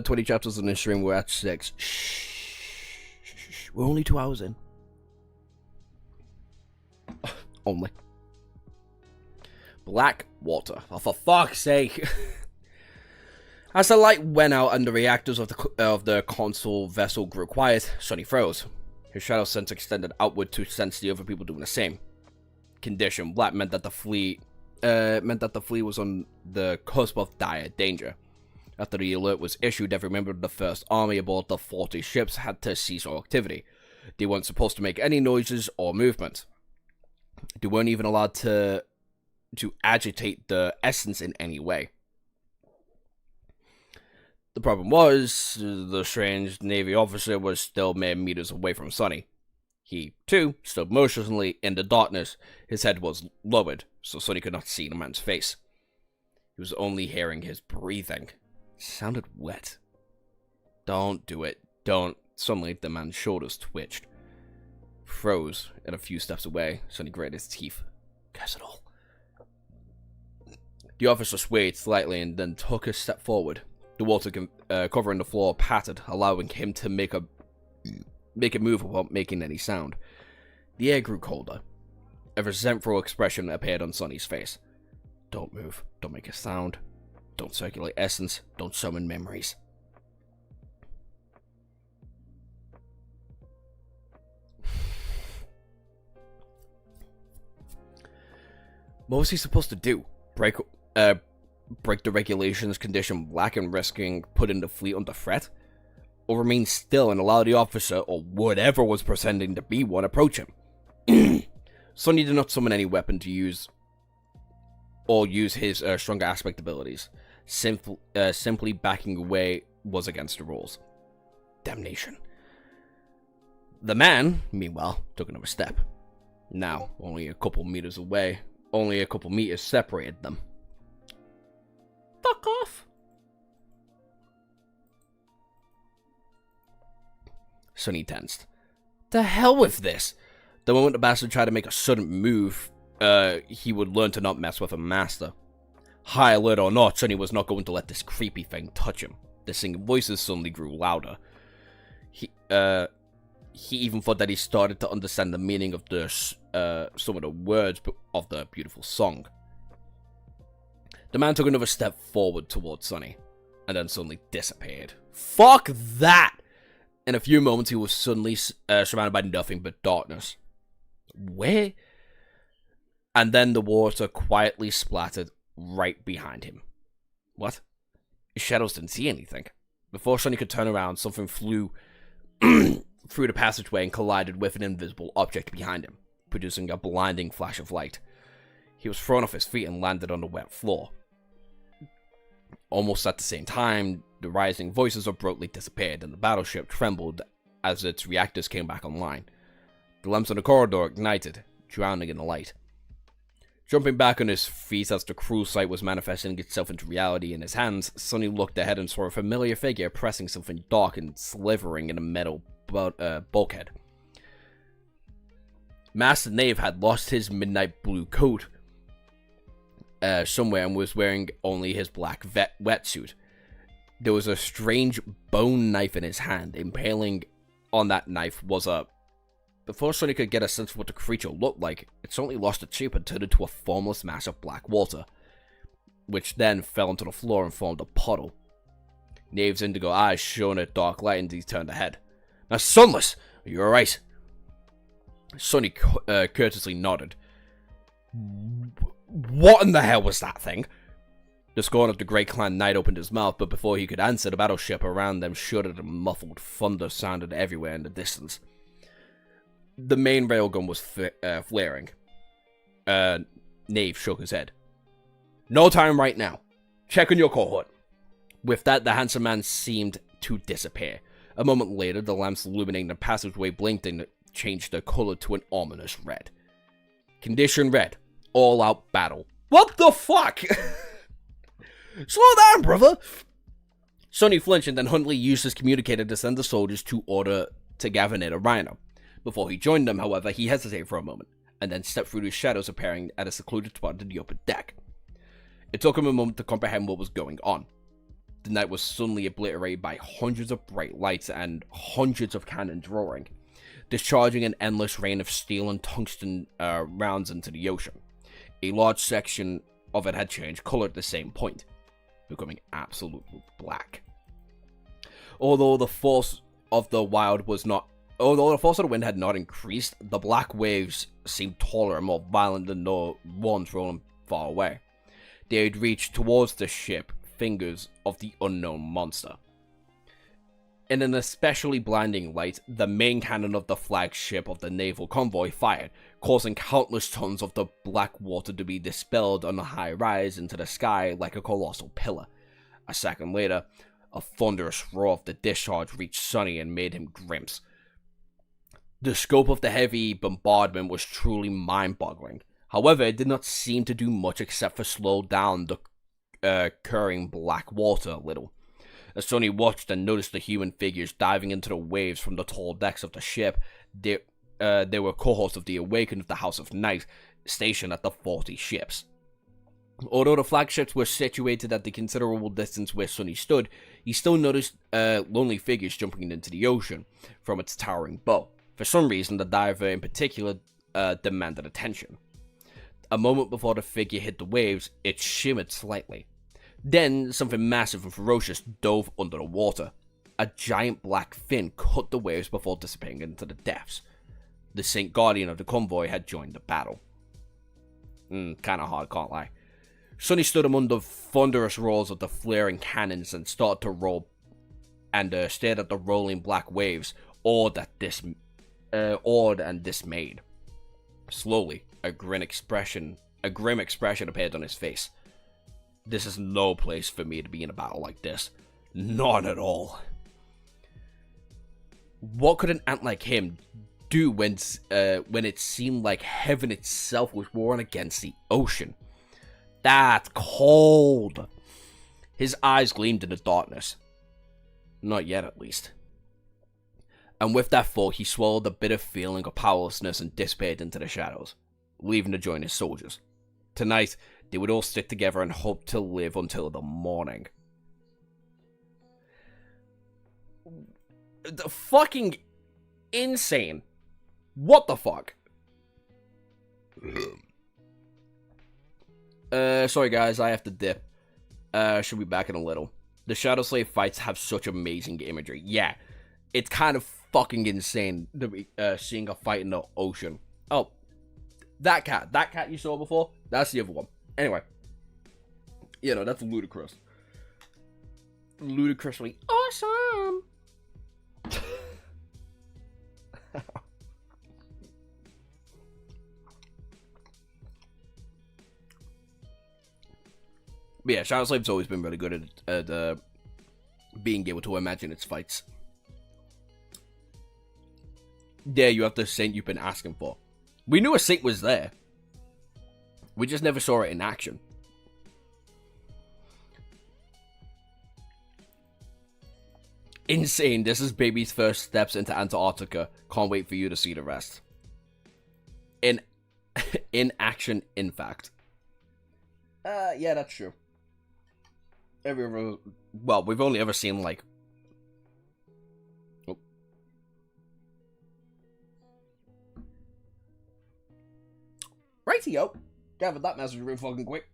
Speaker 1: 20 chapters in this stream. We're at 6. Shh. We're only 2 hours in. Only. Black water. Oh, for fuck's sake. As the light went out and the reactors of the console vessel grew quiet, Sonny froze. His shadow sense extended outward to sense the other people doing the same. Condition black meant that the fleet was on the cusp of dire danger. After the alert was issued, every member of the First Army aboard the 40 ships had to cease all activity. They weren't supposed to make any noises or movement. They weren't even allowed to agitate the essence in any way. The problem was, the strange Navy officer was still mere meters away from Sonny. He, too, stood motionlessly in the darkness. His head was lowered, so Sonny could not see the man's face. He was only hearing his breathing. It sounded wet. Don't do it. Don't. Suddenly, the man's shoulders twitched. Froze, and a few steps away, Sonny gritted his teeth. Curse it all. The officer swayed slightly and then took a step forward. The water covering the floor pattered, allowing him to make a move without making any sound. The air grew colder. A resentful expression appeared on Sonny's face. Don't move. Don't make a sound. Don't circulate essence. Don't summon memories. What was he supposed to do? Break the regulations, condition black, and risking putting the fleet under threat? Or remain still and allow the officer, or whatever was pretending to be one, approach him? Sonny did not summon any weapon to use, or use his stronger aspect abilities. Simply backing away was against the rules. Damnation. The man, meanwhile, took another step. Now, only a couple meters away, only a couple meters separated them. Fuck off! Sonny tensed. The hell with this! The moment the bastard tried to make a sudden move, he would learn to not mess with a master. High alert or not, Sonny was not going to let this creepy thing touch him. The singing voices suddenly grew louder. He even thought that he started to understand the meaning of some of the words of the beautiful song. The man took another step forward towards Sonny, and then suddenly disappeared. Fuck that! In a few moments, he was suddenly surrounded by nothing but darkness. Where? And then the water quietly splattered right behind him. What? His shadows didn't see anything. Before Sonny could turn around, something flew through the passageway and collided with an invisible object behind him. producing a blinding flash of light. He was thrown off his feet and landed on the wet floor. Almost at the same time, the rising voices abruptly disappeared and the battleship trembled as its reactors came back online. The lamps on the corridor ignited, drowning in the light. Jumping back on his feet as the cruel sight was manifesting itself into reality in his hands, Sonny looked ahead and saw a familiar figure pressing something dark and slithering in a metal bulkhead. Master Knave had lost his midnight blue coat somewhere and was wearing only his black wetsuit. There was a strange bone knife in his hand. Impaling on that knife was a... Before Sonny could get a sense of what the creature looked like, it suddenly lost its shape and turned into a formless mass of black water, which then fell onto the floor and formed a puddle. Knave's indigo eyes shone a dark light and he turned ahead. "Now, Sunless, are you alright?" Sonny courteously nodded. "What in the hell was that thing?" The scorn of the Great Clan Knight opened his mouth, but before he could answer, the battleship around them shuddered and muffled thunder sounded everywhere in the distance. The main railgun was flaring. Knave shook his head. "No time right now. Check on your cohort." With that, the handsome man seemed to disappear. A moment later, the lamps illuminating the passageway blinked and changed their color to an ominous red. Condition red. All out battle. What the fuck? Slow down, brother! Sonny flinched and then Huntley used his communicator to send the soldiers to order to gather near the Rhino. Before he joined them, however, he hesitated for a moment, and then stepped through the shadows appearing at a secluded spot in the upper deck. It took him a moment to comprehend what was going on. The night was suddenly obliterated by hundreds of bright lights and hundreds of cannons roaring, discharging an endless rain of steel and tungsten rounds into the ocean. A large section of it had changed color at the same point, becoming absolutely black. Although the force of the wind had not increased, the black waves seemed taller and more violent than the ones rolling far away. They had reached towards the ship, fingers of the unknown monster. In an especially blinding light, the main cannon of the flagship of the naval convoy fired, causing countless tons of the black water to be dispelled on a high rise into the sky like a colossal pillar. A second later, a thunderous roar of the discharge reached Sonny and made him grimps. The scope of the heavy bombardment was truly mind-boggling. However, it did not seem to do much except for slow down the curring black water a little. As Sonny watched and noticed the human figures diving into the waves from the tall decks of the ship, there were cohorts of the Awakened of the House of Night stationed at the 40 ships. Although the flagships were situated at the considerable distance where Sonny stood, he still noticed lonely figures jumping into the ocean from its towering bow. For some reason, the diver in particular demanded attention. A moment before the figure hit the waves, it shimmered slightly. Then, something massive and ferocious dove under the water. A giant black fin cut the waves before disappearing into the depths. The Saint Guardian of the convoy had joined the battle. Kinda hard, can't lie. Sonny stood among the thunderous roars of the flaring cannons and started to roll, and stared at the rolling black waves, awed and dismayed. Slowly, a grim expression appeared on his face. This is no place for me to be in a battle like this. None at all. What could an ant like him do when it seemed like heaven itself was warring against the ocean? That's cold. His eyes gleamed in the darkness. Not yet, at least. And with that thought, he swallowed the bitter feeling of powerlessness and disappeared into the shadows, leaving to join his soldiers. Tonight, they would all stick together and hope to live until the morning. Fucking insane. What the fuck? Sorry guys, I have to dip. Should be back in a little. The Shadow Slave fights have such amazing imagery. Yeah, it's kind of fucking insane to be seeing a fight in the ocean. Oh, that cat you saw before, that's the other one. Anyway, you know, that's ludicrous. Ludicrously awesome. But yeah, Shadow Slave's always been really good at being able to imagine its fights. There you have the Saint you've been asking for. We knew a Saint was there. We just never saw it in action. Insane, this is baby's first steps into Antarctica. Can't wait for you to see the rest. In action, in fact. Yeah, that's true. Well, we've only ever seen, like... Oh. Righty-o. Gathered that message real fucking quick.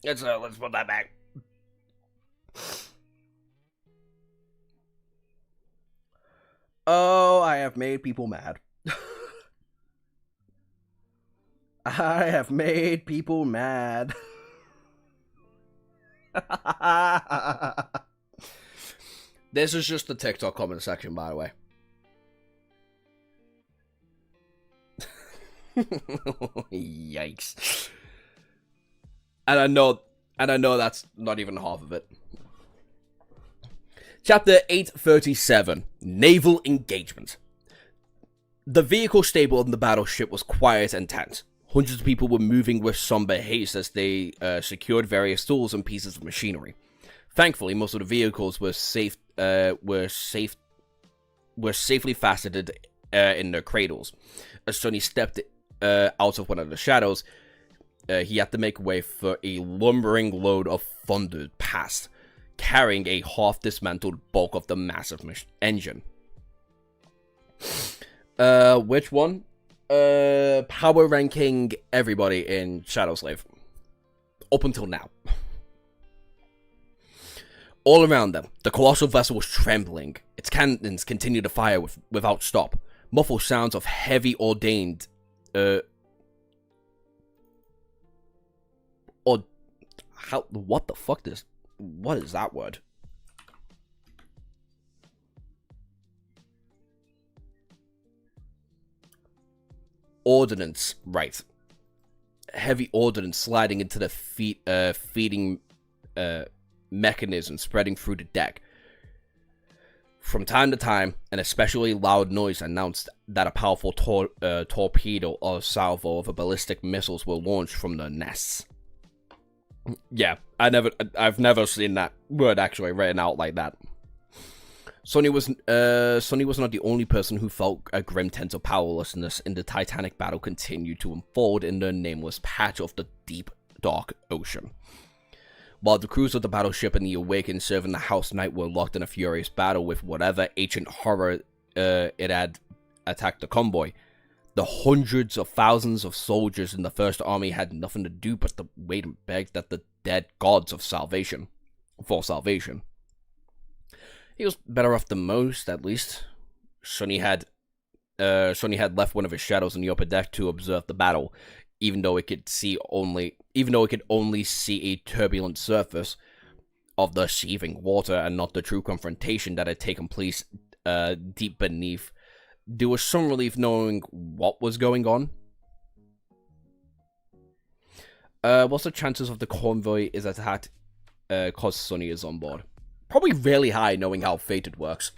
Speaker 1: Let's put that back. Oh, I have made people mad. I have made people mad. This is just the TikTok comment section, by the way. Yikes. And I know that's not even half of it. Chapter 837, Naval Engagement. The vehicle stable on the battleship was quiet and tense. Hundreds of people were moving with somber haste as they secured various tools and pieces of machinery. Thankfully, most of the vehicles were safely faceted in their cradles. As Sonny stepped out of one of the shadows, he had to make way for a lumbering load of thundered past, carrying a half-dismantled bulk of the massive engine. Which one? Power ranking everybody in Shadow Slave. Up until now. All around them, the colossal vessel was trembling. Its cannons continued to fire without stop. Muffled sounds of heavy what the fuck what is that word? Ordnance, right. Heavy ordnance sliding into the feeding mechanism spreading through the deck. From time to time, an especially loud noise announced that a powerful torpedo or salvo of ballistic missiles were launched from the nests. Yeah, I've never seen that word actually written out like that. Sonny was not the only person who felt a grim sense of powerlessness in the titanic battle continued to unfold in the nameless patch of the deep, dark ocean. While the crews of the battleship and the awakened serving the House Knight were locked in a furious battle with whatever ancient horror it had attacked the convoy, the hundreds of thousands of soldiers in the First Army had nothing to do but to wait and beg that the dead gods of salvation. He was better off than most, at least. Sonny had left one of his shadows on the upper deck to observe the battle, even though it could only see a turbulent surface of the seething water and not the true confrontation that had taken place deep beneath. There was some relief knowing what was going on. What's the chances of the convoy is attacked cause Sonny is on board? Probably really high, knowing how fated works.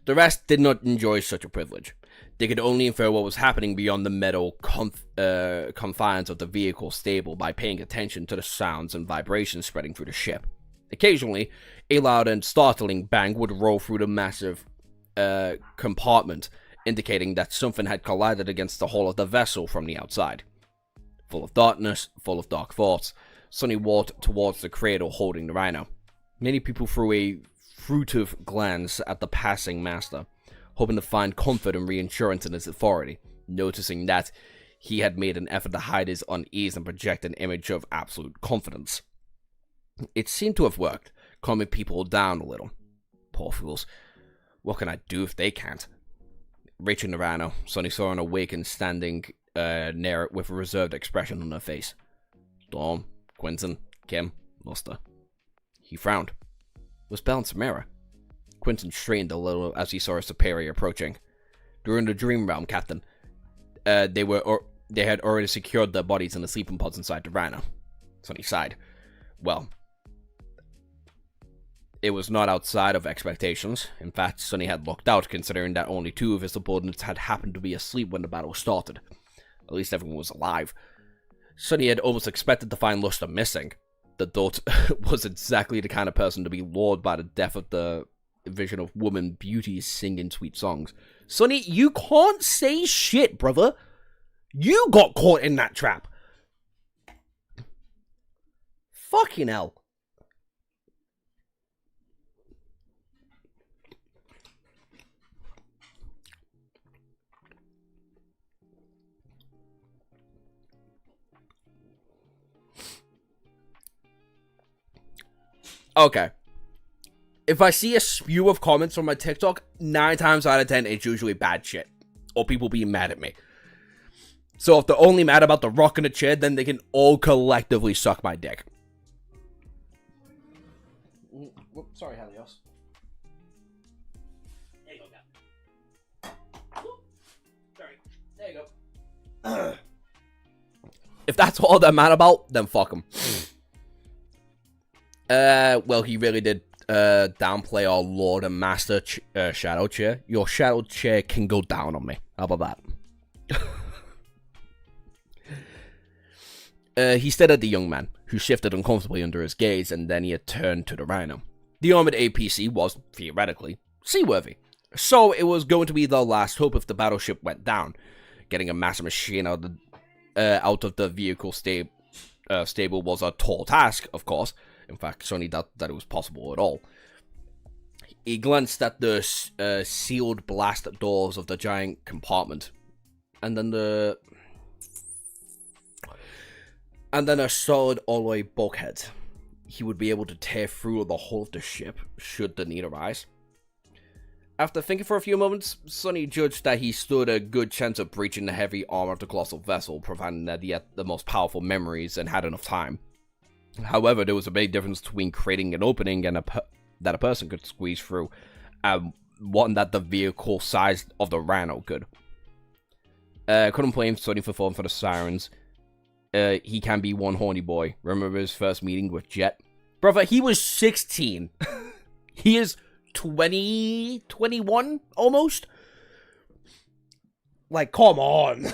Speaker 1: The rest did not enjoy such a privilege. They could only infer what was happening beyond the metal confines of the vehicle stable by paying attention to the sounds and vibrations spreading through the ship. Occasionally, a loud and startling bang would roll through the massive compartment, indicating that something had collided against the hull of the vessel from the outside. Full of darkness, full of dark thoughts, Sonny walked towards the cradle holding the rhino. Many people threw a furtive glance at the passing master, hoping to find comfort and reassurance in his authority, noticing that he had made an effort to hide his unease and project an image of absolute confidence. It seemed to have worked, calming people down a little. Poor fools. What can I do if they can't? Reaching the rhino, Sonny saw an awakened standing near it with a reserved expression on her face. Storm, Quinton, Kim, Luster. He frowned. It was Belle and Samara. Quinton strained a little as he saw his superior approaching. During the dream realm, Captain. They had already secured their bodies in the sleeping pods inside the rhino. Sonny sighed. Well, it was not outside of expectations. In fact, Sonny had lucked out, considering that only 2 of his subordinates had happened to be asleep when the battle started. At least everyone was alive. Sonny had almost expected to find Luster missing. The Dot was exactly the kind of person to be lured by the death of the vision of woman beauties singing sweet songs. Sonny, you can't say shit, brother. You got caught in that trap. Fucking hell. Okay. If I see a spew of comments on my TikTok, 9 times out of 10, it's usually bad shit. Or people being mad at me. So if they're only mad about the rock in the chair, then they can all collectively suck my dick. Whoops, sorry, Helios. There you go, Sorry. There you go. If that's all they're mad about, then fuck them. Well, he really did downplay our Lord and Master Shadow Chair. Your Shadow Chair can go down on me. How about that? He stared at the young man, who shifted uncomfortably under his gaze, and then he had turned to the Rhino. The armored APC was, theoretically, seaworthy. So it was going to be the last hope if the battleship went down. Getting a massive machine out of the vehicle stable was a tall task, of course. In fact, Sonny doubted that it was possible at all. He glanced at the sealed blast doors of the giant compartment, and then a solid alloy bulkhead. He would be able to tear through the hull of the ship, should the need arise. After thinking for a few moments, Sonny judged that he stood a good chance of breaching the heavy armor of the colossal vessel, providing that he had the most powerful memories and had enough time. However, there was a big difference between creating an opening and that a person could squeeze through, and one that the vehicle size of the Rhino could. Couldn't blame Sonny for falling for the sirens. He can be one horny boy. Remember his first meeting with Jet? Brother, he was 16. He is 20, 21, almost? Like, come on.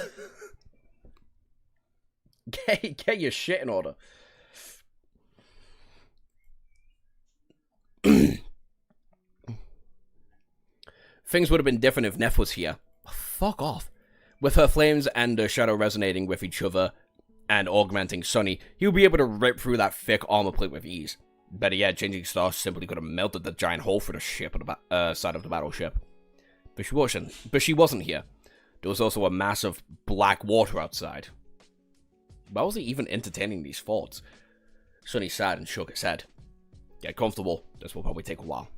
Speaker 1: Get your shit in order. Things would have been different if Neff was here. Fuck off. With her flames and the shadow resonating with each other and augmenting Sonny, he would be able to rip through that thick armor plate with ease. Better yet, Changing Star simply could have melted the giant hole through the ship on the side of the battleship. But she wasn't here. There was also a massive black water outside. Why was he even entertaining these thoughts? Sonny sighed and shook his head. Get comfortable. This will probably take a while.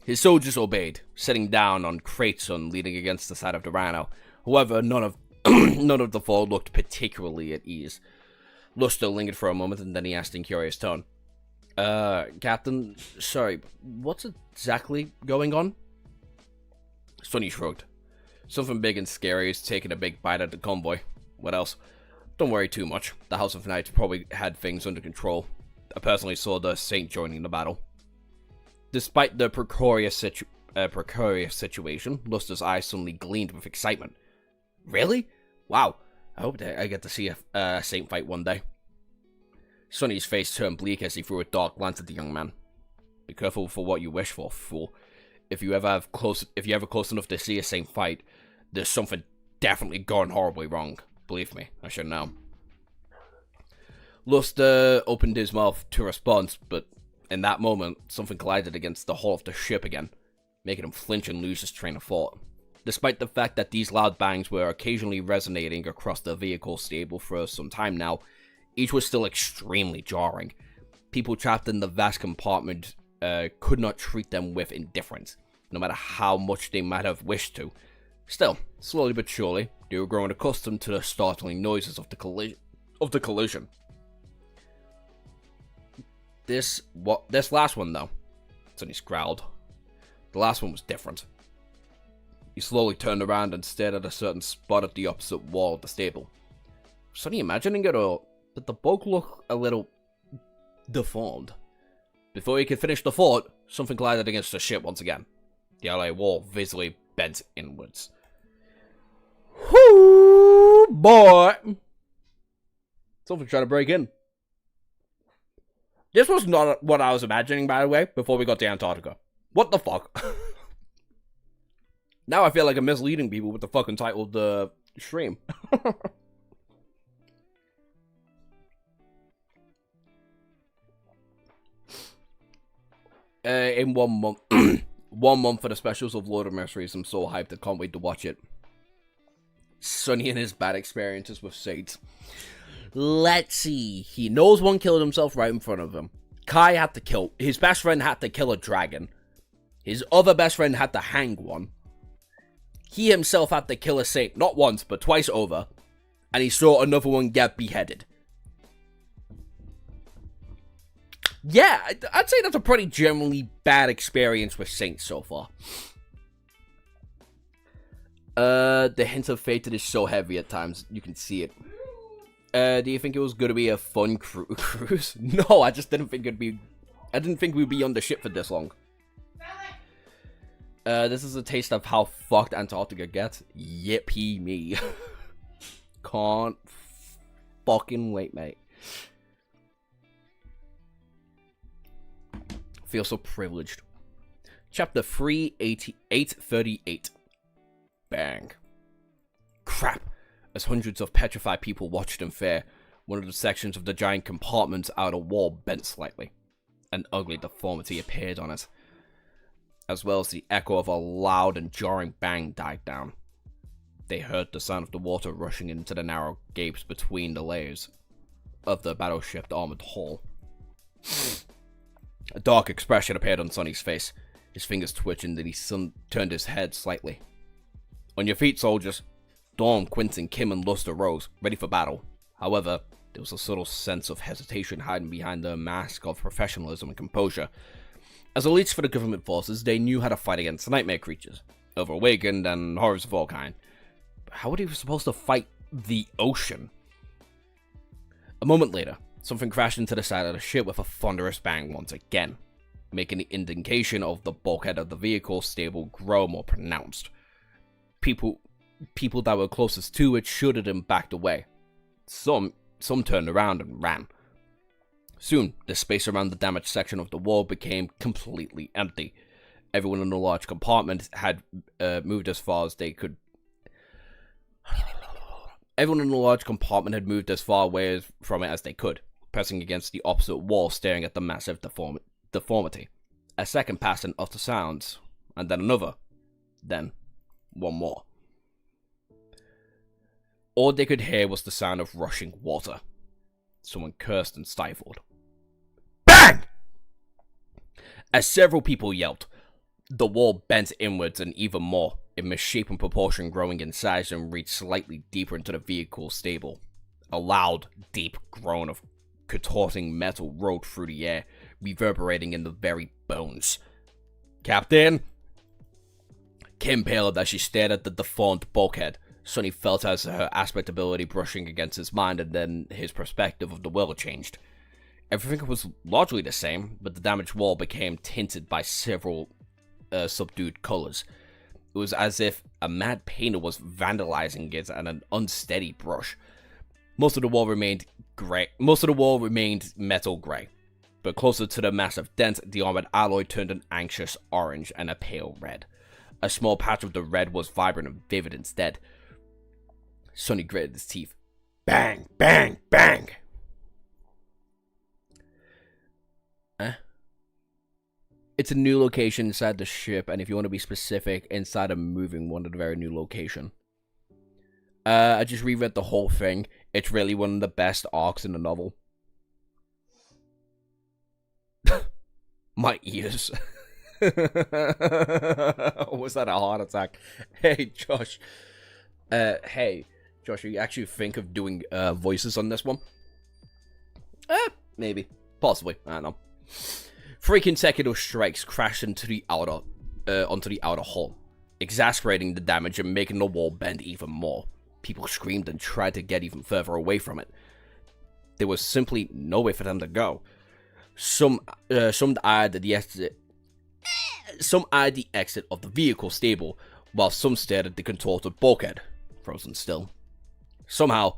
Speaker 1: His soldiers obeyed, sitting down on crates and leaning against the side of the Rhino. However, none of the four looked particularly at ease. Luster lingered for a moment, and then he asked in curious tone, Captain, sorry, what's exactly going on? Sonny shrugged. Something big and scary is taking a big bite at the convoy. What else? Don't worry too much. The House of Knights probably had things under control. I personally saw the Saint joining the battle. Despite the precarious situation, Luster's eyes suddenly gleamed with excitement. Really? Wow. I hope that I get to see a Saint fight one day. Sonny's face turned bleak as he threw a dark glance at the young man. Be careful for what you wish for, fool. If you ever close enough to see a Saint fight, there's something definitely gone horribly wrong. Believe me, I should know. Luster opened his mouth to respond, but in that moment, something collided against the hull of the ship again, making him flinch and lose his train of thought. Despite the fact that these loud bangs were occasionally resonating across the vehicle stable for some time now, each was still extremely jarring. People trapped in the vast compartment could not treat them with indifference, no matter how much they might have wished to. Still, slowly but surely, they were growing accustomed to the startling noises of the collision. This last one, though, Sonny growled. The last one was different. He slowly turned around and stared at a certain spot at the opposite wall of the stable. Sonny imagining it, or but the bulk looked a little deformed. Before he could finish the thought, something collided against the ship once again. The LA wall visibly bent inwards. Whoo, boy! Something trying to break in. This was not what I was imagining, by the way, before we got to Antarctica. What the fuck? Now I feel like I'm misleading people with the fucking title of the stream. In 1 month, 1 month for the specials of Lord of Mysteries. I'm so hyped, I can't wait to watch it. Sonny and his bad experiences with Saints. Let's see. He knows one killed himself right in front of him. Kai had to kill. His best friend had to kill a dragon. His other best friend had to hang one. He himself had to kill a saint, not once, but twice over. And he saw another one get beheaded. Yeah, I'd say that's a pretty generally bad experience with Saints so far. The hint of fated is so heavy at times, you can see it. Do you think it was going to be a fun cruise? No, I just didn't think it'd be... I didn't think we'd be on the ship for this long. This is a taste of how fucked Antarctica gets. Yippee me. Can't fucking wait, mate. Feel so privileged. Chapter 38838. Bang. Crap. As hundreds of petrified people watched in fear, one of the sections of the giant compartment's outer wall bent slightly. An ugly deformity appeared on it, as well as the echo of a loud and jarring bang died down. They heard the sound of the water rushing into the narrow gapes between the layers of the battleship's armored hull. A dark expression appeared on Sonny's face. His fingers twitched and he turned his head slightly. On your feet, soldiers. Dawn, Quentin, Kim, and Luster rose, ready for battle. However, there was a subtle sense of hesitation hiding behind the mask of professionalism and composure. As elites for the government forces, they knew how to fight against nightmare creatures, overawakened, and horrors of all kind. But how were they supposed to fight the ocean? A moment later, something crashed into the side of the ship with a thunderous bang once again, making the indentation of the bulkhead of the vehicle stable grow more pronounced. People that were closest to it shuddered and backed away. Some turned around and ran. Soon, the space around the damaged section of the wall became completely empty. Everyone in the large compartment had moved as far as they could. Everyone in the large compartment had moved as far away from it as they could, pressing against the opposite wall, staring at the massive deformity. A second passed in utter silence, and then another. Then, one more. All they could hear was the sound of rushing water. Someone cursed and stifled. Bang! As several people yelled, the wall bent inwards and even more, in misshapen proportion growing in size and reached slightly deeper into the vehicle's stable. A loud, deep groan of contorting metal rolled through the air, reverberating in the very bones. Captain? Kim paled as she stared at the deformed bulkhead. Sonny felt as her aspect ability brushing against his mind, and then his perspective of the world changed. Everything was largely the same, but the damaged wall became tinted by several subdued colors. It was as if a mad painter was vandalizing it at an unsteady brush. Most of the wall remained metal gray, but closer to the massive dent, the armored alloy turned an anxious orange and a pale red. A small patch of the red was vibrant and vivid instead. Sonny gritted his teeth. Bang, bang, bang! It's a new location inside the ship, and if you want to be specific, inside a moving one at a very new location. I just reread the whole thing. It's really one of the best arcs in the novel. My ears. Was that a heart attack? Hey, Josh. Josh, you actually think of doing voices on this one? Maybe. Possibly. I don't know. 3 consecutive strikes crashed onto the outer hull, exacerbating the damage and making the wall bend even more. People screamed and tried to get even further away from it. There was simply no way for them to go. Some eyed the exit of the vehicle stable, while some stared at the contorted bulkhead, frozen still. Somehow,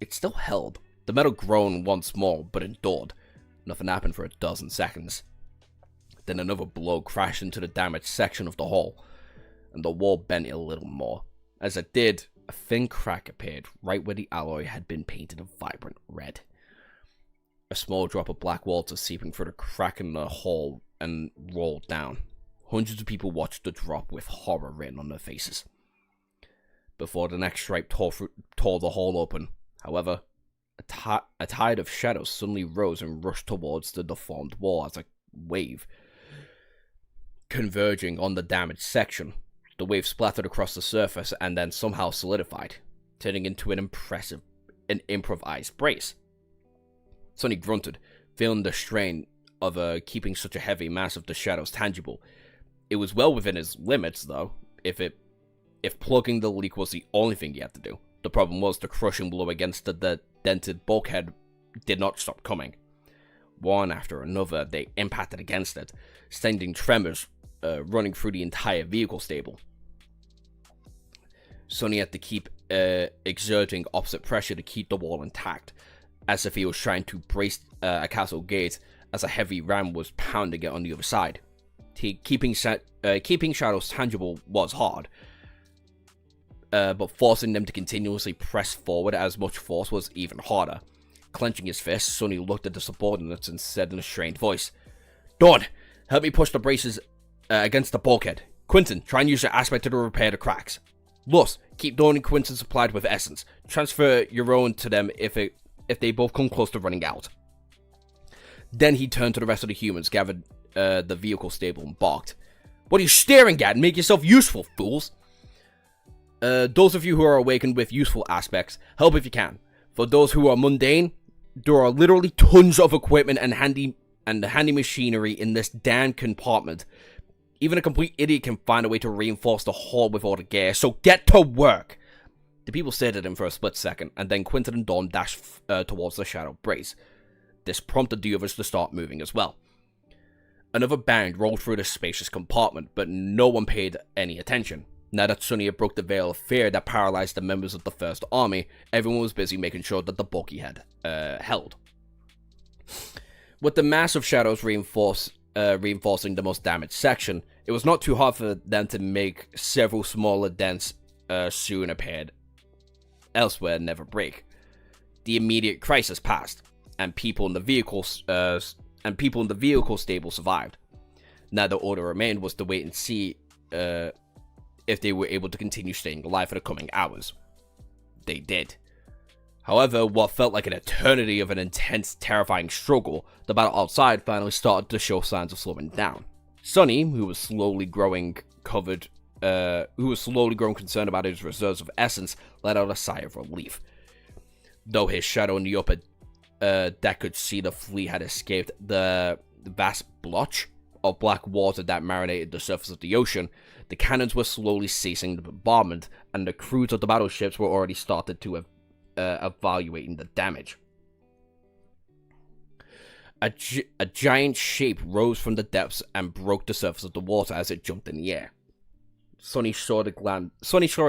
Speaker 1: it still held. The metal groaned once more, but endured. Nothing happened for a dozen seconds. Then another blow crashed into the damaged section of the hull, and the wall bent a little more. As it did, a thin crack appeared right where the alloy had been painted a vibrant red. A small drop of black water seeping through the crack in the hull and rolled down. Hundreds of people watched the drop with horror written on their faces. Before the next stripe tore the hull open, however, a tide of shadows suddenly rose and rushed towards the deformed wall as a wave, converging on the damaged section. The wave splattered across the surface and then somehow solidified, turning into an improvised brace. Sonny grunted, feeling the strain of keeping such a heavy mass of the shadows tangible. It was well within his limits, though, if plugging the leak was the only thing he had to do. The problem was the crushing blow against the dented bulkhead did not stop coming. One after another, they impacted against it, sending tremors running through the entire vehicle stable. Sonny had to keep exerting opposite pressure to keep the wall intact, as if he was trying to brace a castle gate as a heavy ram was pounding it on the other side. Keeping shadows tangible was hard, but forcing them to continuously press forward as much force was even harder. Clenching his fist, Sonny looked at the subordinates and said in a strained voice, "Dawn, help me push the braces against the bulkhead. Quinton, try and use your aspect to repair the cracks. Lus, keep Dawn and Quinton supplied with essence. Transfer your own to them if they both come close to running out." Then he turned to the rest of the humans gathered the vehicle stable and barked, "What are you staring at? Make yourself useful, fools! Those of you who are awakened with useful aspects, help if you can. For those who are mundane, there are literally tons of equipment and handy machinery in this damn compartment. Even a complete idiot can find a way to reinforce the hull with all the gear, so get to work!" The people stared at him for a split second, and then Quinton and Dawn dashed towards the shadow brace. This prompted the others to start moving as well. Another bang rolled through the spacious compartment, but no one paid any attention. Now that Sonny had broke the veil of fear that paralyzed the members of the First Army, everyone was busy making sure that the bulky had held. With the mass of shadows reinforcing the most damaged section, it was not too hard for them to make several smaller dents soon appeared elsewhere and never break. The immediate crisis passed, and people in the vehicle stable survived. Now the order remained was to wait and see if they were able to continue staying alive for the coming hours. They did. However, what felt like an eternity of an intense, terrifying struggle, the battle outside finally started to show signs of slowing down. Sonny, who was slowly growing concerned about his reserves of essence, let out a sigh of relief. Though his shadow in the upper deck could see the fleet had escaped the vast blotch of black water that marinated the surface of the ocean, the cannons were slowly ceasing the bombardment, and the crews of the battleships were already started to evaluating the damage. A giant shape rose from the depths and broke the surface of the water as it jumped in the air. Sonny saw a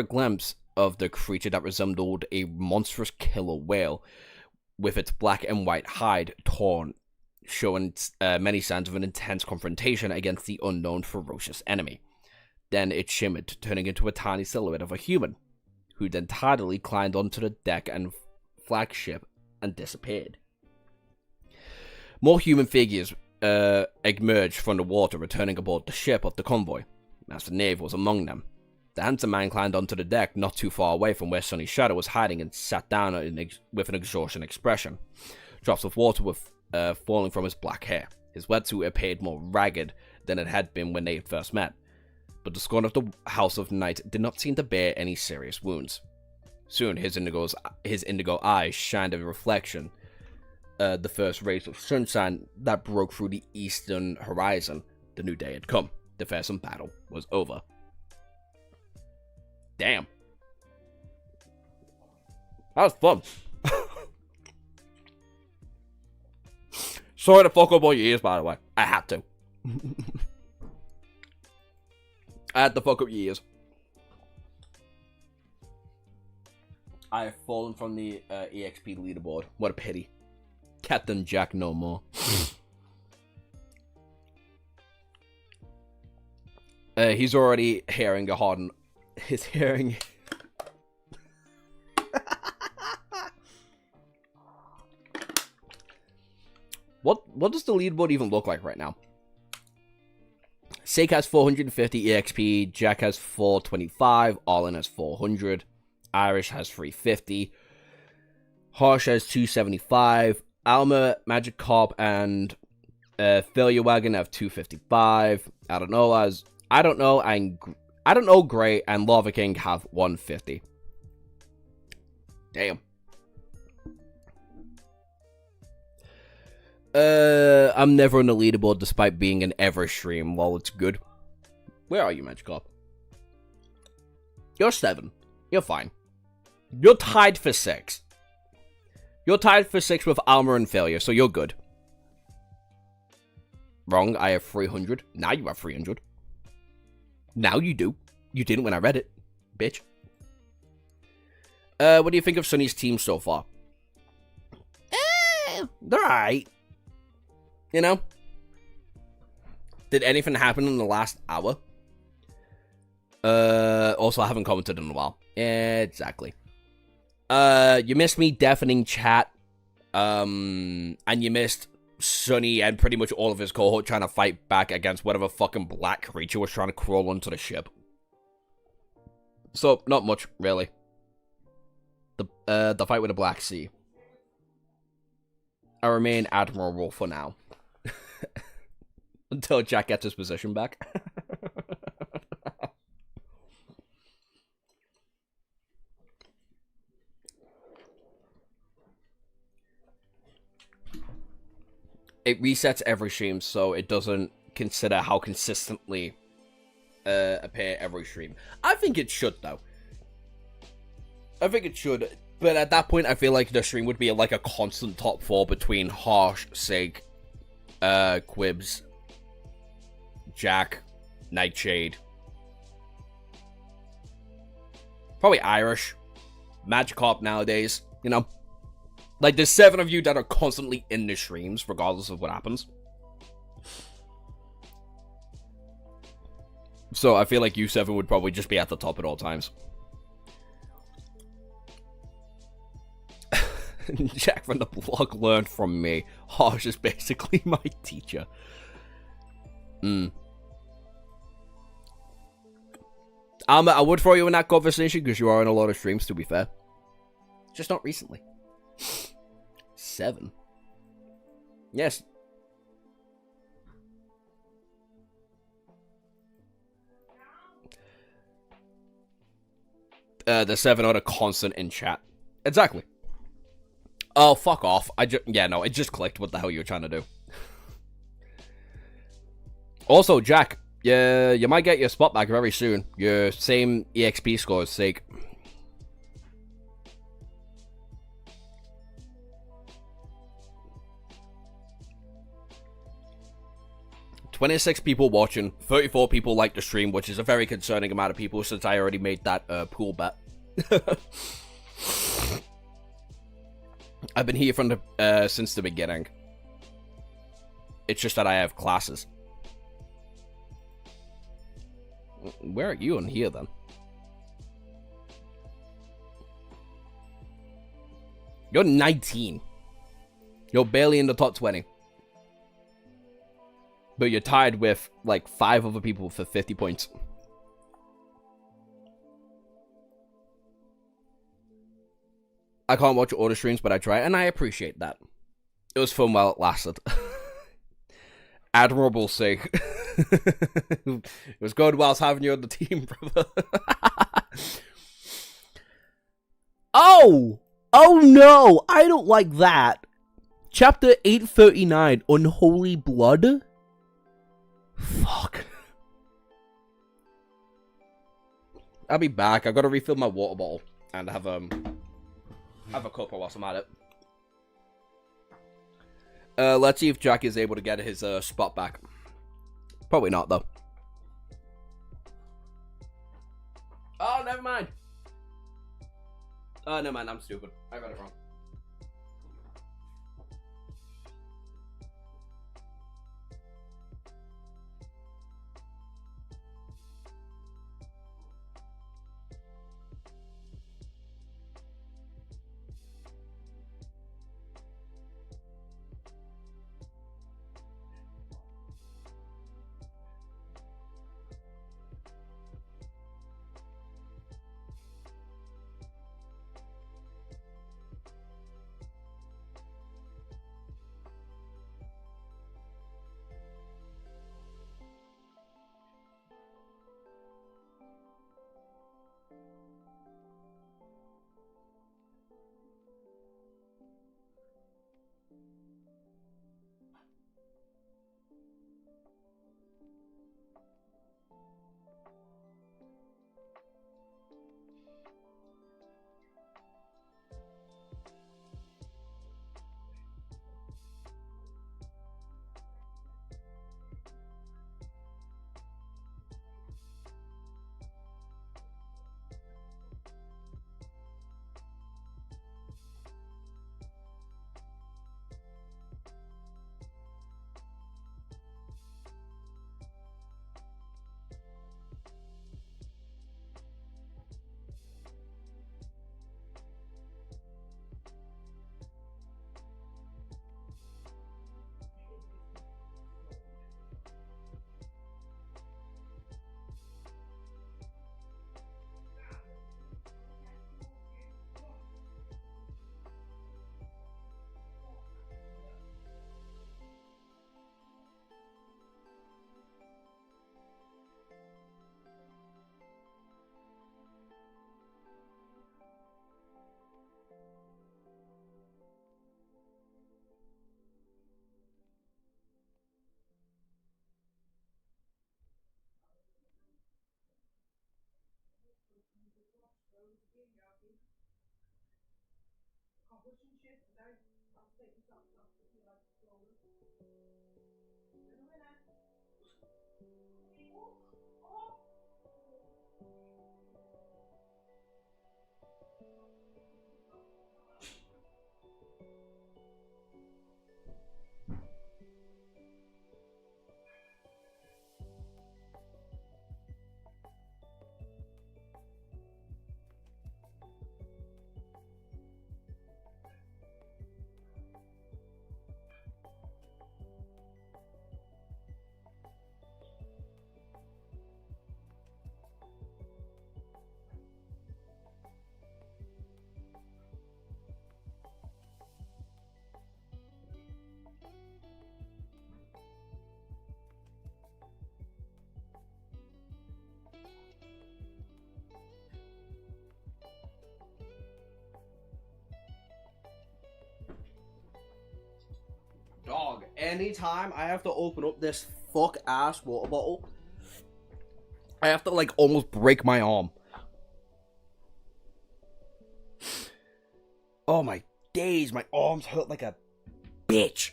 Speaker 1: glimpse of the creature that resembled a monstrous killer whale, with its black and white hide torn, showing many signs of an intense confrontation against the unknown ferocious enemy. Then it shimmered, turning into a tiny silhouette of a human, who then tidily climbed onto the deck and flagship and disappeared. More human figures emerged from the water, returning aboard the ship of the convoy. Master Knave was among them. The handsome man climbed onto the deck not too far away from where Sonny's shadow was hiding and sat down with an exhaustion expression. Drops of water were falling from his black hair. His wetsuit appeared more ragged than it had been when they had first met, but the scorn of the House of Night did not seem to bear any serious wounds. Soon his indigo eyes shined a reflection, the first rays of sunshine that broke through the eastern horizon. The new day had come. The fearsome battle was over. Damn. That was fun. Sorry to fuck up all your ears, by the way. I had to. I had to fuck up your ears. I have fallen from the EXP leaderboard. What a pity. Captain Jack no more. He's already hearing a harden. His hearing. What does the leaderboard even look like right now? Sake has 450 EXP, Jack has 425, Arlen has 400, Irish has 350, Harsh has 275, Alma, Magic Carp, and Failure Wagon have 255. I don't know, Gray and Lava King have 150. Damn. I'm never on the leaderboard despite being in every stream. Well, it's good. Where are you, Magikarp? You're 7. You're fine. You're tied for 6. You're tied for 6 with Alma and Failure, so you're good. Wrong, I have 300. Now you have 300. Now you do. You didn't when I read it, bitch. What do you think of Sunny's team so far? They're alright. You know? Did anything happen in the last hour? Also, I haven't commented in a while. Exactly. You missed me deafening chat. And you missed Sunny and pretty much all of his cohort trying to fight back against whatever fucking black creature was trying to crawl onto the ship. So, not much, really. The fight with the Black Sea. I remain admirable for now. Until Jack gets his position back. It resets every stream, so it doesn't consider how consistently appear every stream. I think it should, though. I think it should, but at that point, I feel like the stream would be like a constant top 4 between Harsh, Sig, Quibs, Jack, Nightshade. Probably Irish. Magikarp nowadays, you know. Like, there's 7 of you that are constantly in the streams, regardless of what happens. So, I feel like you 7 would probably just be at the top at all times. Jack from the blog learned from me. Harsh is basically my teacher. I would throw you in that conversation because you are in a lot of streams, to be fair. Just not recently. 7. Yes. The 7 are the constant in chat. Exactly. Oh, fuck off. Yeah, no, it just clicked what the hell you were trying to do. Also, Jack, you might get your spot back very soon. Your same EXP score's sake. $26 people watching, 34 people like the stream, which is a very concerning amount of people since I already made that pool bet. I've been here from the since the beginning. It's just that I have classes. Where are you in here, then? You're 19. You're barely in the top 20. But you're tied with, like, 5 other people for 50 points. I can't watch all the streams, but I try, and I appreciate that. It was fun while it lasted. Admirable sake. It was good whilst having you on the team, brother. Oh! Oh no! I don't like that! Chapter 839, Unholy Blood? Fuck. I'll be back. I gotta refill my water bottle and have a cuppa whilst I'm at it. Let's see if Jack is able to get his spot back. Probably not, though. Oh, never mind. Oh, never mind. I'm stupid. I got it wrong. Dog, anytime I have to open up this fuck ass water bottle, I have to like almost break my arm. Oh my days, my arms hurt like a bitch.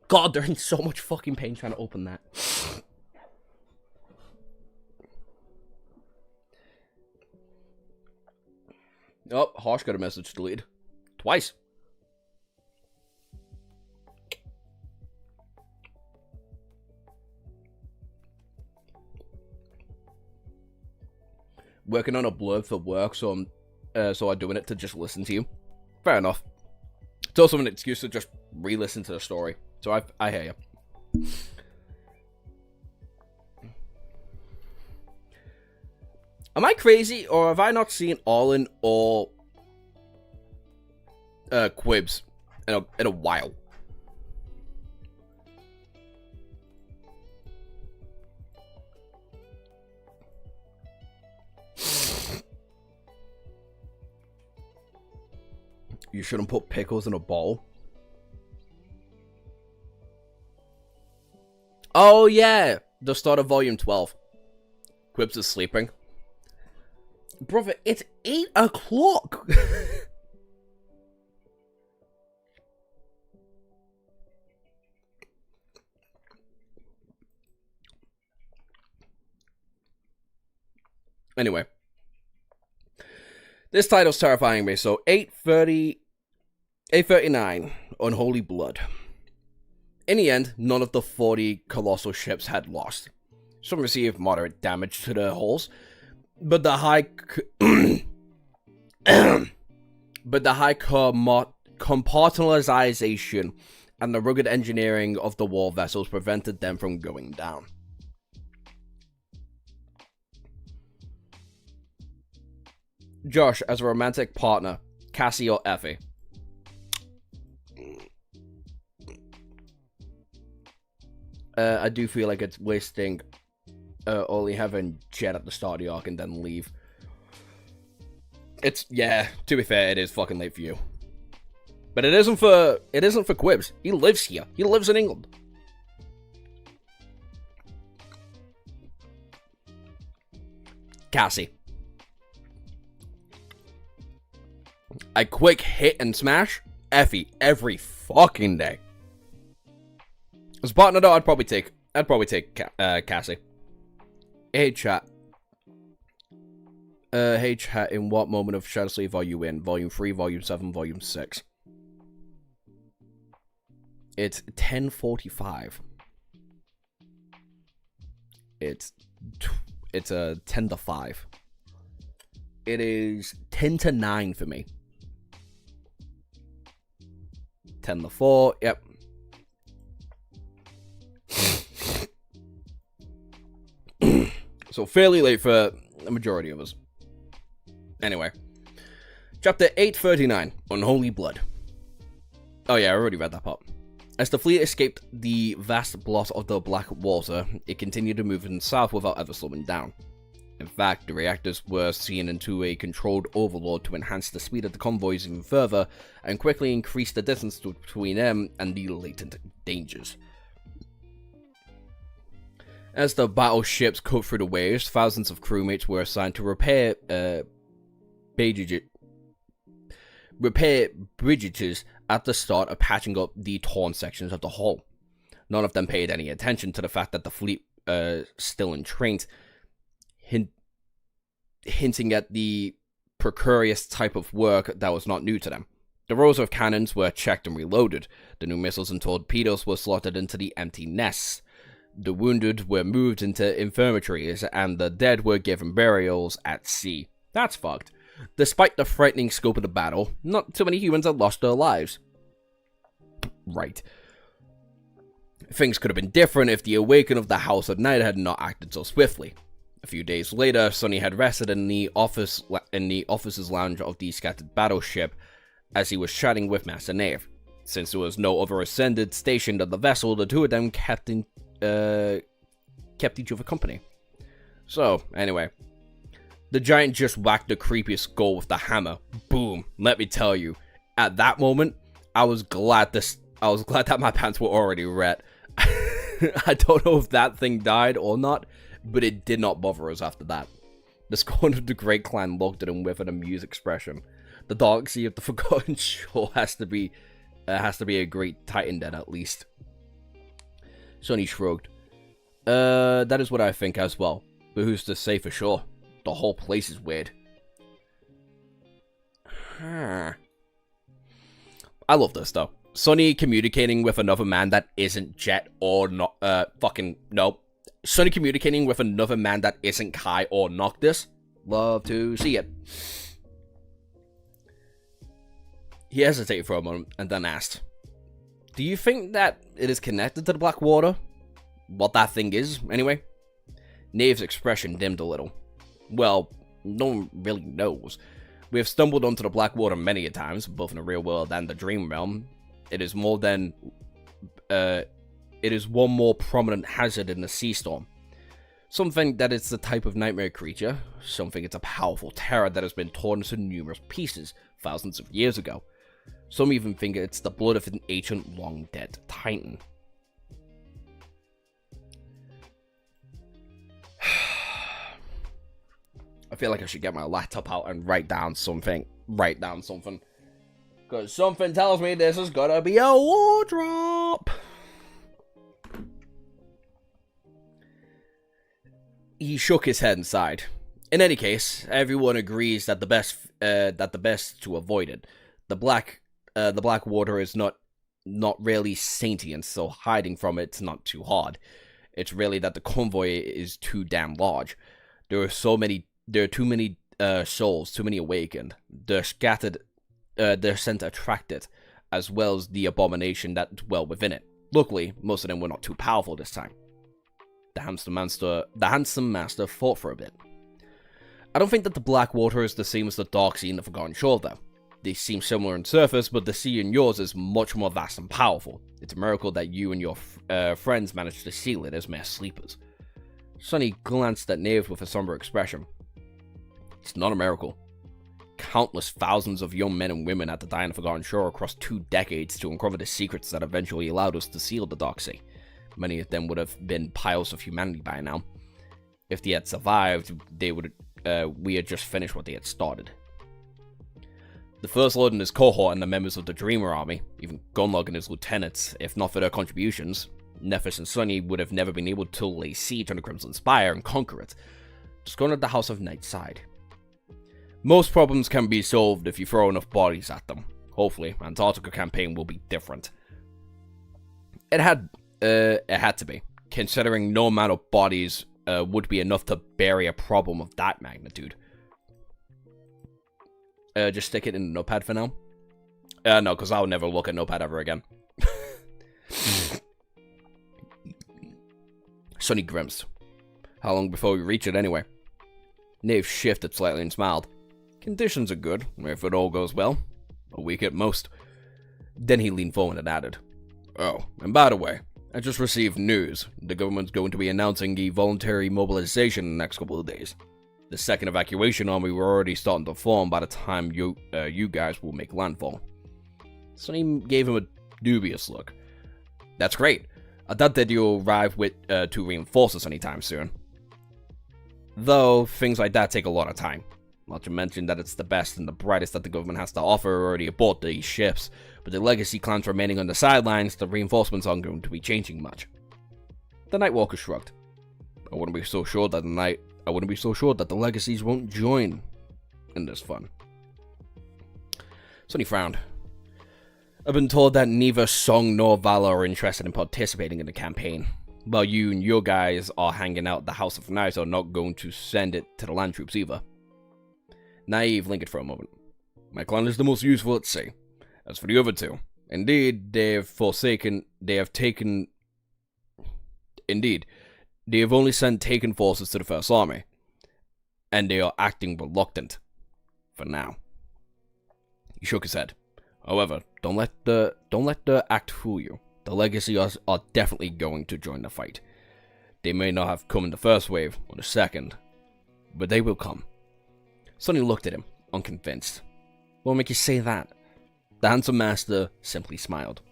Speaker 1: God, they're in so much fucking pain trying to open that. Oh, Harsh got a message deleted. Twice. Working on a blurb for work, so I'm doing it to just listen to you. Fair enough. It's also an excuse to just re-listen to the story. So I hear you. Am I crazy, or have I not seen Arlen or Kirbs in a while? You shouldn't put pickles in a bowl. Oh yeah, the start of volume 12. Kirbs is sleeping. Brother, it's 8 o'clock. Anyway. This title's terrifying me, so 839, Unholy Blood. In the end, none of the 40 colossal ships had lost. Some received moderate damage to their hulls, but the high compartmentalization and the rugged engineering of the war vessels prevented them from going down. Josh, as a romantic partner, Cassie or Effie? I do feel like it's wasting only having Jet at the start of the arc and then leave. Yeah, to be fair, it is fucking late for you. But it isn't for Kirbs. He lives here. He lives in England. Cassie. A quick hit and smash? Effie every fucking day. As a partner though, I'd probably take Cassie. Hey chat. Hey chat, in what moment of Shadow Sleeve are you in? Volume 3, Volume 7, Volume 6. It's 10:45. It's 10 to 5. It is 10 to 9 for me. 10 to 4, yep. So fairly late for the majority of us. Anyway. Chapter 839, Unholy Blood. Oh yeah, I already read that part. As the fleet escaped the vast blot of the black water, it continued to move in south without ever slowing down. In fact, the reactors were seen into a controlled overload to enhance the speed of the convoys even further, and quickly increase the distance between them and the latent dangers. As the battleships cut through the waves, thousands of crewmates were assigned to repair bridges at the start of patching up the torn sections of the hull. None of them paid any attention to the fact that the fleet still entrained, hinting at the precarious type of work that was not new to them. The rows of cannons were checked and reloaded. The new missiles and torpedoes were slotted into the empty nests. The wounded were moved into infirmaries, and the dead were given burials at sea. That's fucked. Despite the frightening scope of the battle, not too many humans had lost their lives. Right. Things could have been different if the awakening of the House of Night had not acted so swiftly. A few days later, Sonny had rested in the officer's lounge of the scattered battleship as he was chatting with Master Knave. Since there was no other ascended stationed on the vessel, the two of them kept each other company. So, anyway, the giant just whacked the creepiest goal with the hammer. Boom. Let me tell you, at that moment, I was glad that my pants were already red. I don't know if that thing died or not, but it did not bother us after that. The scorn of the Great Clan looked at him with an amused expression. The Dark Sea of the Forgotten Shore has to be a great titan then, at least. Sonny shrugged. That is what I think as well. But who's to say for sure? The whole place is weird. I love this though. Sonny communicating with another man that isn't Jet or not. Sonny communicating with another man that isn't Kai or Noctis. Love to see it. He hesitated for a moment and then asked, "Do you think that it is connected to the Black Water? What that thing is, anyway?" Knave's expression dimmed a little. Well, no one really knows. We have stumbled onto the Black Water many a times, both in the real world and the dream realm. It is one more prominent hazard in the sea storm. Some think that it's the type of nightmare creature. Some think it's a powerful terror that has been torn into numerous pieces thousands of years ago. Some even think it's the blood of an ancient, long-dead titan. I feel like I should get my laptop out and write down something. Because something tells me this is gonna be a war drop. He shook his head and sighed. In any case, everyone agrees that the best to avoid it. The black water is not really sentient, so hiding from it's not too hard. It's really that the convoy is too damn large. There are too many souls, too many awakened. They're scattered, their scent attracted, as well as the abomination that dwell within it. Luckily, most of them were not too powerful this time. The handsome master fought for a bit. I don't think that the black water is the same as the dark sea in the Forgotten Shore, though. They seem similar in surface, but the sea in yours is much more vast and powerful. It's a miracle that you and your friends managed to seal it as mere sleepers. Sonny glanced at Knave with a somber expression. It's not a miracle. Countless thousands of young men and women had to die in the Forgotten Shore across 2 decades to uncover the secrets that eventually allowed us to seal the Dark Sea. Many of them would have been piles of humanity by now. If they had survived, we had just finished what they had started. The First Lord and his cohort and the members of the Dreamer Army, even Gunlog and his lieutenants, if not for their contributions, Nephis and Sunny would have never been able to lay siege on the Crimson Spire and conquer it. Just going at the House of Night's side. Most problems can be solved if you throw enough bodies at them. Hopefully, Antarctica campaign will be different. It had to be, considering no amount of bodies would be enough to bury a problem of that magnitude. Just stick it in the notepad for now. No, because I'll never look at notepad ever again. Sonny grimaced. How long before we reach it anyway? Knave shifted slightly and smiled. Conditions are good, if it all goes well. A week at most. Then he leaned forward and added, oh, and by the way, I just received news. The government's going to be announcing a voluntary mobilization in the next couple of days. The second evacuation army were already starting to form by the time you guys will make landfall. Sonny gave him a dubious look. That's great. I doubt that you'll arrive with 2 reinforcements anytime soon. Though, things like that take a lot of time. Not to mention that it's the best and the brightest that the government has to offer already aboard these ships, but the legacy clans remaining on the sidelines, the reinforcements aren't going to be changing much. The Nightwalker shrugged. I wouldn't be so sure that the legacies won't join in this fun. Sonny frowned. I've been told that neither Song nor Vala are interested in participating in the campaign, while you and your guys are hanging out at the House of Night are not going to send it to the land troops either. Naive lingered for a moment. My clan is the most useful at sea. As for the other 2, indeed, they have only sent taken forces to the First Army, and they are acting reluctant, for now. He shook his head. However, don't let the act fool you. The Legacy are definitely going to join the fight. They may not have come in the first wave, or the second, but they will come. Sonny looked at him, unconvinced. What will make you say that? The handsome master simply smiled.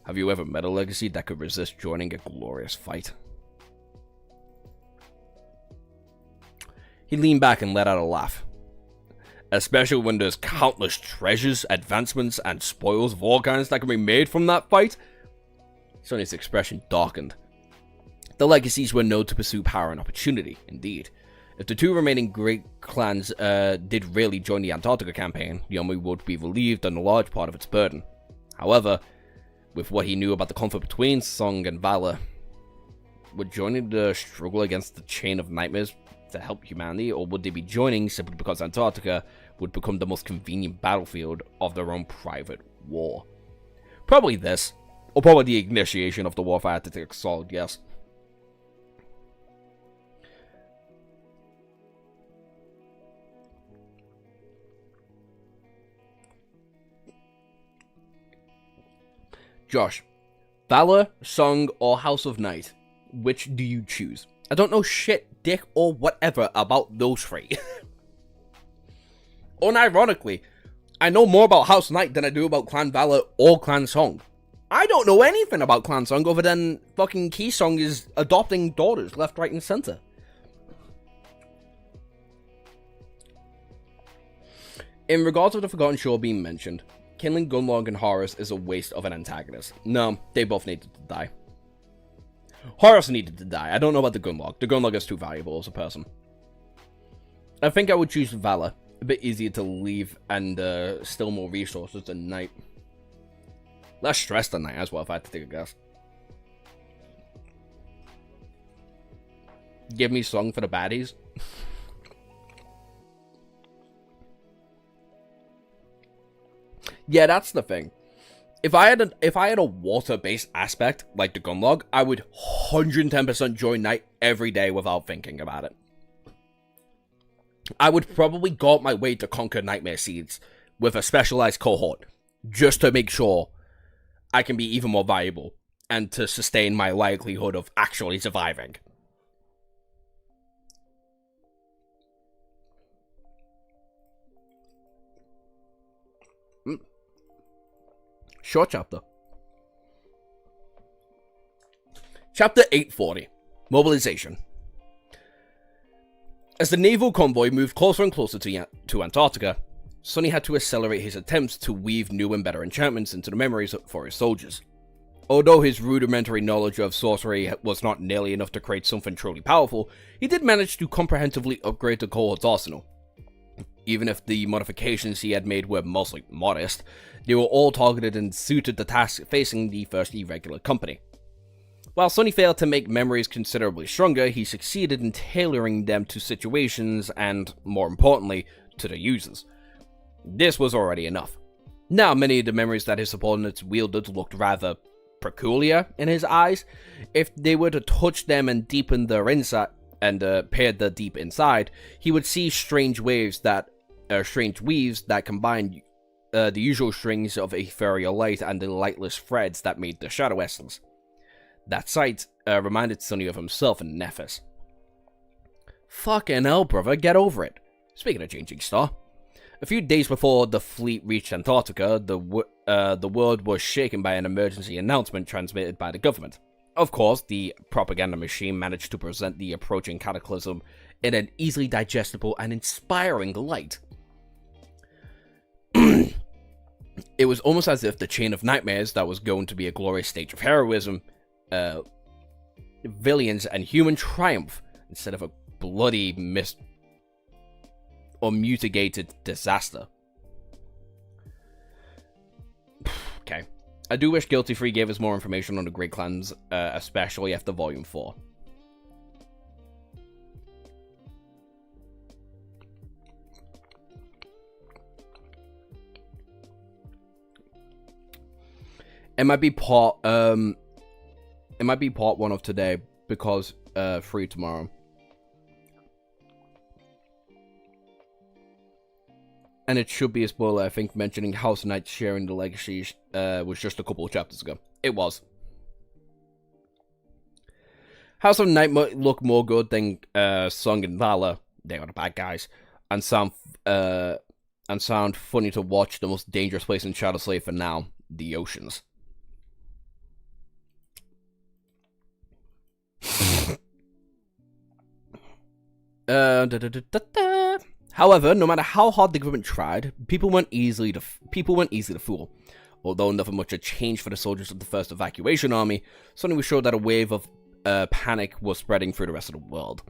Speaker 1: Have you ever met a Legacy that could resist joining a glorious fight? He leaned back and let out a laugh. Especially when there's countless treasures, advancements, and spoils of all kinds that can be made from that fight? Sonny's expression darkened. The Legacies were known to pursue power and opportunity, indeed. If the 2 remaining great clans did really join the Antarctica campaign, the army would be relieved on a large part of its burden. However, with what he knew about the conflict between Song and Vala, would joining the struggle against the chain of nightmares to help humanity, or would they be joining simply because Antarctica would become the most convenient battlefield of their own private war? Probably this, or probably the initiation of the war if I had to take a solid guess. Josh, Valor, Song, or House of Night? Which do you choose? I don't know shit, dick, or whatever about those 3. Unironically, I know more about House Night than I do about Clan Valor or Clan Song. I don't know anything about Clan Song other than fucking Key Song is adopting daughters left, right, and center. In regards to the Forgotten Shore being mentioned, killing Gunlog and Horus is a waste of an antagonist. No, they both needed to die. Horus needed to die. I don't know about the Gunlog. The Gunlog is too valuable as a person. I think I would choose Valor. A bit easier to leave and still more resources than Night. Less stress than Night as well, if I had to take a guess. Give me Song for the baddies. Yeah, that's the thing. If I had a water-based aspect like the Gunlog, I would 110% join Night every day without thinking about it. I would probably go out my way to conquer Nightmare Seeds with a specialized cohort, just to make sure I can be even more valuable, and to sustain my likelihood of actually surviving. Short chapter. Chapter 840. Mobilization. As the naval convoy moved closer and closer to Antarctica, Sonny had to accelerate his attempts to weave new and better enchantments into the memories for his soldiers. Although his rudimentary knowledge of sorcery was not nearly enough to create something truly powerful, he did manage to comprehensively upgrade the cohort's arsenal. Even if the modifications he had made were mostly modest, they were all targeted and suited the task facing the first irregular company. While Sonny failed to make memories considerably stronger, he succeeded in tailoring them to situations and, more importantly, to the users. This was already enough. Now, many of the memories that his subordinates wielded looked rather peculiar in his eyes. If they were to touch them and deepen their insight and pair the deep inside, he would see strange weaves that combined the usual strings of ethereal light and the lightless threads that made the shadow essence. That sight reminded Sonny of himself and Nephis. Fucking hell, brother, get over it. Speaking of changing star, a few days before the fleet reached Antarctica, the world was shaken by an emergency announcement transmitted by the government. Of course, the propaganda machine managed to present the approaching cataclysm in an easily digestible and inspiring light. It was almost as if the chain of nightmares that was going to be a glorious stage of heroism, villains, and human triumph, instead of a bloody mutigated disaster. Okay. I do wish Guilty Free gave us more information on the Great Clans, especially after Volume 4. It might be part 1 of today, because free tomorrow. And it should be a spoiler, I think, mentioning House Knight sharing the legacy was just a couple of chapters ago. It was. House of Night might look more good than Song and Valor. They are the bad guys. And sound funny to watch. The most dangerous place in Shadow Slave for now, the oceans. However, no matter how hard the government tried, people weren't easy to fool. Although nothing much had changed for the soldiers of the first evacuation army, something was sure that a wave of panic was spreading through the rest of the world.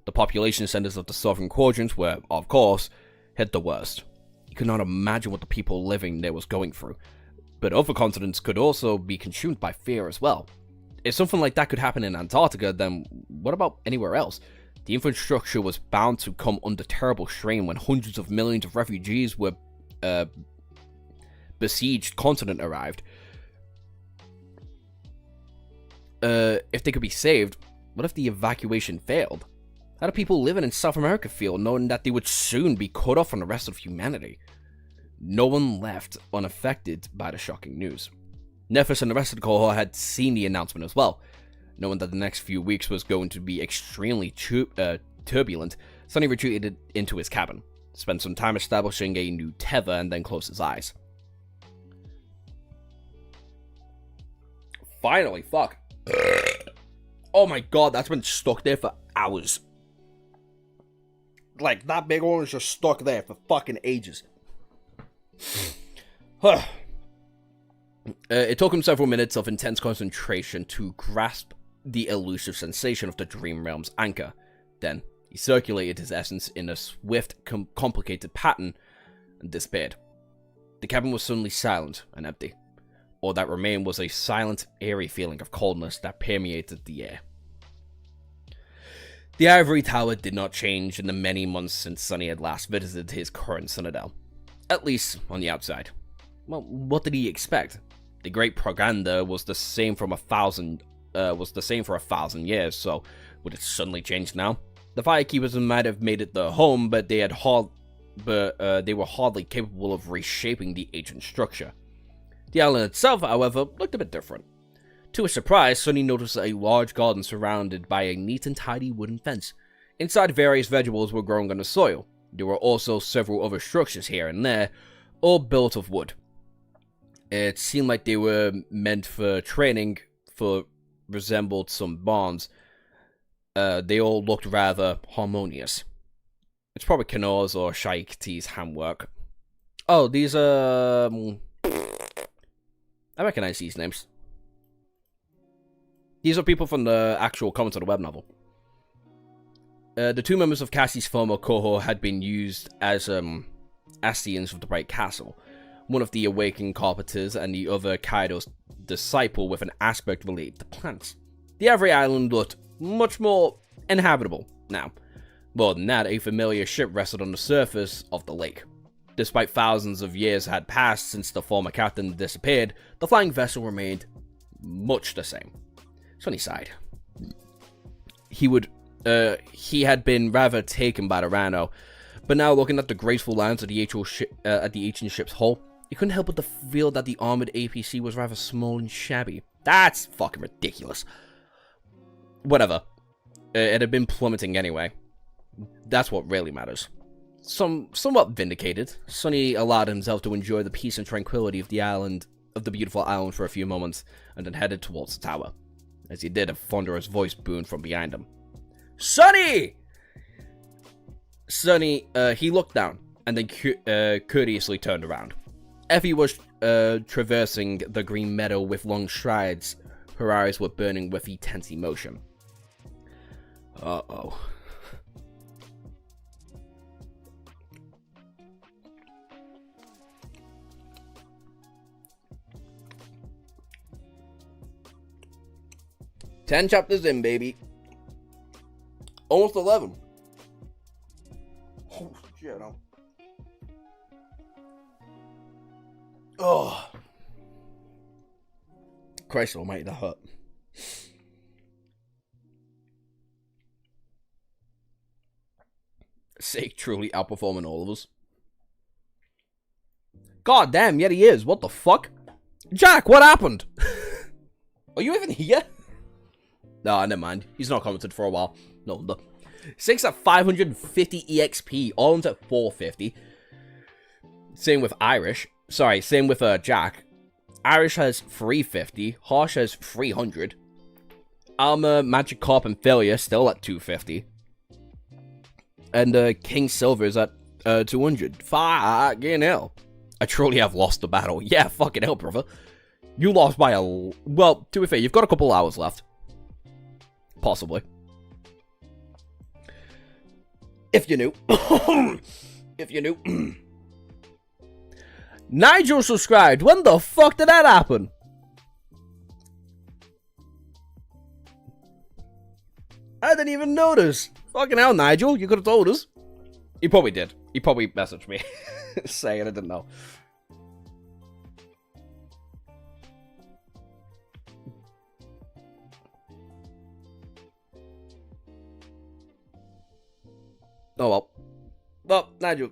Speaker 1: The population centers of the southern quadrants were, of course, hit the worst. You could not imagine what the people living there was going through. But other continents could also be consumed by fear as well. If something like that could happen in Antarctica, then what about anywhere else? The infrastructure was bound to come under terrible strain when hundreds of millions of refugees were besieged continent arrived. If they could be saved, what if the evacuation failed? How do people living in South America feel, knowing that they would soon be cut off from the rest of humanity? No one left unaffected by the shocking news. Nephis and the rest of the cohort had seen the announcement as well. Knowing that the next few weeks was going to be extremely turbulent, Sonny retreated into his cabin, spent some time establishing a new tether, and then closed his eyes. Finally, fuck. Oh my god, that's been stuck there for hours. Like, that big one was just stuck there for fucking ages. It took him several minutes of intense concentration to grasp the elusive sensation of the Dream Realm's anchor. Then, He circulated his essence in a swift, complicated pattern and disappeared. The cabin was suddenly silent and empty. All that remained was a silent, eerie feeling of coldness that permeated the air. The ivory tower did not change in the many months since Sonny had last visited his current citadel. At least, on the outside. Well, what did he expect? The great propaganda was the same for 1,000 years, so would it suddenly change now? The firekeepers might have made it their home, but they were hardly capable of reshaping the ancient structure. The island itself, however, looked a bit different. To his surprise, Sonny noticed a large garden surrounded by a neat and tidy wooden fence. Inside, various vegetables were growing on the soil. There were also several other structures here and there, all built of wood. It seemed like they were meant for training, resembled some barns. They all looked rather harmonious. It's probably Knorr's or Shaikh T's handwork. Oh, these are... I recognize these names. These are people from the actual comments of the web novel. The two members of Cassie's former cohort had been used as Astians of the Bright Castle. One of the awakened carpenters and the other Kaido's disciple with an aspect related to plants. The Ivory Island looked much more inhabitable now. More than that, a familiar ship rested on the surface of the lake. Despite thousands of years had passed since the former captain disappeared, the flying vessel remained much the same. Sonny sighed. He had been rather taken by the Rano, but now looking at the graceful lines of the ancient ship's hull, he couldn't help but to feel that the armored APC was rather small and shabby. That's fucking ridiculous. Whatever. It had been plummeting anyway. That's what really matters. Somewhat vindicated, Sonny allowed himself to enjoy the peace and tranquility of the beautiful island for a few moments, and then headed towards the tower. As he did, a thunderous voice boomed from behind him. Sonny! Sonny, he looked down, and then courteously turned around. Effie was traversing the green meadow with long strides. Her eyes were burning with intense emotion. Uh-oh. Ten chapters in, baby. Almost 11. Oh, shit, no. Oh. Christ almighty, that hurt. Sake truly outperforming all of us. God damn, yet he is. What the fuck? Jack, what happened? Are you even here? No, never mind. He's not commented for a while. No wonder. 6 at 550 EXP. Owen's at 450. Same with Irish. Sorry, same with Jack. Irish has 350. Harsh has 300. Armor, Magic Carp, and Failure still at 250. And King Silver is at 200. Fucking hell. I truly have lost the battle. Yeah, fucking hell, brother. You lost by a... Well, to be fair, you've got a couple hours left. Possibly. If you knew. If you knew. Nigel subscribed. When the fuck did that happen? I didn't even notice. Fucking hell, Nigel. You could have told us. He probably did. He probably messaged me saying I didn't know. Oh well. Well, Nigel.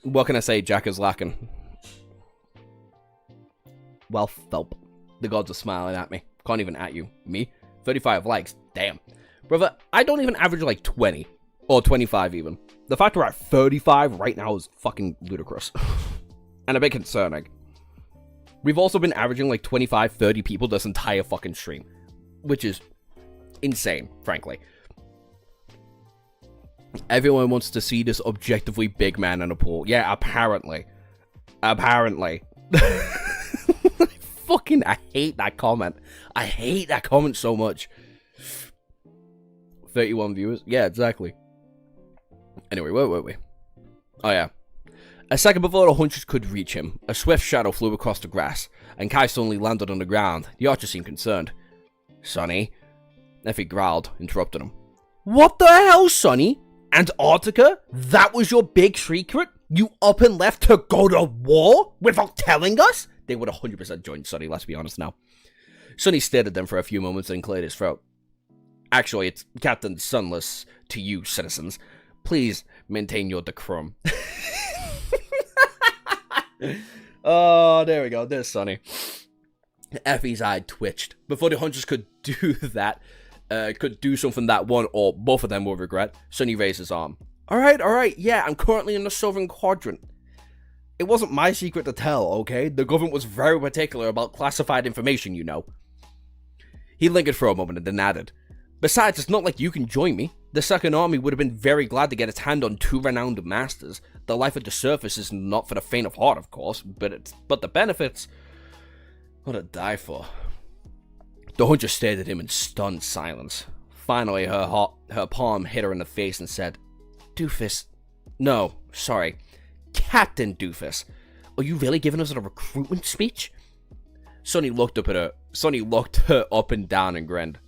Speaker 1: What can I say? Jack is lacking. Well, Phelp. The gods are smiling at me. Can't even at you. Me? 35 likes. Damn. Brother, I don't even average like 20. Or 25 even. The fact we're at 35 right now is fucking ludicrous. And a bit concerning. We've also been averaging like 25, 30 people this entire fucking stream. Which is insane, frankly. Everyone wants to see this objectively big man in a pool. Yeah, apparently. Apparently. I hate that comment. I hate that comment so much. 31 viewers? Yeah, exactly. Anyway, wait. Oh, yeah. A second before the hunters could reach him, a swift shadow flew across the grass, and Kai suddenly landed on the ground. The archer seemed concerned. Sonny? Effie growled, interrupting him. What the hell, Sonny? Antarctica? That was your big secret? You up and left to go to war without telling us? They would 100% join Sonny, let's be honest now. Sonny stared at them for a few moments and cleared his throat. Actually, it's Captain Sunless to you, citizens. Please maintain your decorum. Oh, there we go. There's Sonny. Effie's eye twitched. Before the hunters could do that, could do something that one or both of them will regret, Sonny raised his arm. Alright, yeah, I'm currently in the southern quadrant. It wasn't my secret to tell, okay? The government was very particular about classified information, you know. He lingered for a moment and then added, besides, it's not like you can join me. The Second Army would have been very glad to get its hand on two renowned masters. The life at the surface is not for the faint of heart, of course, but the benefits... What to die for. The hunter stared at him in stunned silence. Finally, her palm hit her in the face and said, Doofus. No, sorry. Captain Doofus. Are you really giving us a recruitment speech? Sonny looked her up and down and grinned.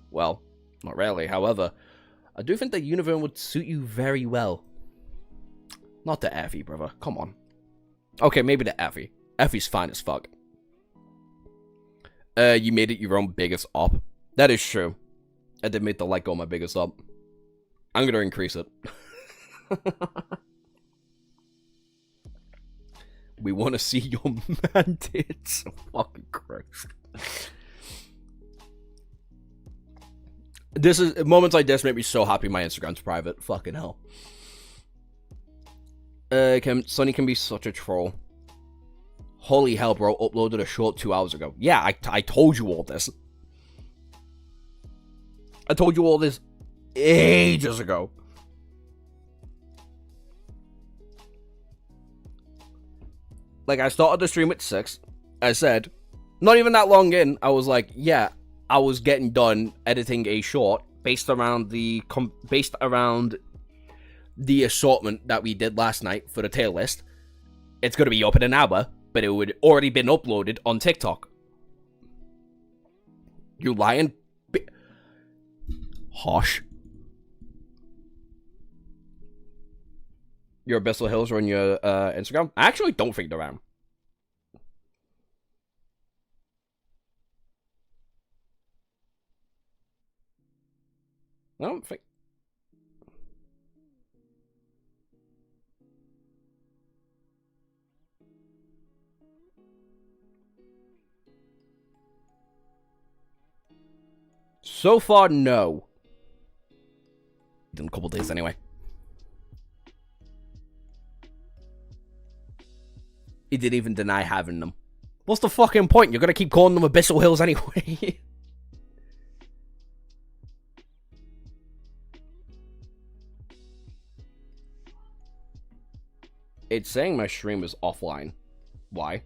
Speaker 1: Well, not really. However, I do think that uniform would suit you very well. Not the Effie, brother. Come on. Okay, maybe the Effie. Effie's fine as fuck. You made it your own biggest op. That is true. I did make the light go my biggest op. I'm gonna increase it. We want to see your man tits. Fucking Christ. This is moments like this make me so happy my Instagram's private. Fucking hell. Sonny can be such a troll. Holy hell, bro. Uploaded a short 2 hours ago. Yeah, I told you all this. I told you all this ages ago. Like, I started the stream at 6. I said, not even that long in, I was like, yeah, I was getting done editing a short based around the assortment that we did last night for the tail list. It's going to be up in an hour, but it would already been uploaded on TikTok. You lying Hosh. Your Abyssal Hills are on your Instagram? I actually don't think they're on. I don't think. So far, no. In a couple days, anyway. He didn't even deny having them. What's the fucking point? You're gonna keep calling them Abyssal Hills anyway. It's saying my stream is offline. Why?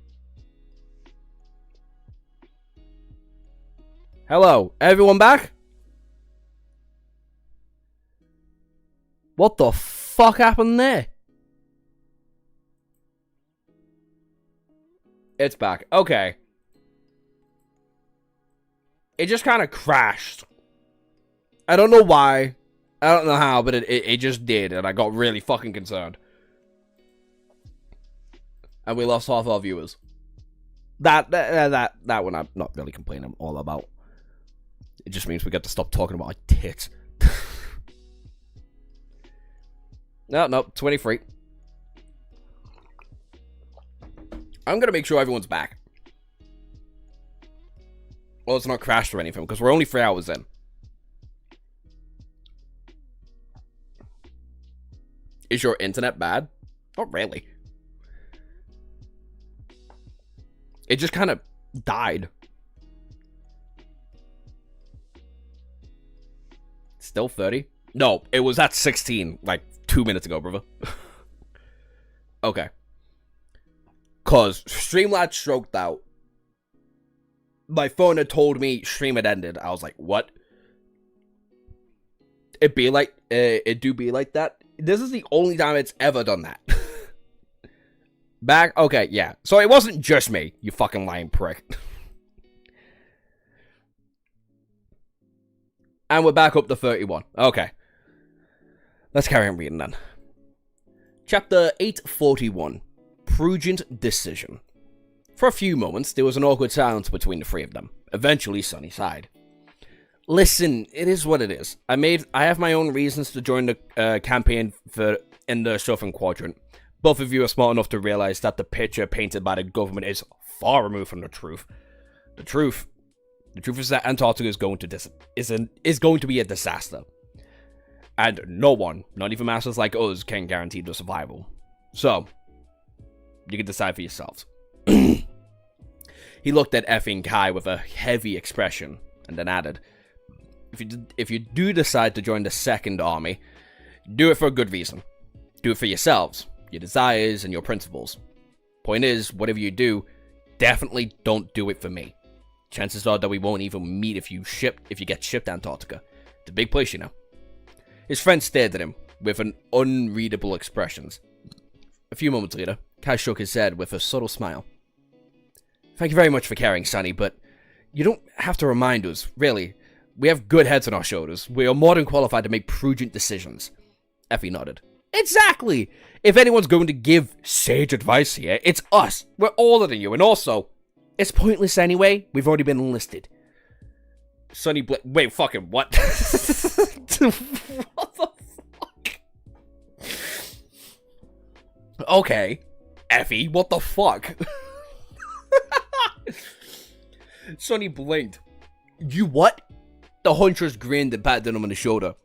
Speaker 1: Hello, everyone back? What the fuck happened there? It's back. Okay. It just kind of crashed. I don't know why. I don't know how, but it just did, and I got really fucking concerned. And we lost half our viewers. That one I'm not really complaining all about. It just means we got to stop talking about our tits. No, 23. I'm gonna make sure everyone's back. Well, it's not crashed or anything, because we're only 3 hours in. Is your internet bad? Not really. It just kind of died. Still 30? No, it was at 16, like 2 minutes ago, brother. Okay. Cause Streamlabs stroked out. my phone had told me stream had ended. I was like, what? It do be like that. This is the only time it's ever done that. Back, okay, yeah. So it wasn't just me, you fucking lying prick. And we're back up to 31. Okay. Let's carry on reading then. Chapter 841. Prudent Decision. For a few moments, there was an awkward silence between the three of them. Eventually, Sonny sighed. Listen, it is what it is. I have my own reasons to join the campaign in the Southern Quadrant. Both of you are smart enough to realize that the picture painted by the government is far removed from the truth. The truth is that Antarctica is going to be a disaster. And no one, not even masters like us, can guarantee the survival. So, you can decide for yourselves. He looked at Effie and Kai with a heavy expression, and then added, If you do decide to join the Second Army, do it for a good reason. Do it for yourselves, your desires, and your principles. Point is, whatever you do, definitely don't do it for me. Chances are that we won't even meet if you get shipped to Antarctica. It's a big place, you know. His friend stared at him with an unreadable expressions. A few moments later, Kai shook his head with a subtle smile. Thank you very much for caring, Sonny, but you don't have to remind us, really. We have good heads on our shoulders. We are more than qualified to make prudent decisions. Effie nodded. Exactly! If anyone's going to give sage advice here, it's us. We're older than you, and also, it's pointless anyway. We've already been enlisted. Sonny wait, fucking what? What the fuck? Okay. Effie, what the fuck? Sonny blinked. You what? The huntress grinned and patted him on the shoulder.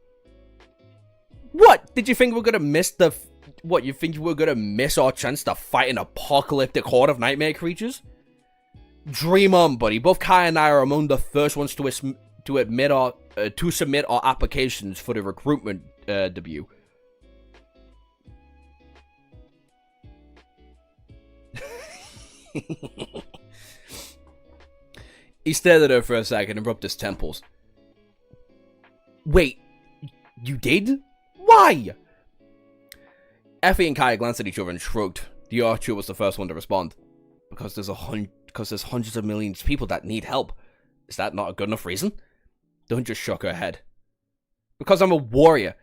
Speaker 1: What? Did you think we're gonna miss what, you think we're gonna miss our chance to fight an apocalyptic horde of nightmare creatures? Dream on, buddy. Both Kai and I are among the first ones to submit our applications for the recruitment debut. He stared at her for a second and rubbed his temples. Wait, you did? Why? Effie and Kai glanced at each other and shrugged. The archer was the first one to respond. Because there's hundreds of millions of people that need help. Is that not a good enough reason? The huntress shook her head. Because I'm a warrior.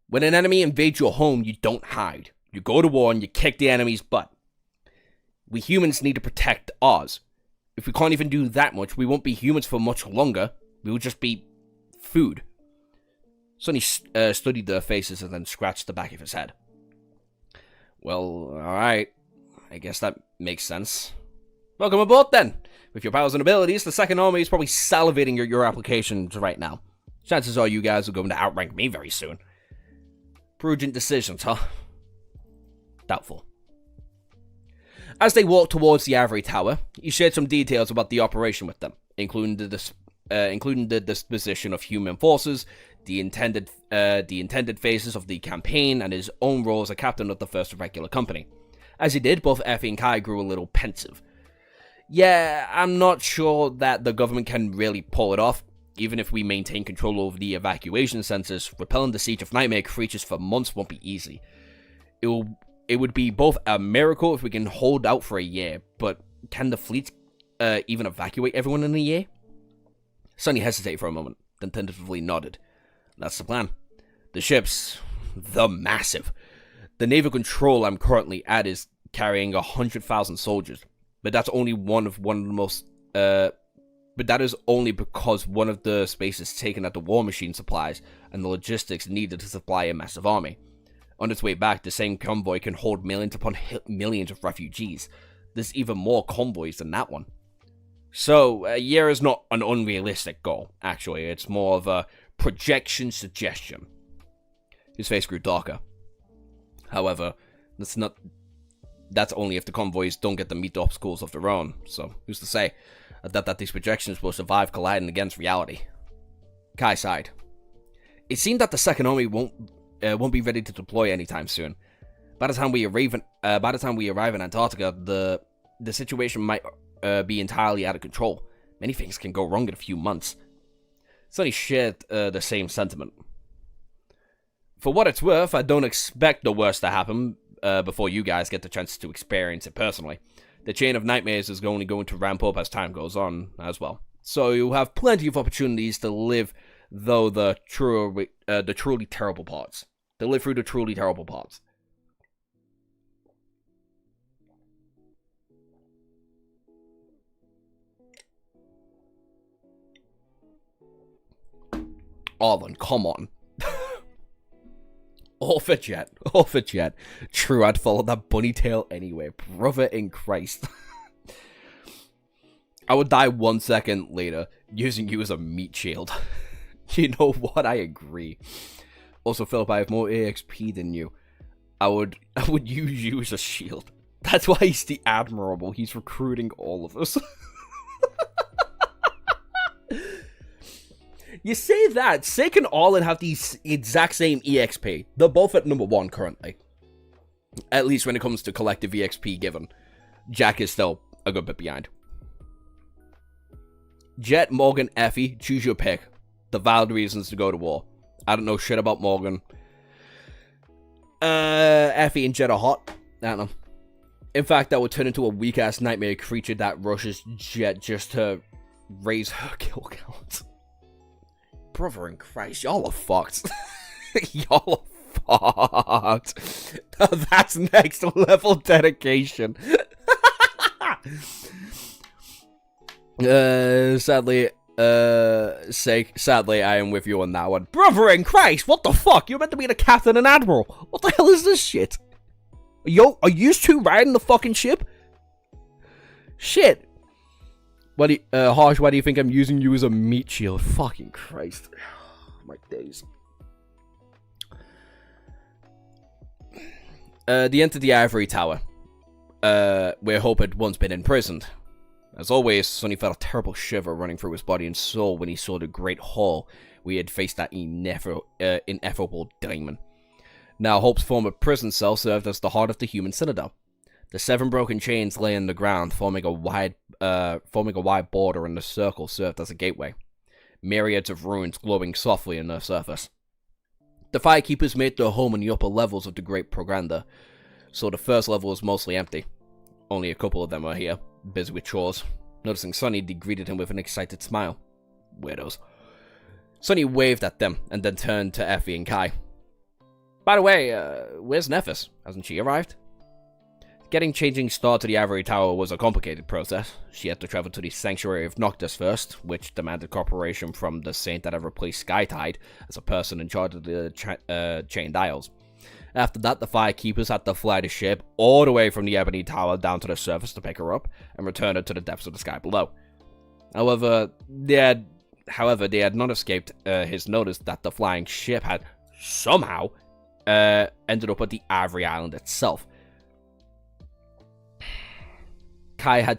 Speaker 1: When an enemy invades your home, you don't hide. You go to war and you kick the enemy's butt. We humans need to protect ours. If we can't even do that much, we won't be humans for much longer. We will just be food. Sonny studied their faces and then scratched the back of his head. Well, alright. I guess that makes sense. Welcome aboard then. With your powers and abilities, the Second Army is probably salivating your applications right now. Chances are you guys are going to outrank me very soon. Prudent decisions, huh? Doubtful. As they walked towards the Avery Tower, he shared some details about the operation with them, including the disposition of human forces, the intended phases of the campaign, and his own role as a captain of the First Regular Company. As he did, both Effie and Kai grew a little pensive. Yeah, I'm not sure that the government can really pull it off. Even if we maintain control over the evacuation centers, repelling the siege of nightmare creatures for months won't be easy. It would be both a miracle if we can hold out for a year, but can the fleet even evacuate everyone in a year? Sonny hesitated for a moment, then tentatively nodded. That's the plan. The ships, they're massive. The naval control I'm currently at is carrying 100,000 soldiers, but that's only one of the most. But that is only because one of the spaces taken at the war machine supplies and the logistics needed to supply a massive army. On its way back, the same convoy can hold millions upon millions of refugees. There's even more convoys than that one. So, a year is not an unrealistic goal, actually. It's more of a projection suggestion. His face grew darker. However, that's only if the convoys don't get to meet the obstacles of their own. So, who's to say that these projections will survive colliding against reality? Kai sighed. It seemed that the Second Army won't be ready to deploy anytime soon. By the time we arrive in Antarctica, the situation might be entirely out of control. Many things can go wrong in a few months. Sonny shared the same sentiment. For what it's worth, I don't expect the worst to happen before you guys get the chance to experience it personally. The chain of nightmares is only going to ramp up as time goes on as well. So you'll have plenty of opportunities to live through the truly terrible parts. Arlen, come on. All for Jet. True, I'd follow that bunny tail anyway. Brother in Christ. I would die 1 second later using you as a meat shield. You know what? I agree. Also, Philip, I have more EXP than you. I would use you as a shield. That's why he's the Admirable. He's recruiting all of us. You say that, Sick and Arlen have the exact same EXP. They're both at number 1 currently. At least when it comes to collective EXP given. Jack is still a good bit behind. Jet, Morgan, Effie, choose your pick. The valid reasons to go to war. I don't know shit about Morgan. Effie and Jet are hot. I don't know. In fact, that would turn into a weak-ass nightmare creature that rushes Jet just to raise her kill count. Brother in Christ, y'all are fucked. Y'all are fucked. That's next level dedication. Sadly, I am with you on that one. Brother in Christ, what the fuck? You're meant to be the captain and admiral. What the hell is this shit? Yo, are you two riding the fucking ship? Shit. Harsh, why do you think I'm using you as a meat shield? Fucking Christ. My days. They entered the ivory tower, where Hope had once been imprisoned. As always, Sonny felt a terrible shiver running through his body and soul when he saw the great hall where he had faced that ineffable demon. Now, Hope's former prison cell served as the heart of the human citadel. The 7 broken chains lay on the ground, forming a wide border, and the circle served as a gateway. Myriads of ruins glowing softly on the surface. The firekeepers made their home in the upper levels of the Great Progranda, so the first level was mostly empty. Only a couple of them were here, busy with chores. Noticing Sonny, they greeted him with an excited smile. Weirdos. Sonny waved at them, and then turned to Effie and Kai. By the way, where's Nephis? Hasn't she arrived? Getting Changing Star to the Ivory Tower was a complicated process. She had to travel to the Sanctuary of Noctis first, which demanded cooperation from the saint that had replaced Skytide as a person in charge of the Chained Isles. After that, the Firekeepers had to fly the ship all the way from the Ebony Tower down to the surface to pick her up and return her to the depths of the sky below. However, they had not escaped his notice that the flying ship had somehow ended up at the Ivory Island itself. Kai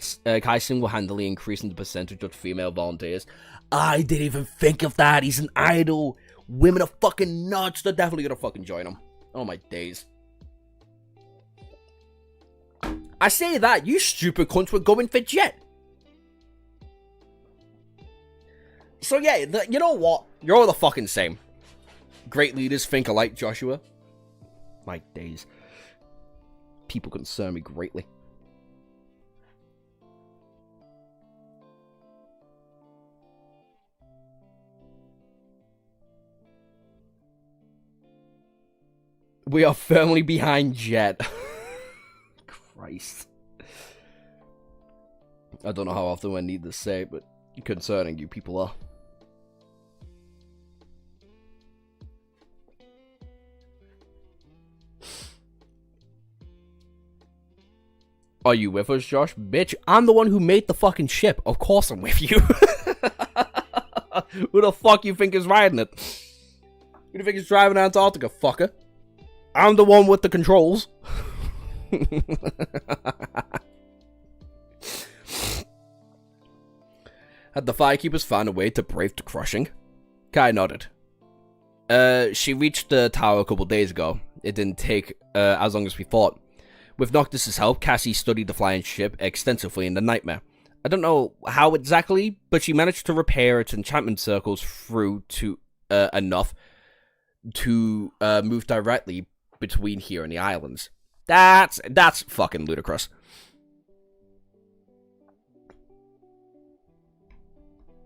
Speaker 1: single-handedly increasing the percentage of female volunteers. I didn't even think of that. He's an idol. Women are fucking nuts. They're definitely gonna fucking join him. Oh my days. I say that, you stupid cunts were going for Jet. So yeah, you know what? You're all the fucking same. Great leaders think alike, Joshua. My days. People concern me greatly. We are firmly behind Jet. Christ. I don't know how often I need to say it, but concerning you people are. Are you with us, Josh? Bitch, I'm the one who made the fucking ship. Of course I'm with you. Who the fuck you think is riding it? Who do you think is driving Antarctica, fucker? I'm the one with the controls. Had the Firekeepers found a way to brave the crushing? Kai nodded. She reached the tower a couple days ago. It didn't take as long as we thought. With Noctis' help, Cassie studied the flying ship extensively in the Nightmare. don't know how exactly, but she managed to repair its enchantment circles through to enough to move directly between here and the islands. That's fucking ludicrous.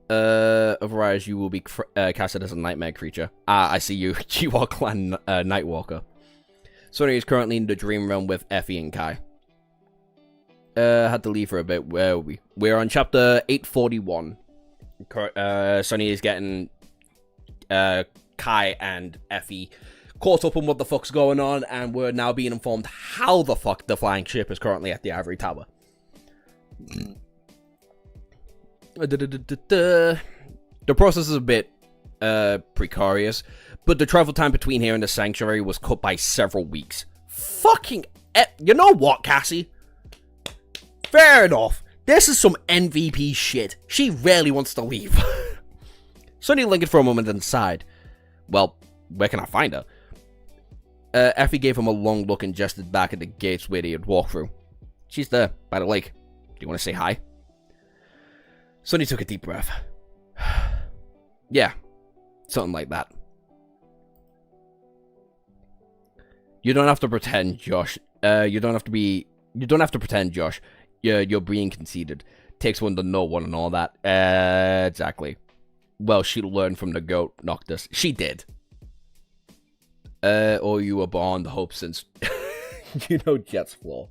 Speaker 1: Otherwise you will be casted as a nightmare creature. Ah, I see you. You are Clan Nightwalker. Sonny is currently in the dream realm with Effie and Kai. Had to leave for a bit. Where are we? We're on chapter 841. Sonny is getting Kai and Effie caught up on what the fuck's going on, and we're now being informed how the fuck the flying ship is currently at the Ivory Tower. The process is a bit precarious, but the travel time between here and the sanctuary was cut by several weeks. Fucking you know what, Cassie? Fair enough. This is some MVP shit. She rarely wants to leave. Sonny lingered for a moment and sighed. Well, where can I find her? Effie gave him a long look and gestured back at the gates where they had walked through. She's there, by the lake. Do you want to say hi? Sonny took a deep breath. Yeah, something like that. You don't have to pretend, Josh. You don't have to pretend, Josh. You're being conceited. Takes one to know one and all that. Exactly. Well, she learned from the goat Noctis. She did. Or you were born the hope since... you know Jet's flaw.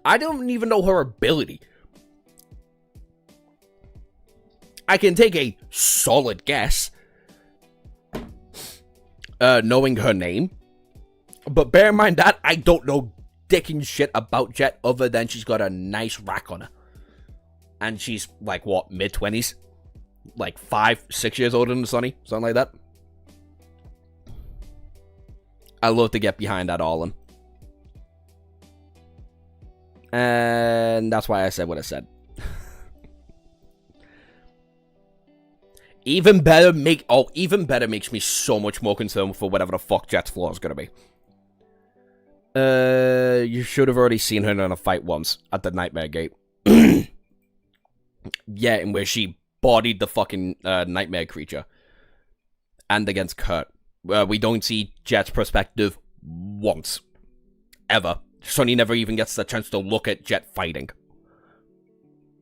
Speaker 1: I don't even know her ability. I can take a solid guess. Knowing her name. But bear in mind that I don't know dicking shit about Jet other than she's got a nice rack on her. And she's like, what, mid-20s? Like 5-6 years older than Sonny? Something like that. I love to get behind that all. And that's why I said what I said. Even better makes me so much more concerned for whatever the fuck Jet's flaw is gonna be. You should have already seen her in a fight once at the Nightmare Gate. Yeah, in where she bodied the fucking Nightmare creature. And against Kurt. We don't see Jet's perspective once. Ever. Sonny never even gets the chance to look at Jet fighting.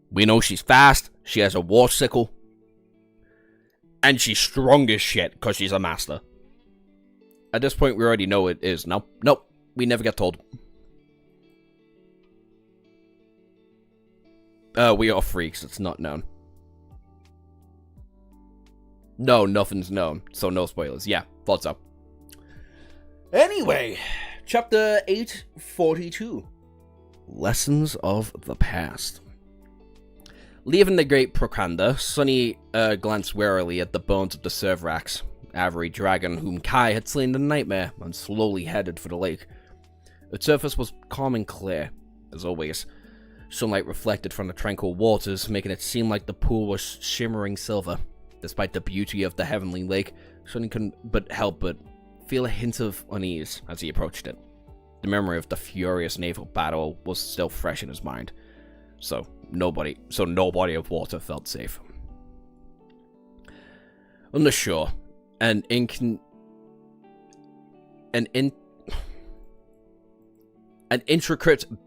Speaker 1: We know she's fast, she has a war sickle, and she's strong as shit because she's a master. At this point, we already know it is. Nope, we never get told. We are freaks, it's not known. No, nothing's known, so no spoilers. Yeah, thought so. Anyway, chapter 842. Lessons of the Past. Leaving the Great Prokanda, Sonny glanced warily at the bones of the Servrax, Avery dragon whom Kai had slain in the nightmare, and slowly headed for the lake. Its surface was calm and clear, as always. Sunlight reflected from the tranquil waters, making it seem like the pool was shimmering silver. Despite the beauty of the heavenly lake, Sonny couldn't help but feel a hint of unease as he approached it. The memory of the furious naval battle was still fresh in his mind, so no body of water felt safe. On the shore, an intricate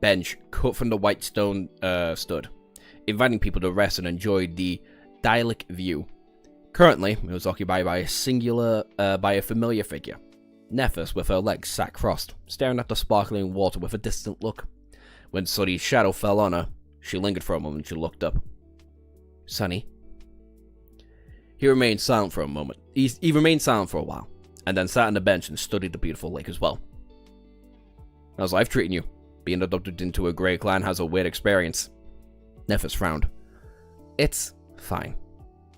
Speaker 1: bench cut from the white stone stood, inviting people to rest and enjoy the idyllic view. Currently, it was occupied by a familiar figure. Nephis, with her legs sat crossed, staring at the sparkling water with a distant look. When Sonny's shadow fell on her, she lingered for a moment and she looked up. Sonny? He remained silent for a moment. He remained silent for a while, and then sat on the bench and studied the beautiful lake as well. How's life treating you? Being adopted into a Grey clan has a weird experience. Nephis frowned. It's fine.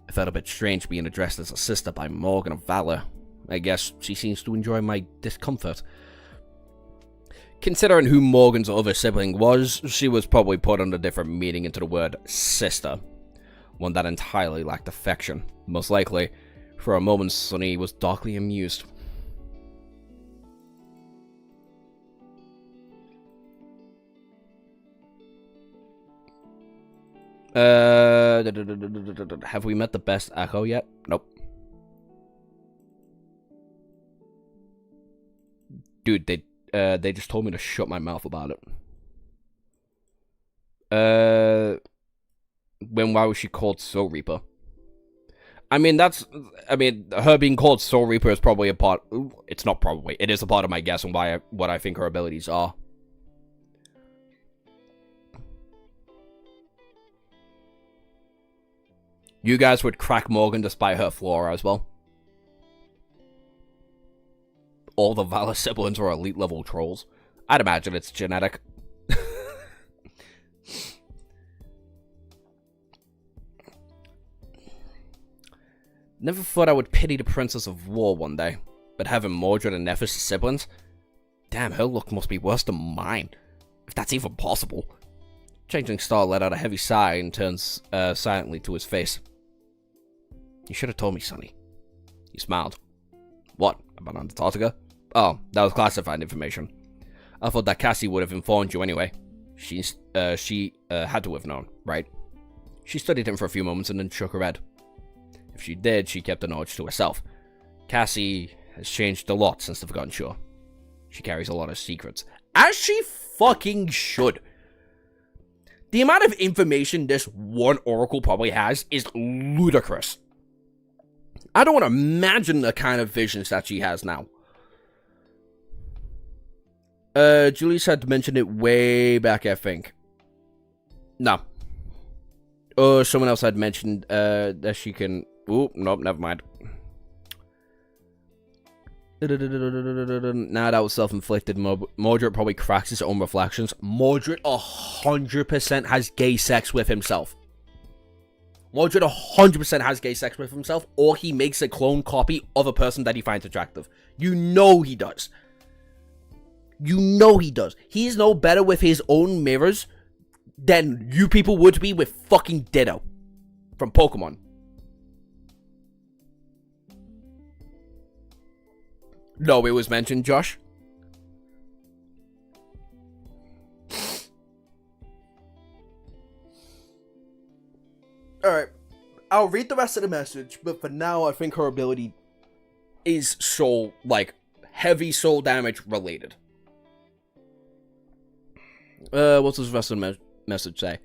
Speaker 1: I felt a bit strange being addressed as a sister by Morgan of Valor. I guess she seems to enjoy my discomfort. Considering who Morgan's other sibling was, she was probably put on a different meaning into the word sister. One that entirely lacked affection. Most likely, for a moment, Sonny was darkly amused. Have we met the best echo yet? Nope. Dude, they just told me to shut my mouth about it. Why was she called Soul Reaper? I mean, her being called Soul Reaper is probably a part. It's not probably. It is a part of my guess on what I think her abilities are. You guys would crack Morgan despite her flaw as well. All the Valor siblings are elite level trolls. I'd imagine it's genetic. Never thought I would pity the Princess of War one day, but having Mordred and Nephis as siblings? Damn, her look must be worse than mine, if that's even possible. Changing Star let out a heavy sigh and turns silently to his face. You should have told me, Sonny. He smiled. What, about Antarctica? Oh, that was classified information. I thought that Cassie would have informed you anyway. She had to have known, right? She studied him for a few moments and then shook her head. If she did, she kept the knowledge to herself. Cassie has changed a lot since the Forgotten Shore. She carries a lot of secrets. As she fucking should. The amount of information this one oracle probably has is ludicrous. I don't want to imagine the kind of visions that she has now. Julius had mentioned it way back, I think. No. Someone else had mentioned that she can... Ooh, nope, never mind. Nah, that was self-inflicted. Mordred probably cracks his own reflections. Mordred 100% has gay sex with himself. Mordred 100% has gay sex with himself, or he makes a clone copy of a person that he finds attractive. You know he does. You know he does. He's no better with his own mirrors than you people would be with fucking Ditto from Pokemon. No, it was mentioned, Josh. Alright, I'll read the rest of the message, but for now, I think her ability is soul, like, heavy soul damage related. What's this rest of the message say?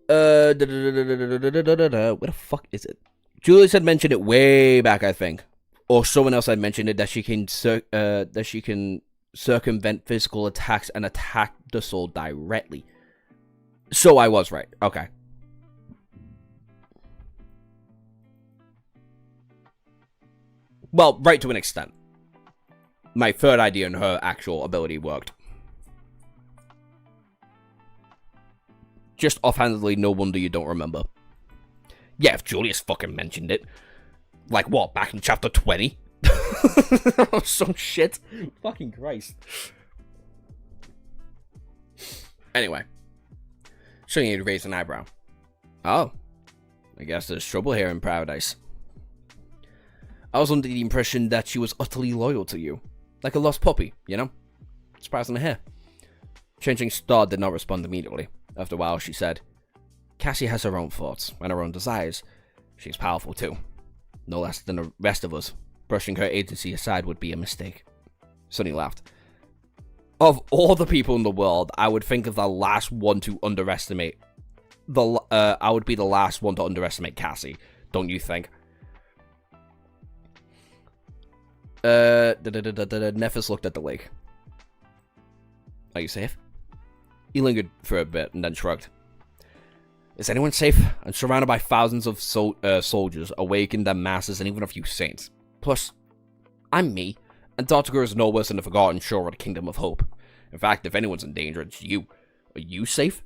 Speaker 1: Where the fuck is it? Julius had mentioned it way back, I think. Or someone else had mentioned it, that she can circumvent physical attacks and attack the soul directly. So I was right. Okay. Well, right to an extent. My third idea and her actual ability worked. Just offhandedly, no wonder you don't remember. Yeah, if Julius fucking mentioned it. Like what, back in chapter 20? Some shit. Fucking Christ. Anyway. So you need to raise an eyebrow. Oh. I guess there's trouble here in paradise. I was under the impression that she was utterly loyal to you. Like a lost puppy, you know? Surprising to hear. Changing Star did not respond immediately. After a while, she said, Cassie has her own thoughts and her own desires. She's powerful too. No less than the rest of us. Brushing her agency aside would be a mistake. Sonny laughed. Of all the people in the world, I would think of the last one to underestimate. I would be the last one to underestimate Cassie. Don't you think? Nephis looked at the lake. Are you safe? He lingered for a bit and then shrugged. Is anyone safe? I'm surrounded by thousands of soldiers, awakened their masses, and even a few saints. Plus, I'm me. Antarctica is no worse than the Forgotten Shore or the Kingdom of Hope. In fact, if anyone's in danger, it's you. Are you safe?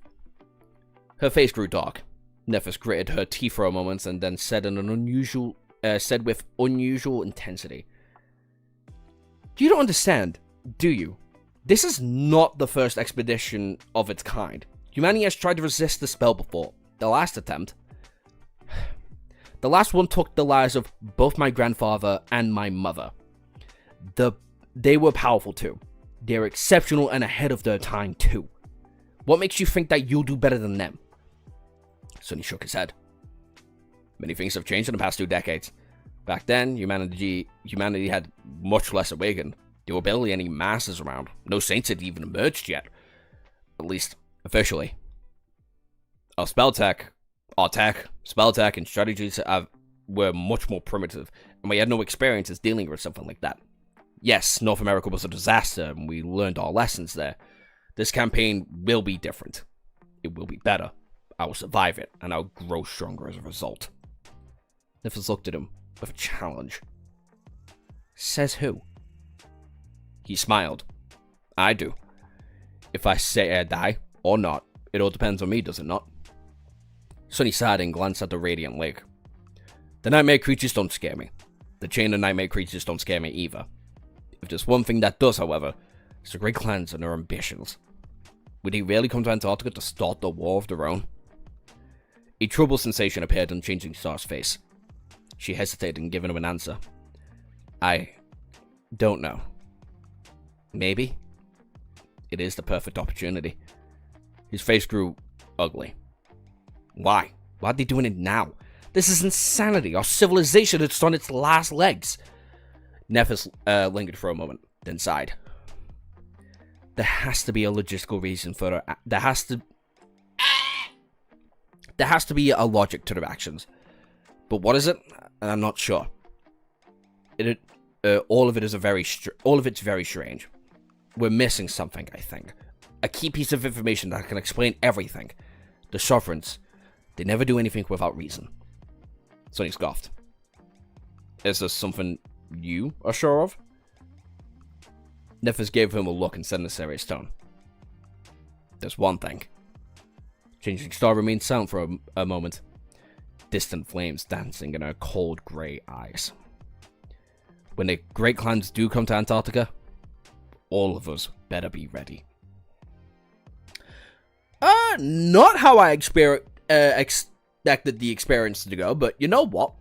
Speaker 1: Her face grew dark. Nephis gritted her teeth for a moment and then said with unusual intensity. You don't understand, do you? This is not the first expedition of its kind. Humanity has tried to resist the spell before. The last attempt. The last one took the lives of both my grandfather and my mother. They were powerful too. They're exceptional and ahead of their time too. What makes you think that you'll do better than them? Sonny shook his head. Many things have changed in the past 2 decades. Back then, humanity had much less awakened. There were barely any masses around. No saints had even emerged yet. At least, officially. Our tech, spell tech, and strategies were much more primitive, and we had no experiences dealing with something like that. Yes, North America was a disaster, and we learned our lessons there. This campaign will be different. It will be better. I will survive it, and I'll grow stronger as a result. Nifus looked at him with a challenge. Says who? He smiled. I do. If I say I die, or not, it all depends on me, does it not? Sonny sighed and glanced at the radiant lake. The nightmare creatures don't scare me. The chain of nightmare creatures don't scare me either. If there's one thing that does, however, it's the great clans and their ambitions. Would they really come to Antarctica to start the war of their own? A troubled sensation appeared on Changing Star's face. She hesitated in giving him an answer. I don't know. Maybe. It is the perfect opportunity. His face grew ugly. Why? Why are they doing it now? This is insanity. Our civilization is on its last legs. Nefis lingered for a moment, then sighed. There has to be a logistical reason for it. There has to be a logic to their actions. But what is it? I'm not sure. All of it's very strange. We're missing something, I think. A key piece of information that can explain everything. The sovereigns, they never do anything without reason. Sonny scoffed. Is there something you are sure of? Nefis gave him a look and said in a serious tone. There's one thing. Changing Star remained silent for a moment. Distant flames dancing in her cold grey eyes. When the great clans do come to Antarctica, all of us better be ready. Not how I expected the experience to go, but you know what?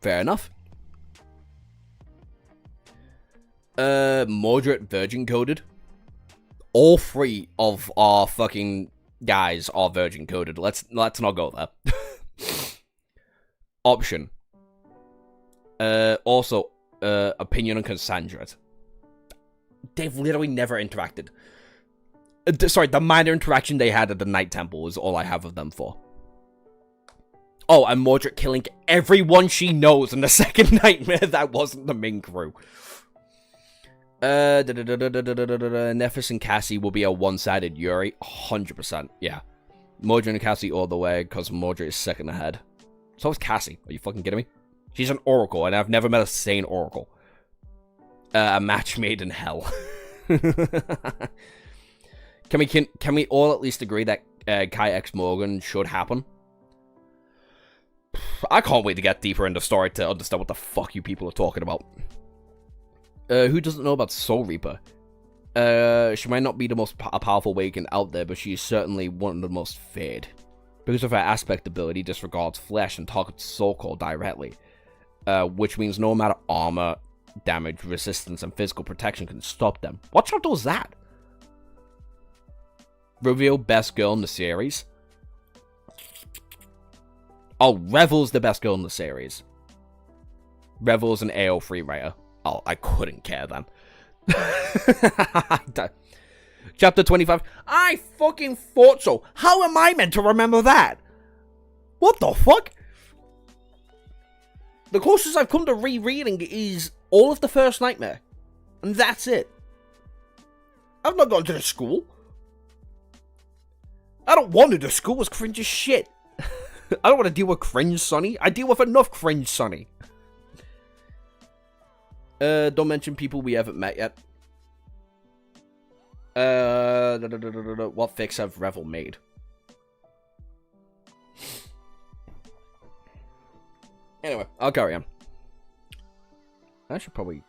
Speaker 1: Fair enough. Moderate virgin coded. All 3 of our fucking guys are virgin coded. Let's not go there. Option. Also, opinion on Cassandra. They've literally never interacted. Sorry, the minor interaction they had at the Night Temple is all I have of them for. Oh, and Mordred killing everyone she knows in the second nightmare that wasn't the main crew. Nefis and Cassie will be a one-sided Yuri. 100%, yeah. Mordred and Cassie all the way, because Mordred is second ahead. So is Cassie. Are you fucking kidding me? She's an oracle, and I've never met a sane oracle. A match made in hell. Can we all at least agree that Kai X Morgan should happen? I can't wait to get deeper into the story to understand what the fuck you people are talking about. Who doesn't know about Soul Reaper? She might not be the most powerful Waken out there, but she is certainly one of the most feared. Because of her aspect ability, disregards flesh and targets Soul Core directly. Which means no amount of armor, damage, resistance, and physical protection can stop them. What chapter was that? Reveal best girl in the series? Oh, Revel's the best girl in the series. Revel's an AO3 writer. Oh, I couldn't care then. Chapter 25. I fucking thought so. How am I meant to remember that? What the fuck? The closest I've come to rereading is all of the first Nightmare. And that's it. I've not gone to the school. I don't want to. The school was cringe as shit. I don't want to deal with cringe, Sonny. I deal with enough cringe, Sonny. Don't mention people we haven't met yet. What fix have Revel made? Anyway, I'll carry on. I should probably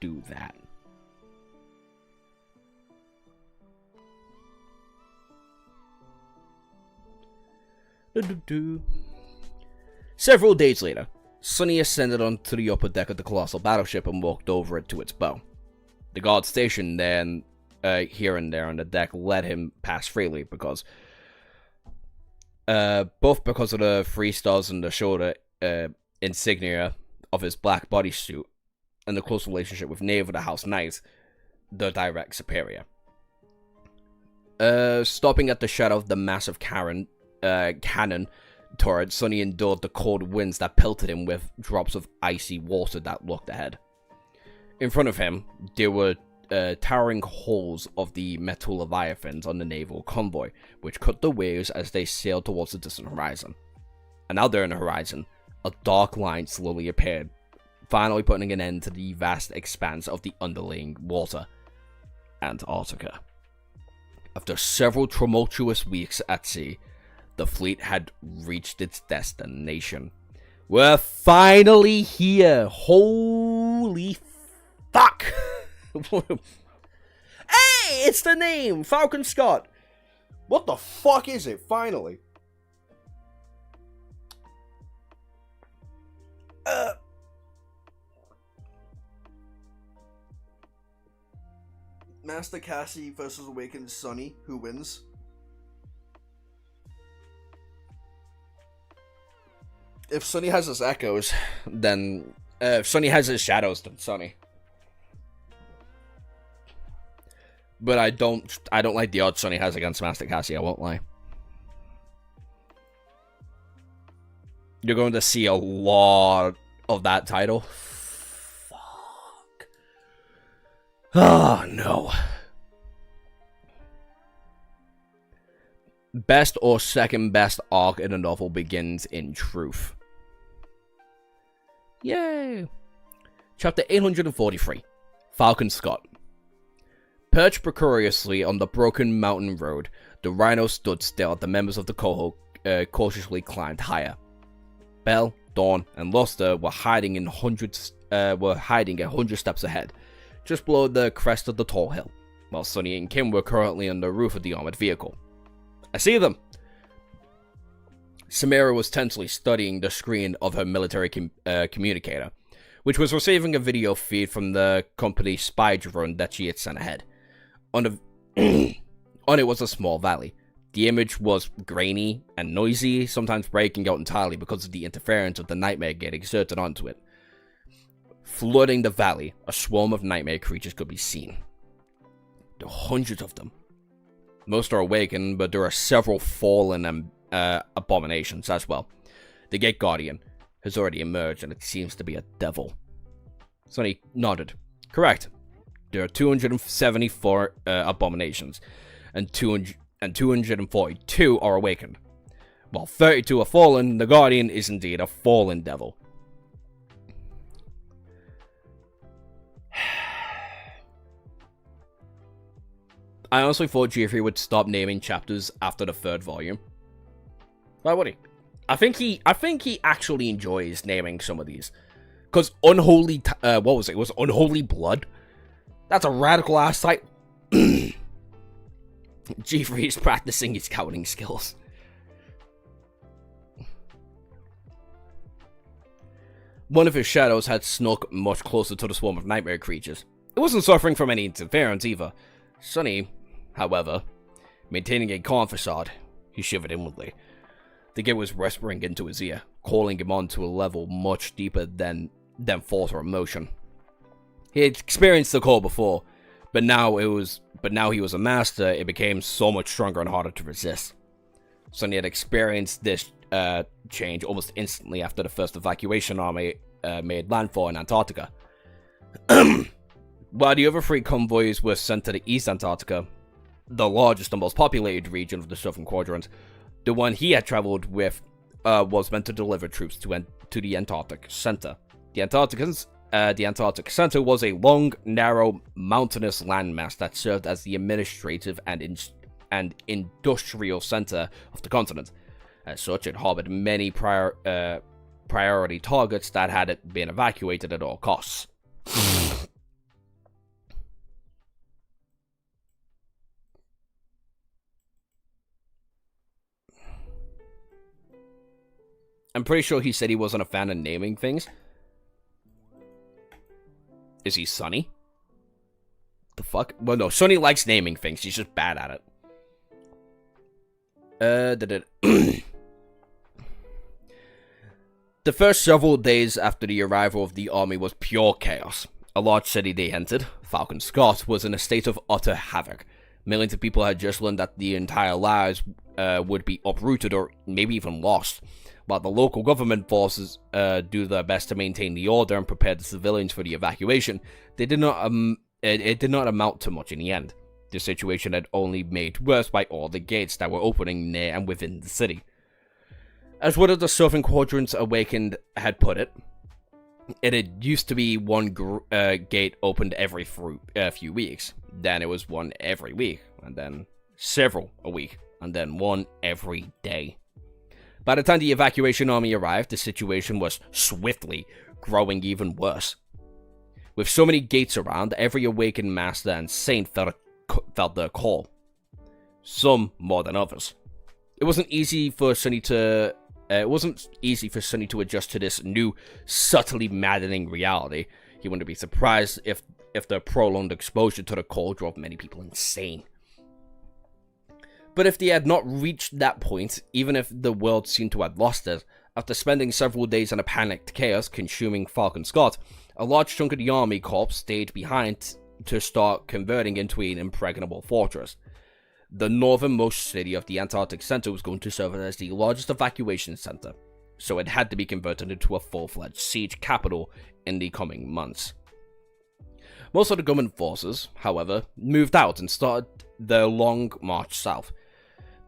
Speaker 1: do that. Several days later, Sonny ascended onto the upper deck of the colossal battleship and walked over it to its bow. The guard stationed there, here and there on the deck let him pass freely because both because of the 3 stars on the shoulder insignia of his black bodysuit and the close relationship with Knave of the House Knight, the direct superior. Stopping at the shadow of the massive cannon turret, Sonny endured the cold winds that pelted him with drops of icy water that looked ahead. In front of him, there were towering hulls of the metal leviathans on the naval convoy, which cut the waves as they sailed towards the distant horizon. And out there in the horizon, a dark line slowly appeared, finally putting an end to the vast expanse of the underlying water. Antarctica. After several tumultuous weeks at sea, the fleet had reached its destination. We're finally here! Holy fuck! Hey! It's the name! Falcon Scott! What the fuck is it, finally? Master Cassie versus Awakened Sonny. Who wins? If Sonny has his echoes, then... if Sonny has his shadows, then Sonny. But I don't like the odds Sonny has against Master Cassie, I won't lie. You're going to see a lot of that title. Fuck. Oh, no. Best or second best arc in a novel begins in truth. Yay! Chapter 843. Falcon Scott. Perched precariously on the broken mountain road, the rhino stood still as the members of the cohort cautiously climbed higher. Belle, Dawn, and Luster were hiding a hundred steps ahead, just below the crest of the tall hill, while Sonny and Kim were currently on the roof of the armored vehicle. I see them! Samira was tensely studying the screen of her military communicator, which was receiving a video feed from the company's spy drone that she had sent ahead. On it was a small valley. The image was grainy and noisy, sometimes breaking out entirely because of the interference of the nightmare gate exerted onto it. Flooding the valley, a swarm of nightmare creatures could be seen. There are hundreds of them. Most are awakened, but there are several fallen abominations as well. The Gate Guardian has already emerged, and it seems to be a devil. Sonny nodded. Correct. There are 274 abominations, and 242 are awakened. While 32 are fallen, the Guardian is indeed a fallen devil. I honestly thought Geoffrey would stop naming chapters after the 3rd volume. Why would he? I think he actually enjoys naming some of these. Because Unholy... what was it? It was Unholy Blood? That's a radical ass title. Geoffrey is practicing his counting skills. One of his shadows had snuck much closer to the swarm of nightmare creatures. It wasn't suffering from any interference either. Sonny, however, maintaining a calm facade, he shivered inwardly. The Gate was whispering into his ear, calling him on to a level much deeper than thought or emotion. He had experienced the call before, but now he was a master. It became so much stronger and harder to resist. Sonny had experienced this change almost instantly after the first evacuation army made landfall in Antarctica. While the other 3 convoys were sent to the East Antarctica, the largest and most populated region of the Southern Quadrant, the one he had traveled with was meant to deliver troops to the Antarctic Center. The Antarctic Center was a long, narrow, mountainous landmass that served as the administrative and industrial center of the continent. As such, it harbored many priority targets that had been evacuated at all costs. I'm pretty sure he said he wasn't a fan of naming things. Is he Sonny? The fuck? Well, no, Sonny likes naming things. He's just bad at it. The first several days after the arrival of the army was pure chaos. A large city they entered, Falcon Scott, was in a state of utter havoc. Millions of people had just learned that the entire lives would be uprooted or maybe even lost, while the local government forces do their best to maintain the order and prepare the civilians for the evacuation. It did not amount to much in the end. The situation had only made worse by all the gates that were opening near and within the city. As one of the Southern Quadrant's Awakened had put it, it had used to be one gate opened every few weeks. Then it was one every week, and then several a week, and then one every day. By the time the evacuation army arrived, the situation was swiftly growing even worse. With so many gates around, every awakened master and saint felt their call. Some more than others. It wasn't easy for Sunny to adjust to this new, subtly maddening reality. He wouldn't be surprised if the prolonged exposure to the call drove many people insane. But if they had not reached that point, even if the world seemed to have lost it, after spending several days in a panicked chaos consuming Falcon Scott, a large chunk of the army corps stayed behind to start converting into an impregnable fortress. The northernmost city of the Antarctic Center was going to serve as the largest evacuation center, so it had to be converted into a full-fledged siege capital in the coming months. Most of the government forces, however, moved out and started their long march south.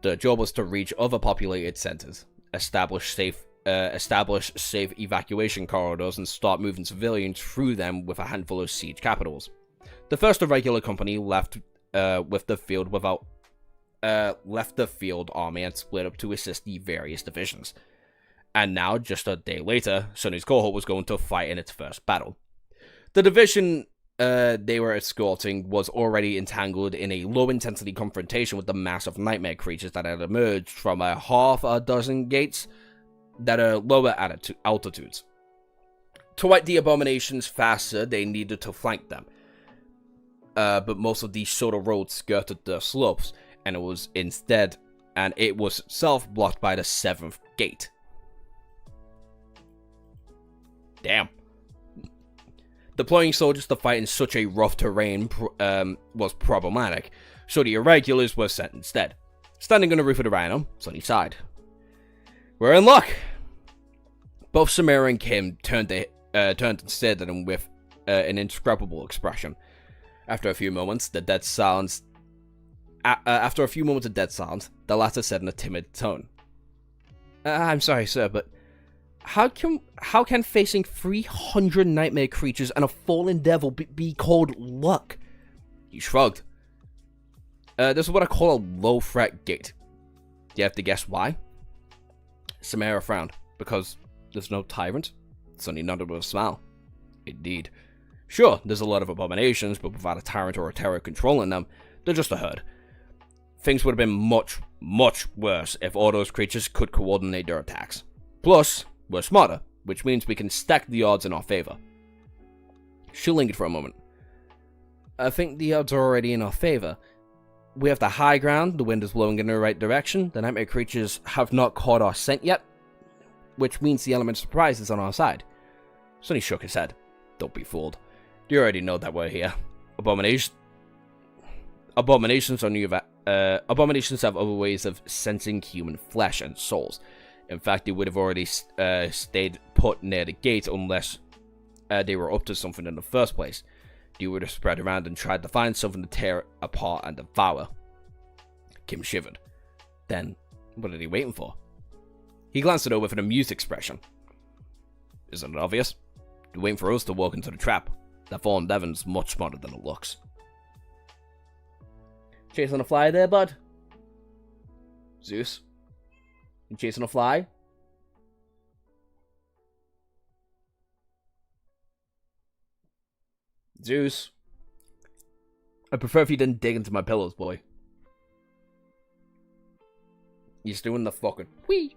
Speaker 1: The job was to reach other populated centers, establish safe evacuation corridors, and start moving civilians through them with a handful of siege capitals. The first irregular company left the field army and split up to assist the various divisions. And now, just a day later, Sunny's cohort was going to fight in its first battle. The division they were escorting was already entangled in a low-intensity confrontation with the mass of nightmare creatures that had emerged from a half a dozen gates that are lower altitudes. To fight the abominations faster, they needed to flank them. But most of these shorter roads skirted the slopes, and it was itself blocked by the 7th gate. Damn. Deploying soldiers to fight in such a rough terrain was problematic, so the irregulars were sent instead. Standing on the roof of the Rhino, Sunny sighed. We're in luck! Both Samara and Kim turned and stared at him with an indescribable expression. After a few moments of dead silence, the latter said in a timid tone, I'm sorry, sir, but how can facing 300 nightmare creatures and a fallen devil be called luck? He shrugged. This is what I call a low-threat gate. Do you have to guess why? Samara frowned. Because there's no tyrant? Sunny nodded with a smile. Indeed. Sure, there's a lot of abominations, but without a tyrant or a terror controlling them, they're just a herd. Things would have been much, much worse if all those creatures could coordinate their attacks. Plus, we're smarter, which means we can stack the odds in our favor. She lingered for a moment. I think the odds are already in our favor. We have the high ground, the wind is blowing in the right direction, the nightmare creatures have not caught our scent yet, which means the element of surprise is on our side. Sunny shook his head. Don't be fooled. You already know that we're here. Abominations have other ways of sensing human flesh and souls. In fact, they would have already stayed put near the gate unless they were up to something in the first place. They would have spread around and tried to find something to tear apart and devour. Kim shivered. Then, what are they waiting for? He glanced at her with an amused expression. Isn't it obvious? They're waiting for us to walk into the trap. That fallen Devon's much smarter than it looks. Chasing a fly there, bud? Zeus? You chasing a fly? Zeus? I prefer if you didn't dig into my pillows, boy. He's doing the fucking wee.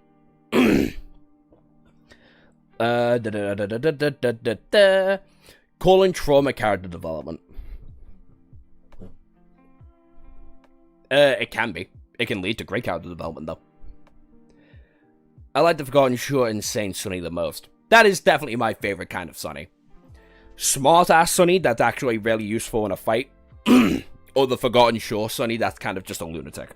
Speaker 1: Calling trauma character development. It can be. It can lead to great character development, though. I like the Forgotten Shore and Insane Sunny the most. That is definitely my favorite kind of Sunny. Smart-ass Sunny that's actually really useful in a fight. Or the Forgotten Shore Sunny that's kind of just a lunatic.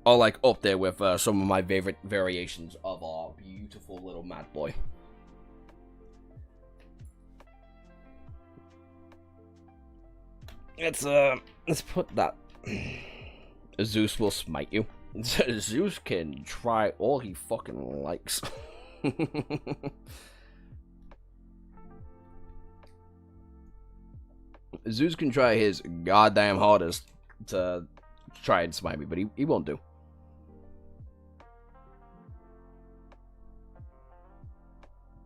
Speaker 1: Or like up there with some of my favorite variations of our beautiful little mad boy. Let's put that. Zeus will smite you. Zeus can try all he fucking likes. Zeus can try his goddamn hardest to try and smite me, but he won't do.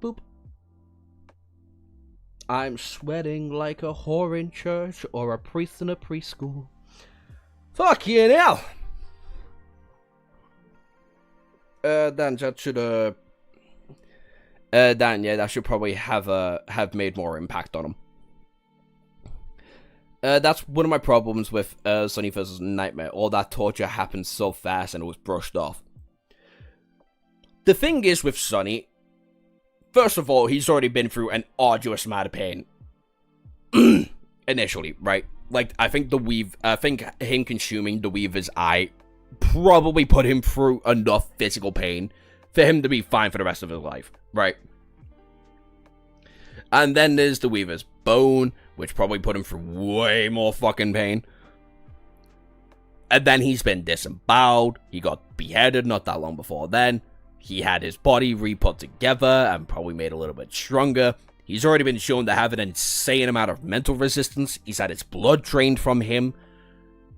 Speaker 1: Boop. I'm sweating like a whore in church or a priest in a preschool. Fucking hell! Dan, that should Dan, yeah, that should probably have made more impact on him. That's one of my problems with Sunny vs. Nightmare. All that torture happened so fast and it was brushed off. The thing is with Sunny, first of all, he's already been through an arduous amount of pain. Initially, right? Like, I think him consuming the Weaver's eye probably put him through enough physical pain for him to be fine for the rest of his life, right? And then there's the Weaver's bone, which probably put him through way more fucking pain. And then he's been disemboweled. He got beheaded not that long before then. He had his body re-put together and probably made a little bit stronger. He's already been shown to have an insane amount of mental resistance. He's had his blood drained from him.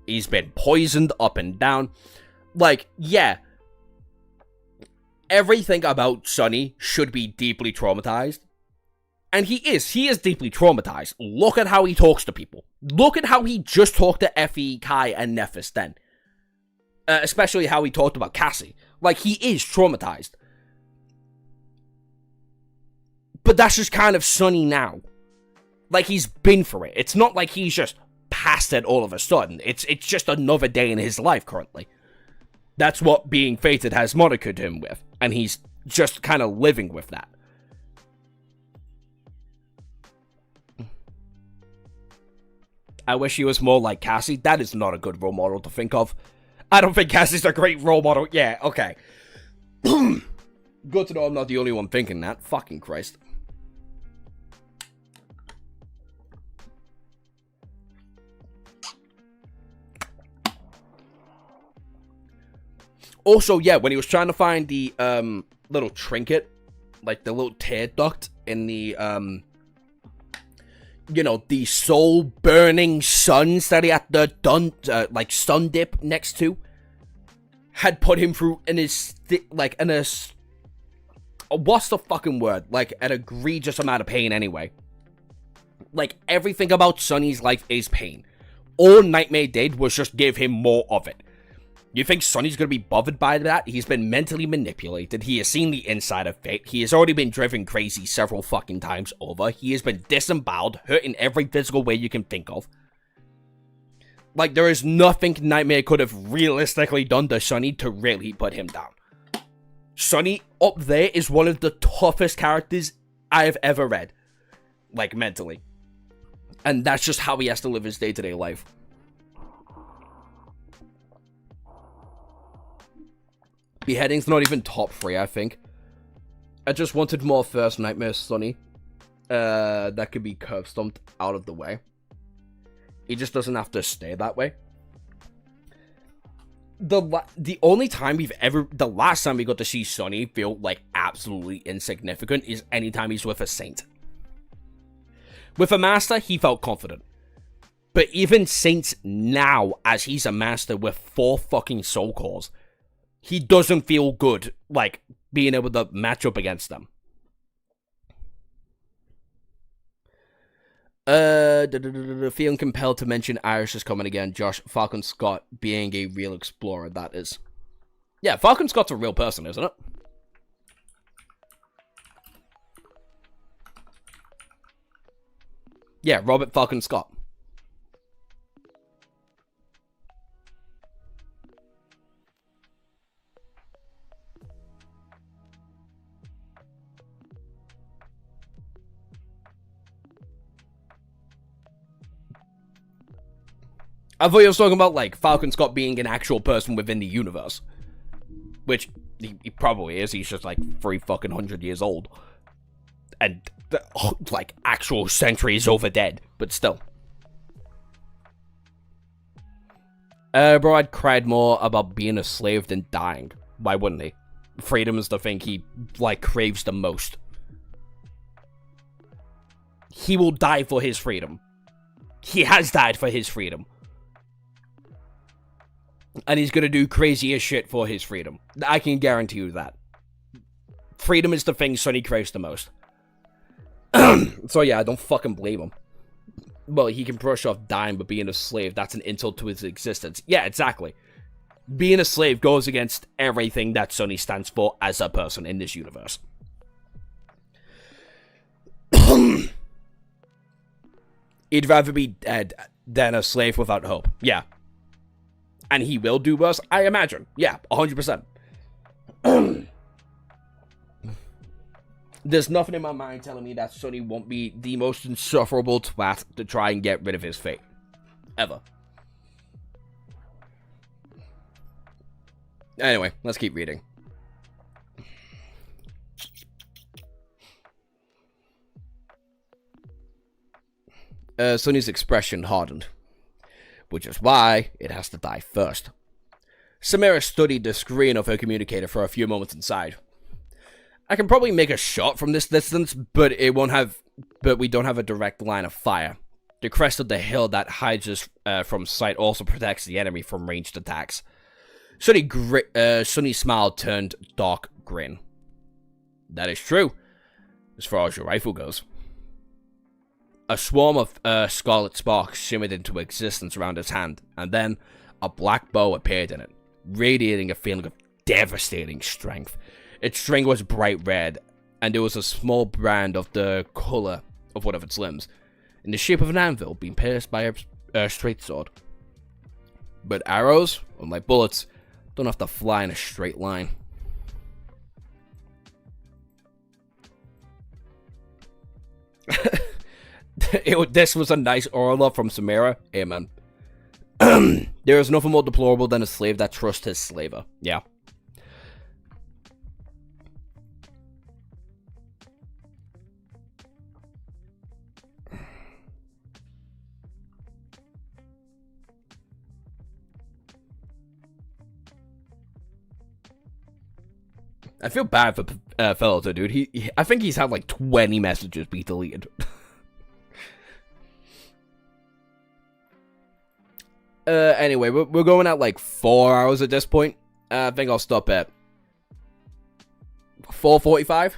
Speaker 1: He's been poisoned up and down. Like, yeah. Everything about Sunny should be deeply traumatized. And he is deeply traumatized. Look at how he talks to people. Look at how he just talked to Effie, Kai, and Nephis then. Especially how he talked about Cassie. Like, he is traumatized. But that's just kind of Sunny now. Like, he's been through it. It's not like he's just past it all of a sudden. It's just another day in his life currently. That's what being fated has monikered him with. And he's just kind of living with that. I wish he was more like Cassie. That is not a good role model to think of. I don't think Cassie's a great role model. Yeah, okay. Good to know I'm not the only one thinking that. Fucking Christ. Also, yeah, when he was trying to find the little trinket, like the little tear duct in the you know, the soul-burning suns that he had the like sun dip next to, had put him through what's the fucking word? Like, an egregious amount of pain anyway. Like, everything about Sunny's life is pain. All Nightmare did was just give him more of it. You think Sunny's gonna be bothered by that? He's been mentally manipulated. He has seen the inside of Fate. He has already been driven crazy several fucking times over. He has been disemboweled, hurt in every physical way you can think of. Like, there is nothing Nightmare could have realistically done to Sunny to really put him down. Sunny, up there, is one of the toughest characters I have ever read. Like, mentally. And that's just how he has to live his day-to-day life. Beheading's not even top 3, I think. I just wanted more first Nightmare Sunny. That could be curb stomped out of the way. He just doesn't have to stay that way. The only time the last time we got to see Sunny feel like absolutely insignificant is anytime he's with a saint. With a master, he felt confident. But even saints now, as he's a master with 4 fucking soul cores, he doesn't feel good, like, being able to match up against them. Feeling compelled to mention Irish is coming again. Josh, Falcon Scott being a real explorer, that is. Yeah, Falcon Scott's a real person, isn't it? Yeah, Robert Falcon Scott. I thought you was talking about, like, Falcon Scott being an actual person within the universe. Which, he probably is. He's just, like, 300 years old. And, like, actual centuries over dead. But still. Bro, I'd cried more about being a slave than dying. Why wouldn't he? Freedom is the thing he, like, craves the most. He will die for his freedom. He has died for his freedom. And he's gonna do crazy as shit for his freedom. I can guarantee you that. Freedom is the thing Sonny craves the most. So yeah, I don't fucking blame him. Well, he can brush off dying, but being a slave, that's an insult to his existence. Yeah, exactly. Being a slave goes against everything that Sonny stands for as a person in this universe. He'd rather be dead than a slave without hope. Yeah. And he will do worse, I imagine. Yeah, 100%. There's nothing in my mind telling me that Sonny won't be the most insufferable twat to try and get rid of his fate. Ever. Anyway, let's keep reading. Sonny's expression hardened, which is why it has to die first. Samira studied the screen of her communicator for a few moments inside. I can probably make a shot from this distance, but we don't have a direct line of fire. The crest of the hill that hides us from sight also protects the enemy from ranged attacks. Sonny's smile turned dark grin. That is true, as far as your rifle goes. A swarm of scarlet sparks shimmered into existence around his hand, and then a black bow appeared in it, radiating a feeling of devastating strength. Its string was bright red, and there was a small brand of the color of one of its limbs, in the shape of an anvil being pierced by a straight sword. But arrows, unlike bullets, don't have to fly in a straight line. This was a nice orla from Samira. Amen. There is nothing more deplorable than a slave that trusts his slaver. Yeah. I feel bad for fellow dude. I think he's had like 20 messages be deleted. Anyway, we're going at like 4 hours at this point. I think I'll stop at 4:45.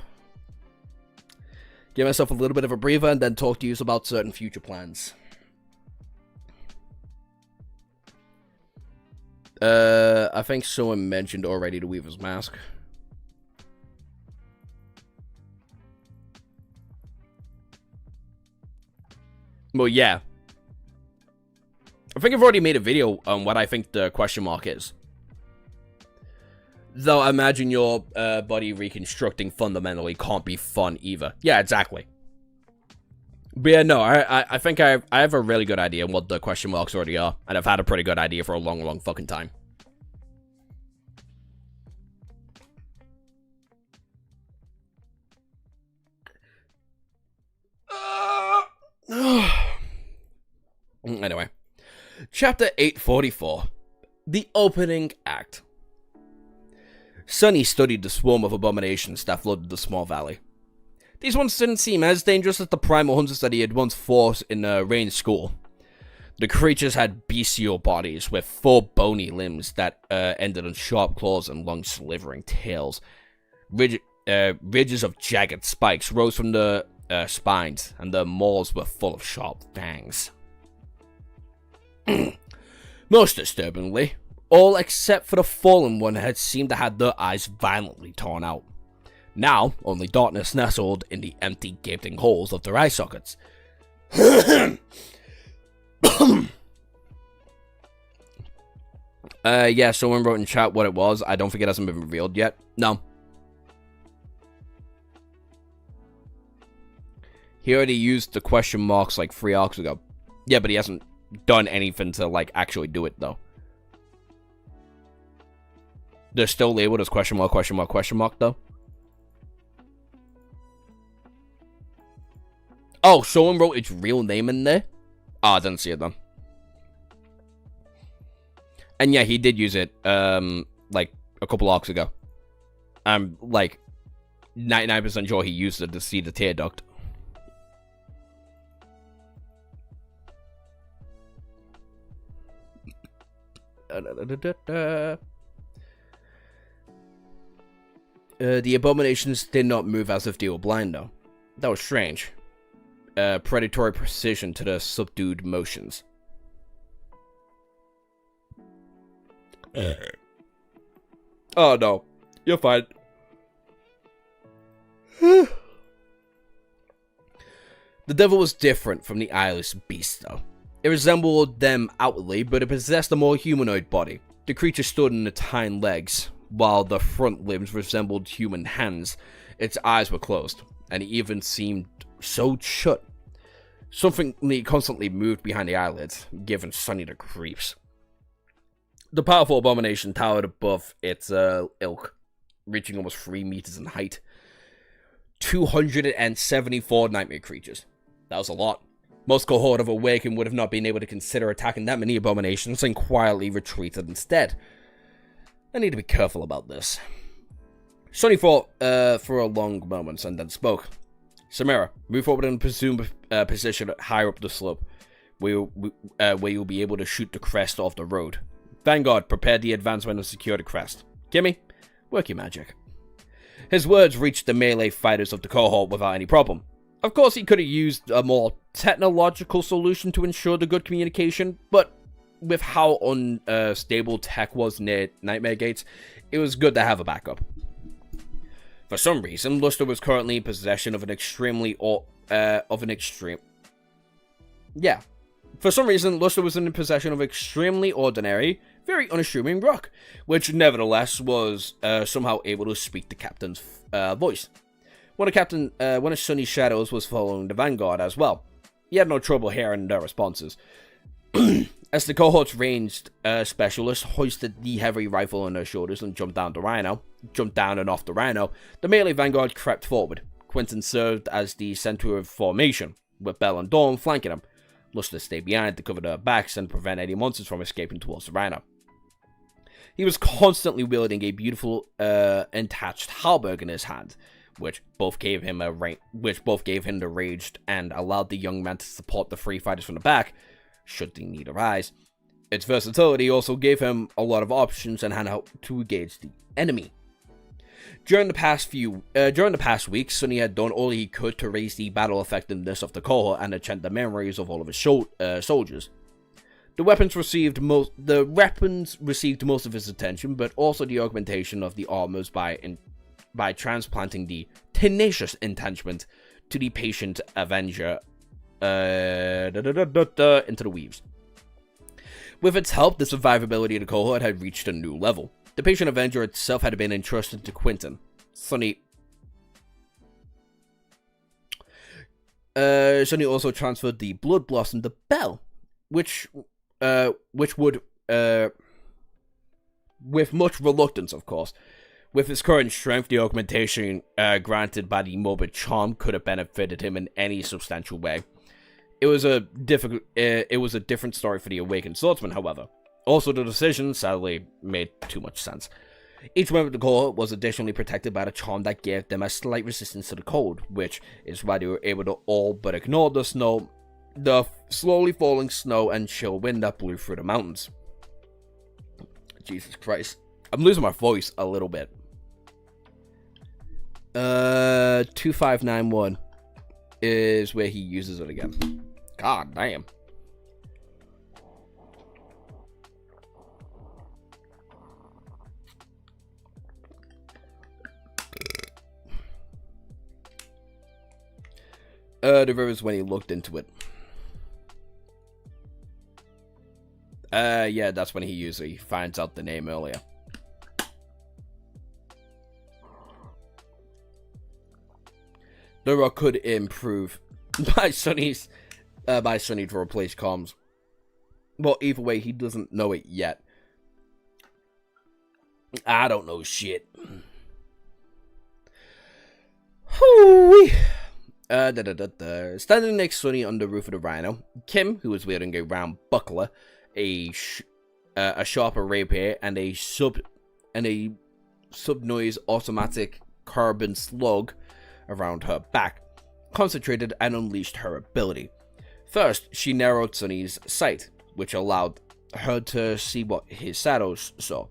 Speaker 1: Give myself a little bit of a breather and then talk to you about certain future plans. I think someone mentioned already the Weaver's Mask. Well, yeah. I think I've already made a video on what I think the question mark is. Though I imagine your body reconstructing fundamentally can't be fun either. Yeah, exactly. But yeah, no, I think I have a really good idea on what the question marks already are. And I've had a pretty good idea for a long, long fucking time. Anyway. Chapter 844. The Opening Act. Sonny studied the swarm of abominations that flooded the small valley. These ones didn't seem as dangerous as the primal hunters that he had once fought in Rain's school. The creatures had bestial bodies with 4 bony limbs that ended in sharp claws and long slithering tails. Ridges of jagged spikes rose from the spines, and their maws were full of sharp fangs. Most disturbingly, all except for the fallen one had seemed to have their eyes violently torn out. Now, only darkness nestled in the empty, gaping holes of their eye sockets. Yeah, someone wrote in chat what it was. I don't think it hasn't been revealed yet. No. He already used the question marks like 3 arcs ago. Yeah, but he hasn't done anything to, like, actually do it, though. They're still labeled as question mark, though. Oh, someone wrote its real name in there? Oh, I didn't see it, then. And yeah, he did use it, like, a couple arcs ago. I'm, like, 99% sure he used it to see the tear duct. The abominations did not move as if they were blind, though. That was strange. Predatory precision to their subdued motions. Oh no, you're fine. The devil was different from the eyeless beast, though. It resembled them outwardly, but it possessed a more humanoid body. The creature stood on its hind legs, while the front limbs resembled human hands. Its eyes were closed, and it even seemed so shut. Something constantly moved behind the eyelids, giving Sonny the creeps. The powerful abomination towered above its ilk, reaching almost 3 meters in height. 274 nightmare creatures. That was a lot. Most cohort of Awakened would have not been able to consider attacking that many abominations and quietly retreated instead. I need to be careful about this. Sonny thought for a long moment and then spoke. Samira, move forward and presume position higher up the slope, where you'll be able to shoot the crest off the road. Vanguard, prepare the advancement and secure the crest. Kimmy, work your magic. His words reached the melee fighters of the cohort without any problem. Of course, he could have used a more technological solution to ensure the good communication, but with how unstable tech was near Nightmare Gates, it was good to have a backup. For some reason, Luster was currently in possession of an extremely ordinary, very unassuming rock, which nevertheless was somehow able to speak the captain's voice. One of Sonny's shadows was following the Vanguard as well. He had no trouble hearing their responses. As the cohort's ranged specialist hoisted the heavy rifle on their shoulders and jumped down and off the Rhino, the melee Vanguard crept forward. Quentin served as the center of formation, with Bell and Dawn flanking him. Luster stayed behind to cover their backs and prevent any monsters from escaping towards the Rhino. He was constantly wielding a beautiful attached halberd in his hand, which both gave him the rage and allowed the young man to support the three fighters from the back, should the need arise. Its versatility also gave him a lot of options and how to engage the enemy. During the past weeks, Sonny had done all he could to raise the battle effectiveness of the cohort and enchant the memories of all of his soldiers. The weapons received most of his attention, but also the augmentation of the armors by transplanting the tenacious entrenchment to the patient Avenger into the weaves. With its help, the survivability of the cohort had reached a new level. The patient Avenger itself had been entrusted to Quentin. Sonny also transferred the Blood Blossom to Bell, which would, with much reluctance, of course. With his current strength, the augmentation granted by the morbid charm could have benefited him in any substantial way. It was a different story for the Awakened Swordsman, however. Also, the decision, sadly, made too much sense. Each member of the cohort was additionally protected by the charm that gave them a slight resistance to the cold, which is why they were able to all but ignore the slowly falling snow and chill wind that blew through the mountains. Jesus Christ. I'm losing my voice a little bit. 2591 is where he uses it again. God damn. The river is when he looked into it. Yeah, that's when he usually finds out the name earlier. The rock could improve by Sonny to replace comms. Well, either way, he doesn't know it yet. I don't know shit. Hoo-wee. Standing next to Sonny on the roof of the Rhino, Kim, who was wielding a round buckler, a sharper rapier, and a sub-noise automatic carbon slug around her back, concentrated and unleashed her ability. First, she narrowed Sonny's sight, which allowed her to see what his shadows saw.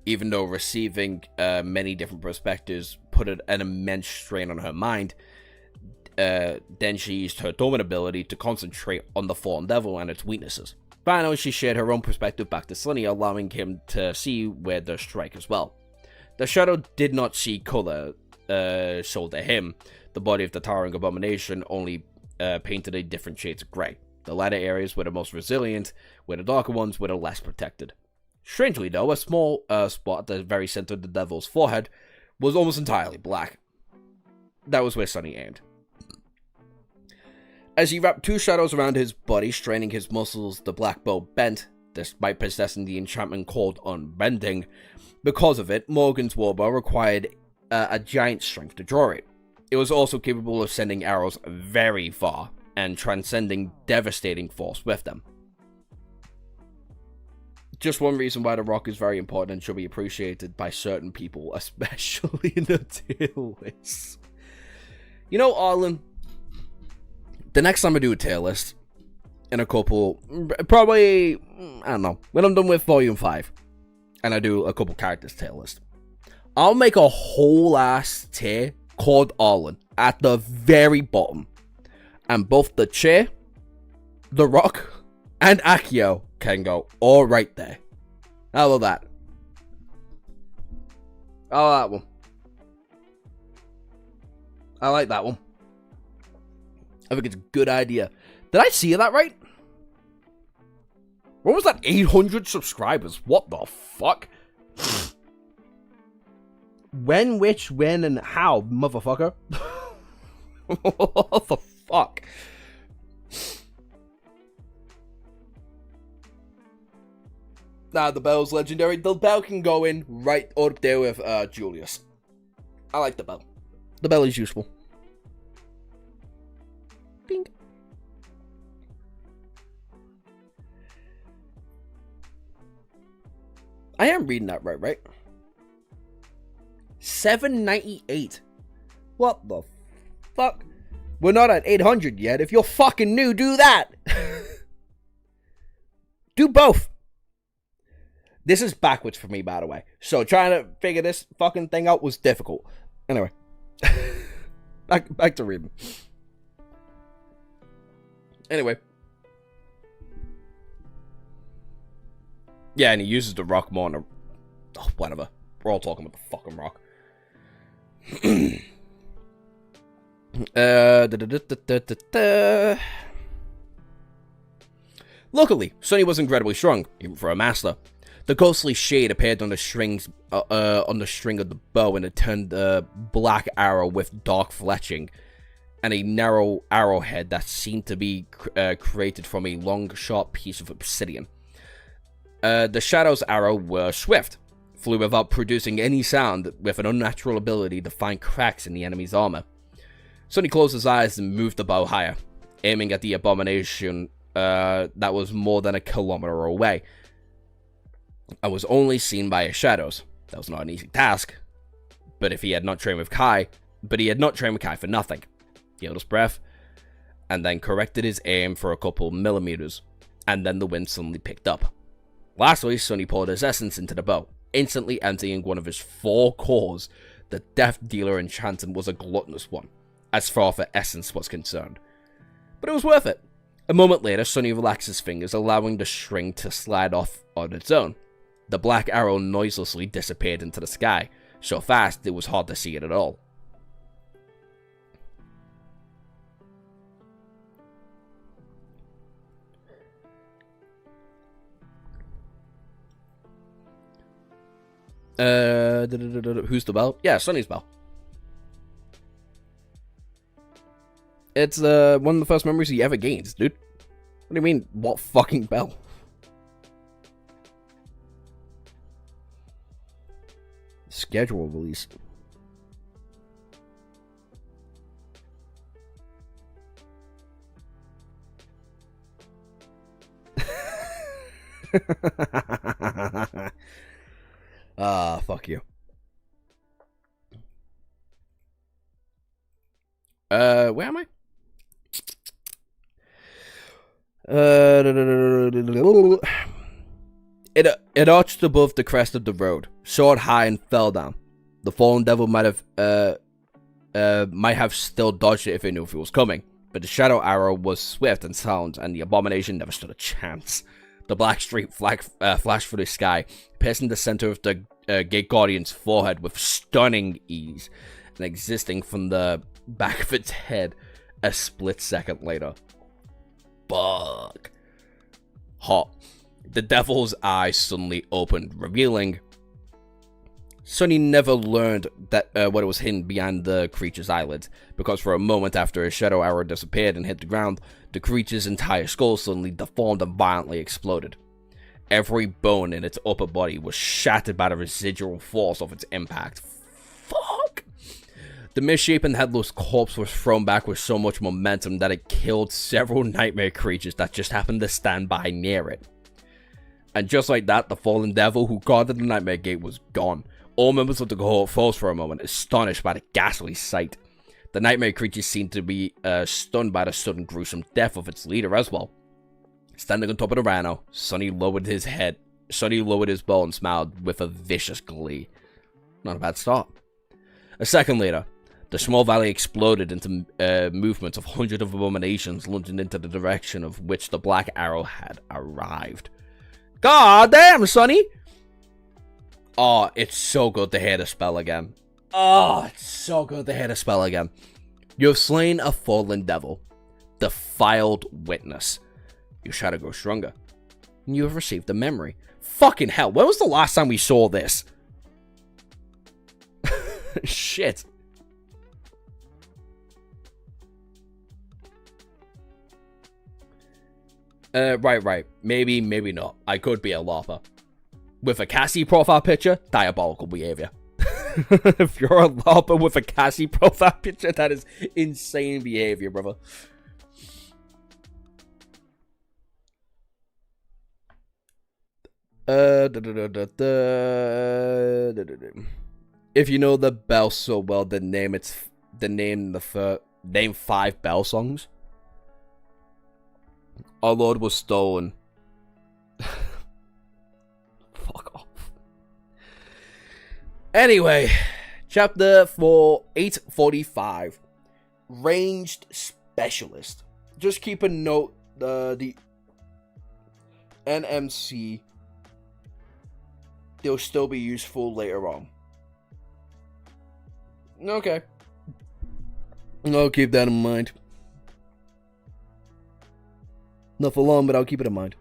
Speaker 1: Even though receiving many different perspectives put an immense strain on her mind, then she used her dormant ability to concentrate on the fallen devil and its weaknesses. Finally, she shared her own perspective back to Sonny, allowing him to see where the strike as well. The shadow did not see color, so to him, the body of the towering abomination only painted a different shades of grey. The lighter areas were the most resilient, where the darker ones were the less protected. Strangely though, a small spot at the very center of the devil's forehead was almost entirely black. That was where Sonny aimed. As he wrapped two shadows around his body, straining his muscles, the black bow bent, despite possessing the enchantment called Unbending. Because of it, Morgan's warbow required a giant strength to draw it. It was also capable of sending arrows very far, and transcending devastating force with them. Just one reason why the rock is very important and should be appreciated by certain people, especially in the tier list. You know, Arlen, the next time I do a tier list, in a couple, probably, I don't know, when I'm done with Volume 5, and I do a couple characters tier list, I'll make a whole ass tier called Arlen at the very bottom. And both the chair, the rock, and Akio can go all right there. How about that? I like that one. I like that one. I think it's a good idea. Did I see that right? What was that? 800 subscribers? What the fuck? When, which, when, and how, motherfucker? What the fuck? Nah, the bell's legendary. The bell can go in right up there with Julius. I like the bell. The bell is useful. Ding. I am reading that right? 798. What the fuck? We're not at 800 yet. If you're fucking new, do that. Do both. This is backwards for me, by the way. So trying to figure this fucking thing out was difficult. Anyway. back to reading. Anyway. Yeah, and he uses the rock more on the... Oh, whatever. We're all talking about the fucking rock. Luckily, Sonny was incredibly strong, even for a master. The ghostly shade appeared on the strings, on the string of the bow, and it turned a black arrow with dark fletching, and a narrow arrowhead that seemed to be created from a long, sharp piece of obsidian. The shadow's arrow were swift, flew without producing any sound, with an unnatural ability to find cracks in the enemy's armor. Sonny closed his eyes and moved the bow higher, aiming at the abomination that was more than a kilometer away. I was only seen by his shadows. That was not an easy task. But he had not trained with Kai for nothing. He held his breath, and then corrected his aim for a couple millimeters, and then the wind suddenly picked up. Lastly, Sonny poured his essence into the bow, instantly emptying one of his 4 cores. The Death Dealer enchantment was a gluttonous one, as far as essence was concerned. But it was worth it. A moment later, Sonny relaxed his fingers, allowing the string to slide off on its own. The black arrow noiselessly disappeared into the sky, so fast it was hard to see it at all. Who's the bell? Yeah, Sonny's bell. It's one of the first memories he ever gains, dude. do you mean, what fucking bell? Schedule release. Fuck you. Where am I? It arched above the crest of the road, soared high and fell down. The fallen devil might have still dodged it if it knew if it was coming, but the shadow arrow was swift and silent, and the abomination never stood a chance. The black streak flashed through the sky, piercing the center of the Gate Guardian's forehead with stunning ease, and existing from the back of its head a split second later. Fuck. Hot. The devil's eyes suddenly opened, revealing... Sonny never learned that what was hidden behind the creature's eyelids, because for a moment after his shadow arrow disappeared and hit the ground, the creature's entire skull suddenly deformed and violently exploded. Every bone in its upper body was shattered by the residual force of its impact. Fuck! The misshapen headless corpse was thrown back with so much momentum that it killed several nightmare creatures that just happened to stand by near it. And just like that, the fallen devil who guarded the nightmare gate was gone. All members of the cohort froze for a moment, astonished by the ghastly sight. The nightmare creature seemed to be stunned by the sudden gruesome death of its leader as well. Standing on top of the rhino, Sonny lowered his bow and smiled with a vicious glee. Not a bad start. A second later, the small valley exploded into movements of hundreds of abominations lunging into the direction of which the black arrow had arrived. God damn, Sonny! Oh, it's so good to hear the spell again. Oh, it's so good to hear the spell again. You have slain a fallen devil, defiled witness. Your shadow grows stronger. And you have received a memory. Fucking hell, when was the last time we saw this? Shit. Right. Maybe not. I could be a LARPer. With a Cassie profile picture, diabolical behavior. If you're a LARPer with a Cassie profile picture, that is insane behavior, brother. If you know the bell so well, then name 5 bell songs. Our Lord was stolen. Fuck off. Anyway, chapter 845. Ranged Specialist. Just keep a note, the NMC, they'll still be useful later on. Okay. I'll keep that in mind. Not for long, but I'll keep it in mind.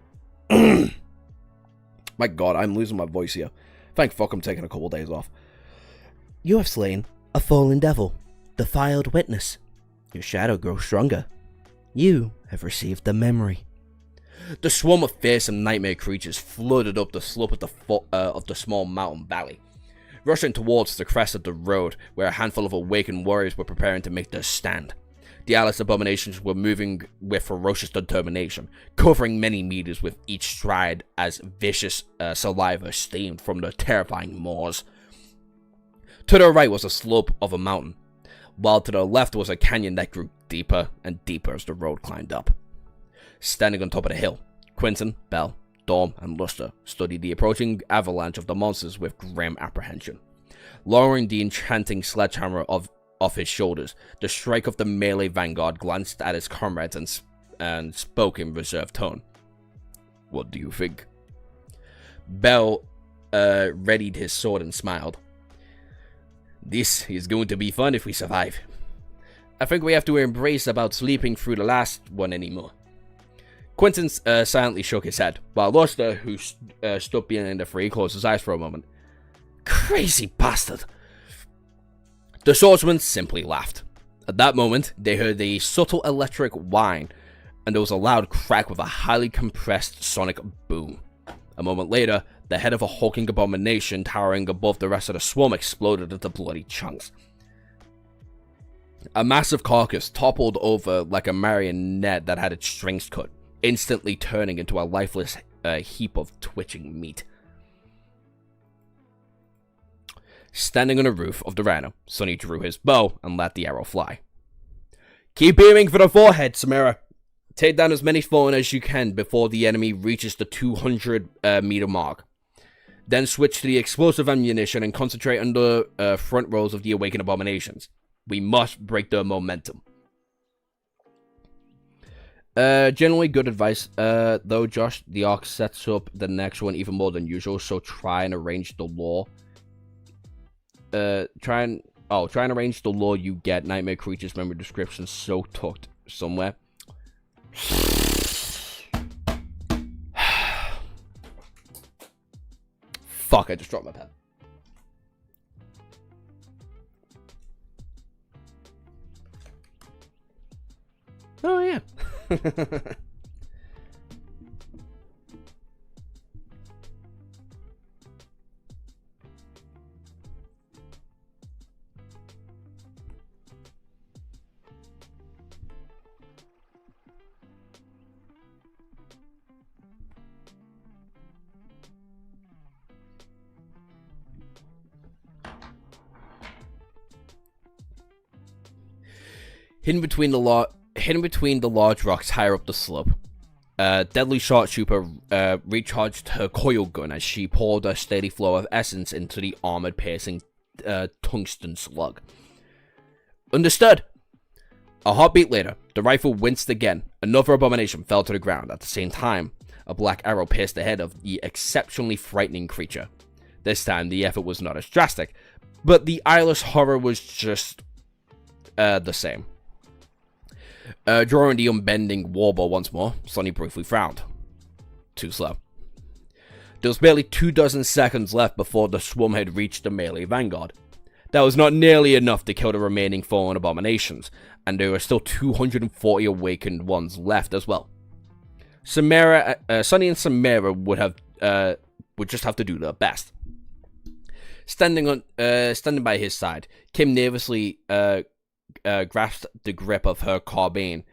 Speaker 1: My god, I'm losing my voice here. Thank fuck I'm taking a couple days off. You have slain a fallen devil, defiled witness. Your shadow grows stronger. You have received the memory. The swarm of fearsome nightmare creatures flooded up the slope of the small mountain valley, rushing towards the crest of the road where a handful of awakened warriors were preparing to make their stand. The eyeless abominations were moving with ferocious determination, covering many meters with each stride as vicious saliva steamed from their terrifying maws. To the right was a slope of a mountain, while to the left was a canyon that grew deeper and deeper as the road climbed up. Standing on top of the hill, Quentin, Bell, Dorm, and Luster studied the approaching avalanche of the monsters with grim apprehension. Lowering the enchanting sledgehammer off his shoulders, the strike of the melee vanguard glanced at his comrades and spoke in reserved tone. What do you think? Bell readied his sword and smiled. This is going to be fun if we survive. I think we have to embrace about sleeping through the last one anymore. Quentin silently shook his head, while Luster, who stood behind the three, closed his eyes for a moment. Crazy bastard! The swordsman simply laughed. At that moment, they heard a subtle electric whine and there was a loud crack with a highly compressed sonic boom. A moment later, the head of a hulking abomination towering above the rest of the swarm exploded into bloody chunks. A massive carcass toppled over like a marionette that had its strings cut, instantly turning into a lifeless heap of twitching meat. Standing on the roof of the rhino, Sonny drew his bow and let the arrow fly. "Keep aiming for the forehead, Samara. Take down as many fallen as you can before the enemy reaches the 200-meter mark. Then switch to the explosive ammunition and concentrate on the front rows of the awakened abominations. We must break their momentum." Generally good advice, though, Josh. The arc sets up the next one even more than usual, so try and arrange the lore. Try and arrange the lore you get. Nightmare creatures memory descriptions so tucked somewhere. Fuck, I just dropped my pen. Oh, yeah. Hidden between the large rocks higher up the slope, Deadly Sharpshooter recharged her coil gun as she poured a steady flow of essence into the armored-piercing tungsten slug. "Understood." A heartbeat later, the rifle winced again. Another abomination fell to the ground. At the same time, a black arrow pierced the head of the exceptionally frightening creature. This time, the effort was not as drastic, but the eyeless horror was just the same. Drawing the unbending warbow once more, Sonny briefly frowned. Too slow. There was barely 24 seconds left before the swarm had reached the melee vanguard. That was not nearly enough to kill the remaining fallen abominations, and there were still 240 awakened ones left as well. Sonny and Samara would just have to do their best. Standing by his side, Kim nervously grasped the grip of her cabin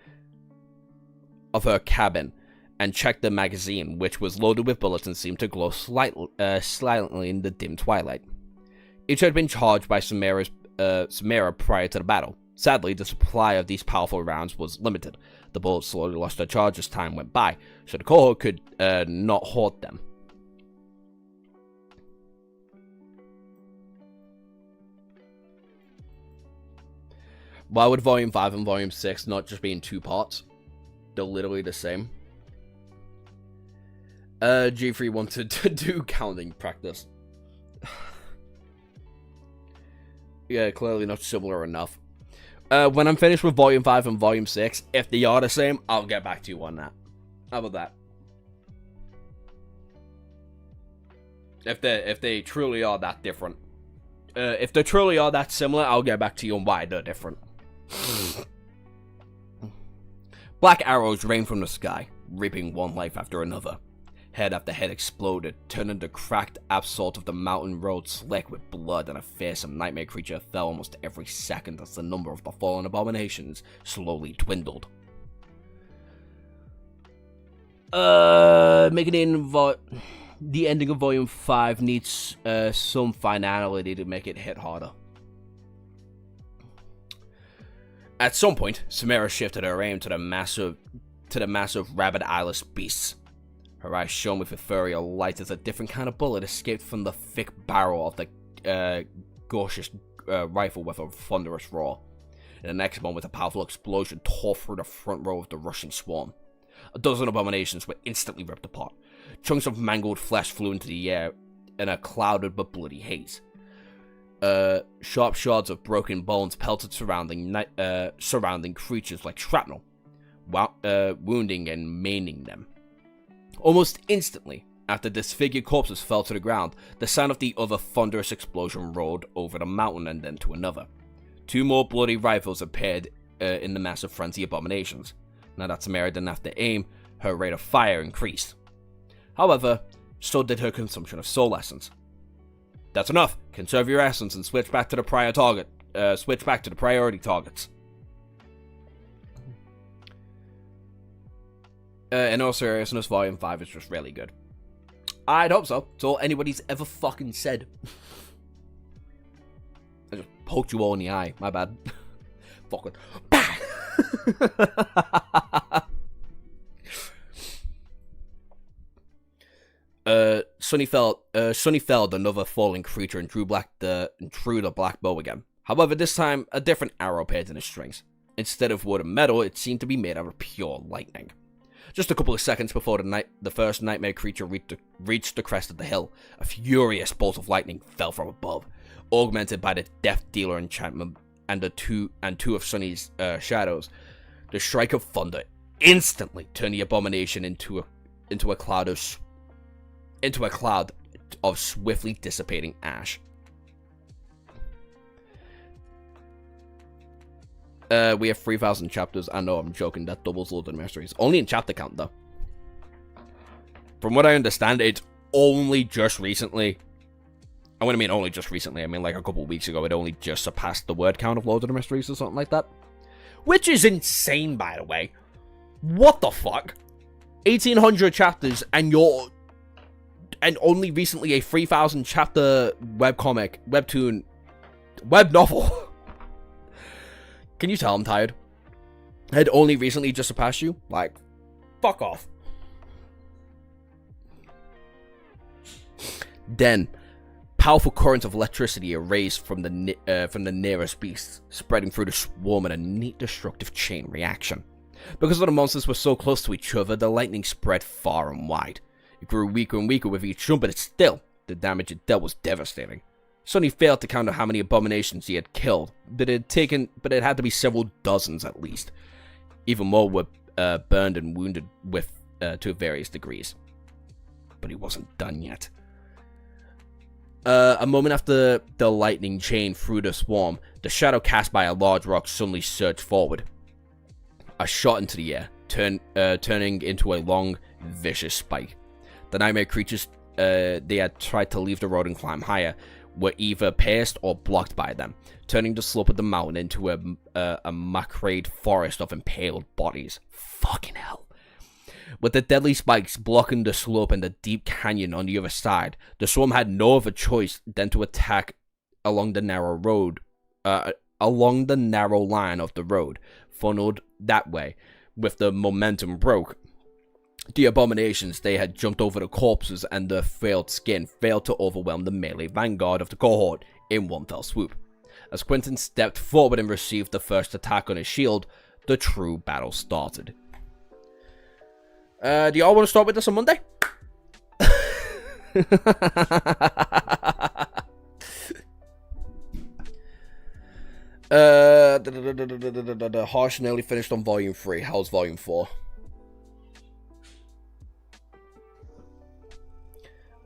Speaker 1: and checked the magazine, which was loaded with bullets and seemed to glow slightly in the dim twilight. Each had been charged by Samara prior to the battle. Sadly, the supply of these powerful rounds was limited. The bullets slowly lost their charge as time went by, so the cohort could not hoard them. Why would Volume 5 and Volume 6 not just be in 2 parts? They're literally the same. G3 wanted to do counting practice. Yeah, clearly not similar enough. When I'm finished with Volume 5 and Volume 6, if they are the same, I'll get back to you on that. How about that? If they truly are that different. If they truly are that similar, I'll get back to you on why they're different. Black arrows rained from the sky, ripping one life after another. Head after head exploded, turning the cracked asphalt of the mountain road slick with blood, and a fearsome nightmare creature fell almost every second as the number of the fallen abominations slowly dwindled. Making it the ending of Volume 5 needs some finality to make it hit harder. At some point, Samara shifted her aim to the massive rabid eyeless beasts. Her eyes shone with a furry light as a different kind of bullet escaped from the thick barrel of the cautious rifle with a thunderous roar. In the next moment, a powerful explosion tore through the front row of the rushing swarm. A dozen abominations were instantly ripped apart. Chunks of mangled flesh flew into the air in a clouded but bloody haze. Sharp shards of broken bones pelted surrounding creatures like shrapnel, wounding and maiming them. Almost instantly, after disfigured corpses fell to the ground, the sound of the other thunderous explosion rolled over the mountain and then to another. 2 more bloody rifles appeared in the massive frenzy abominations. Now that Samara didn't have to aim, her rate of fire increased. However, so did her consumption of soul essence. That's enough. Conserve your essence and switch back to the priority targets. In all seriousness, Volume 5 is just really good. I'd hope so. It's all anybody's ever fucking said. I just poked you all in the eye. My bad. Fucking. Sunny felled another falling creature and drew the black bow again. However, this time a different arrow appeared in his strings. Instead of wood and metal, it seemed to be made out of pure lightning. Just a couple of seconds before the first nightmare creature reached the crest of the hill, a furious bolt of lightning fell from above, augmented by the Death Dealer enchantment and two of Sunny's shadows. The strike of thunder instantly turned the abomination into a cloud of swiftly dissipating ash. We have 3,000 chapters. I know, I'm joking. That doubles Lord of the Mysteries. Only in chapter count, though. From what I understand, it's only just recently. And when I mean only just recently, I mean like a couple of weeks ago, it only just surpassed the word count of Lord of the Mysteries or something like that. Which is insane, by the way. What the fuck? 1,800 chapters, and only recently a 3,000 chapter webcomic, webtoon, web novel. Can you tell I'm tired? Had only recently just surpassed you? Like, fuck off. Then, powerful currents of electricity are raised from the nearest beasts, spreading through the swarm in a neat destructive chain reaction. Because the monsters were so close to each other, the lightning spread far and wide. It grew weaker and weaker with each jump, but still, the damage it dealt was devastating. Sonny failed to count how many abominations he had killed, but it had to be several dozens at least. Even more were burned and wounded to various degrees. But he wasn't done yet. A moment after the lightning chain through the swarm, the shadow cast by a large rock suddenly surged forward. A shot into the air, turning into a long, vicious spike. The nightmare creatures they had tried to leave the road and climb higher were either pierced or blocked by them, turning the slope of the mountain into a macrade forest of impaled bodies. Fucking hell. With the deadly spikes blocking the slope and the deep canyon on the other side, the swarm had no other choice than to attack along the narrow line of the road, funneled that way. With the momentum broke, the abominations they had jumped over the corpses and the frailed skin failed to overwhelm the melee vanguard of the cohort in one fell swoop. As Quentin stepped forward and received the first attack on his shield, the true battle started. Do y'all want to start with this on Monday? Harsh nearly finished on Volume 3. How's Volume 4?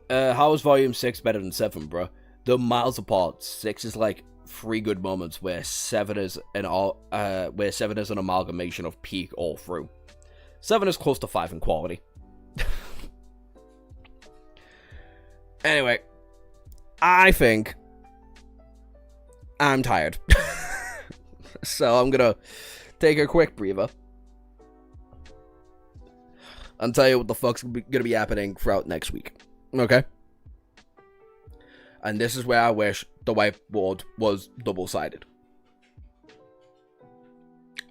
Speaker 1: How is Volume 6 better than 7, bro? They're miles apart. 6 is like 3 good moments, where 7 is an amalgamation of peak all through. 7 is close to 5 in quality. Anyway, I think I'm tired. So I'm gonna take a quick breather and tell you what the fuck's gonna be happening throughout next week. Okay? And this is where I wish the whiteboard was double-sided.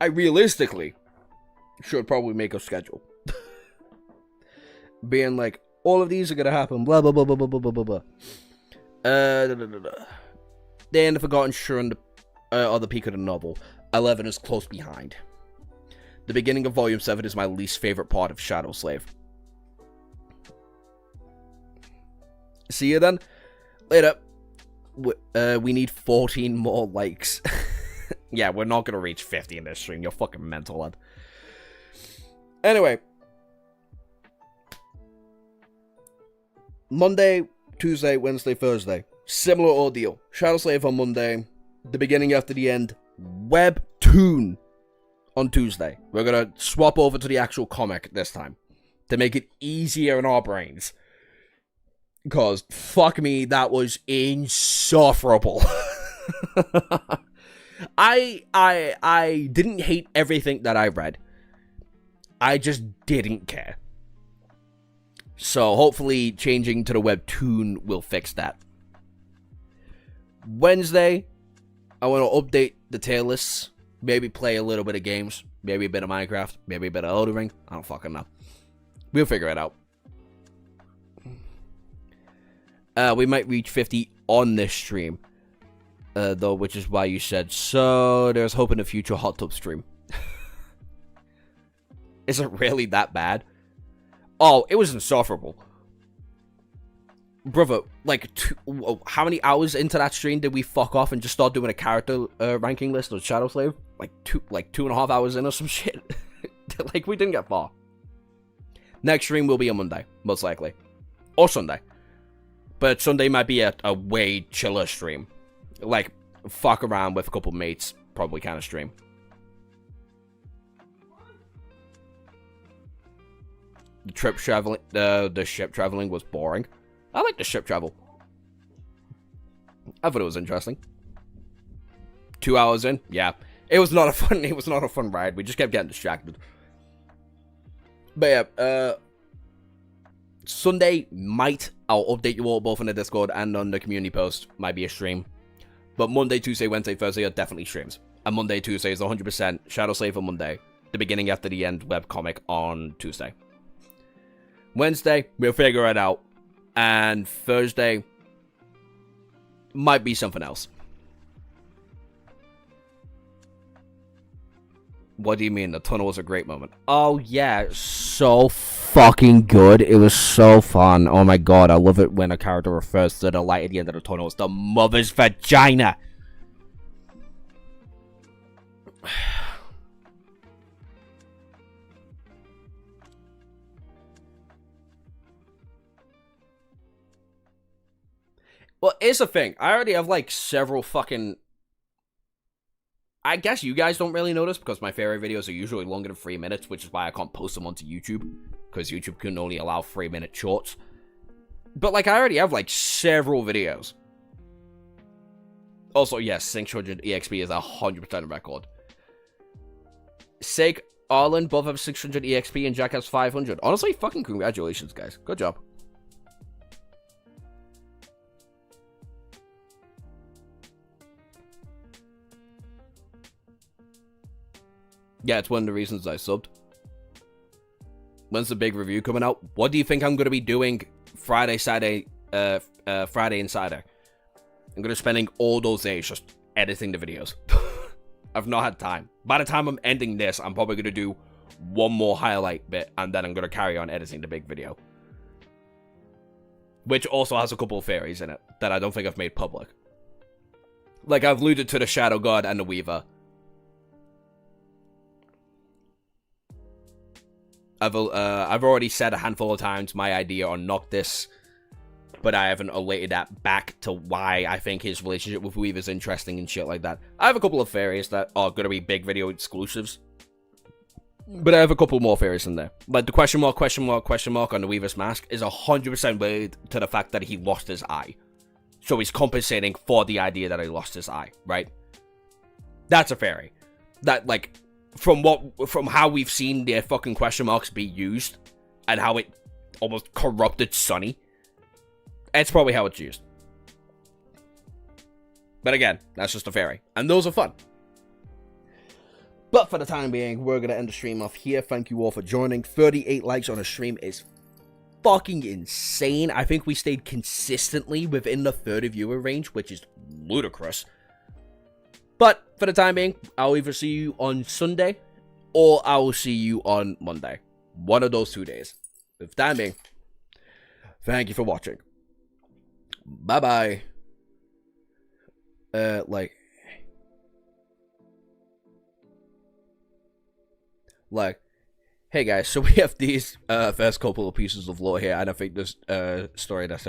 Speaker 1: I realistically should probably make a schedule. Being like, all of these are gonna happen, blah, blah, blah, blah, blah, blah, blah, blah. Then the Forgotten Shun or the peak of the novel. 11 is close behind. The beginning of Volume 7 is my least favorite part of Shadow Slave. See you then. Later. We need 14 more likes. Yeah, we're not gonna reach 50 in this stream. You're fucking mental, lad. Anyway. Monday, Tuesday, Wednesday, Thursday. Similar ordeal. Shadow Slave on Monday. The beginning after the end. Webtoon on Tuesday. We're gonna swap over to the actual comic this time to make it easier in our brains. Because, fuck me, that was insufferable. I didn't hate everything that I read. I just didn't care. So, hopefully, changing to the webtoon will fix that. Wednesday, I want to update the tier lists. Maybe play a little bit of games. Maybe a bit of Minecraft. Maybe a bit of Elden Ring. I don't fucking know. We'll figure it out. We might reach 50 on this stream. Though, which is why you said so. There's hope in a future hot tub stream. Is it really that bad? Oh, it was insufferable. Brother, like, how many hours into that stream did we fuck off and just start doing a character ranking list of Shadow Slave? Like 2.5 hours in or some shit. Like, we didn't get far. Next stream will be on Monday, most likely. Or Sunday. But Sunday might be a way chiller stream. Like, fuck around with a couple mates, probably kind of stream. The ship traveling was boring. I like the ship travel. I thought it was interesting. 2 hours in, yeah. It was not a fun ride. We just kept getting distracted. But yeah, Sunday I'll update you all both on the Discord and on the community post. Might be a stream. But Monday, Tuesday, Wednesday, Thursday are definitely streams. And Monday, Tuesday is 100% Shadow Slave on Monday. The beginning after the end webcomic on Tuesday. Wednesday, we'll figure it out. And Thursday might be something else. What do you mean? The tunnel was a great moment. Oh, yeah. So fucking good. It was so fun. Oh, my God. I love it when a character refers to the light at the end of the tunnel as the mother's vagina. Well, here's the thing. I already have, like, several fucking... I guess you guys don't really notice because my fairy videos are usually longer than 3 minutes, which is why I can't post them onto YouTube, because YouTube can only allow 3-minute shorts. But, like, I already have, like, several videos. Also, yes, 600 EXP is 100% a record. Sake, Arlen both have 600 EXP and Jack has 500. Honestly, fucking congratulations, guys. Good job. Yeah, it's one of the reasons I subbed. When's the big review coming out? What do you think I'm going to be doing Friday, Saturday, Friday and Saturday? I'm going to be spending all those days just editing the videos. I've not had time. By the time I'm ending this, I'm probably going to do one more highlight bit, and then I'm going to carry on editing the big video. Which also has a couple of fairies in it that I don't think I've made public. Like, I've alluded to the Shadow God and the Weaver. I've already said a handful of times my idea on Noctis, but I haven't related that back to why I think his relationship with Weaver is interesting and shit like that. I have a couple of fairies that are going to be big video exclusives, but I have a couple more fairies in there. Like the question mark on the Weaver's mask is 100% related to the fact that he lost his eye. So he's compensating for the idea that he lost his eye, right? That's a fairy. That, like... From how we've seen their fucking question marks be used, and how it almost corrupted Sunny, it's probably how it's used. But again, that's just a fairy, and those are fun. But for the time being, we're gonna end the stream off here. Thank you all for joining. 38 likes on a stream is fucking insane. I think we stayed consistently within the 30 viewer range, which is ludicrous. But for the time being, I'll either see you on Sunday or I will see you on Monday. One of those 2 days. For the time being, thank you for watching. Bye-bye. Hey guys, so we have these first couple of pieces of lore here, and I think this story that's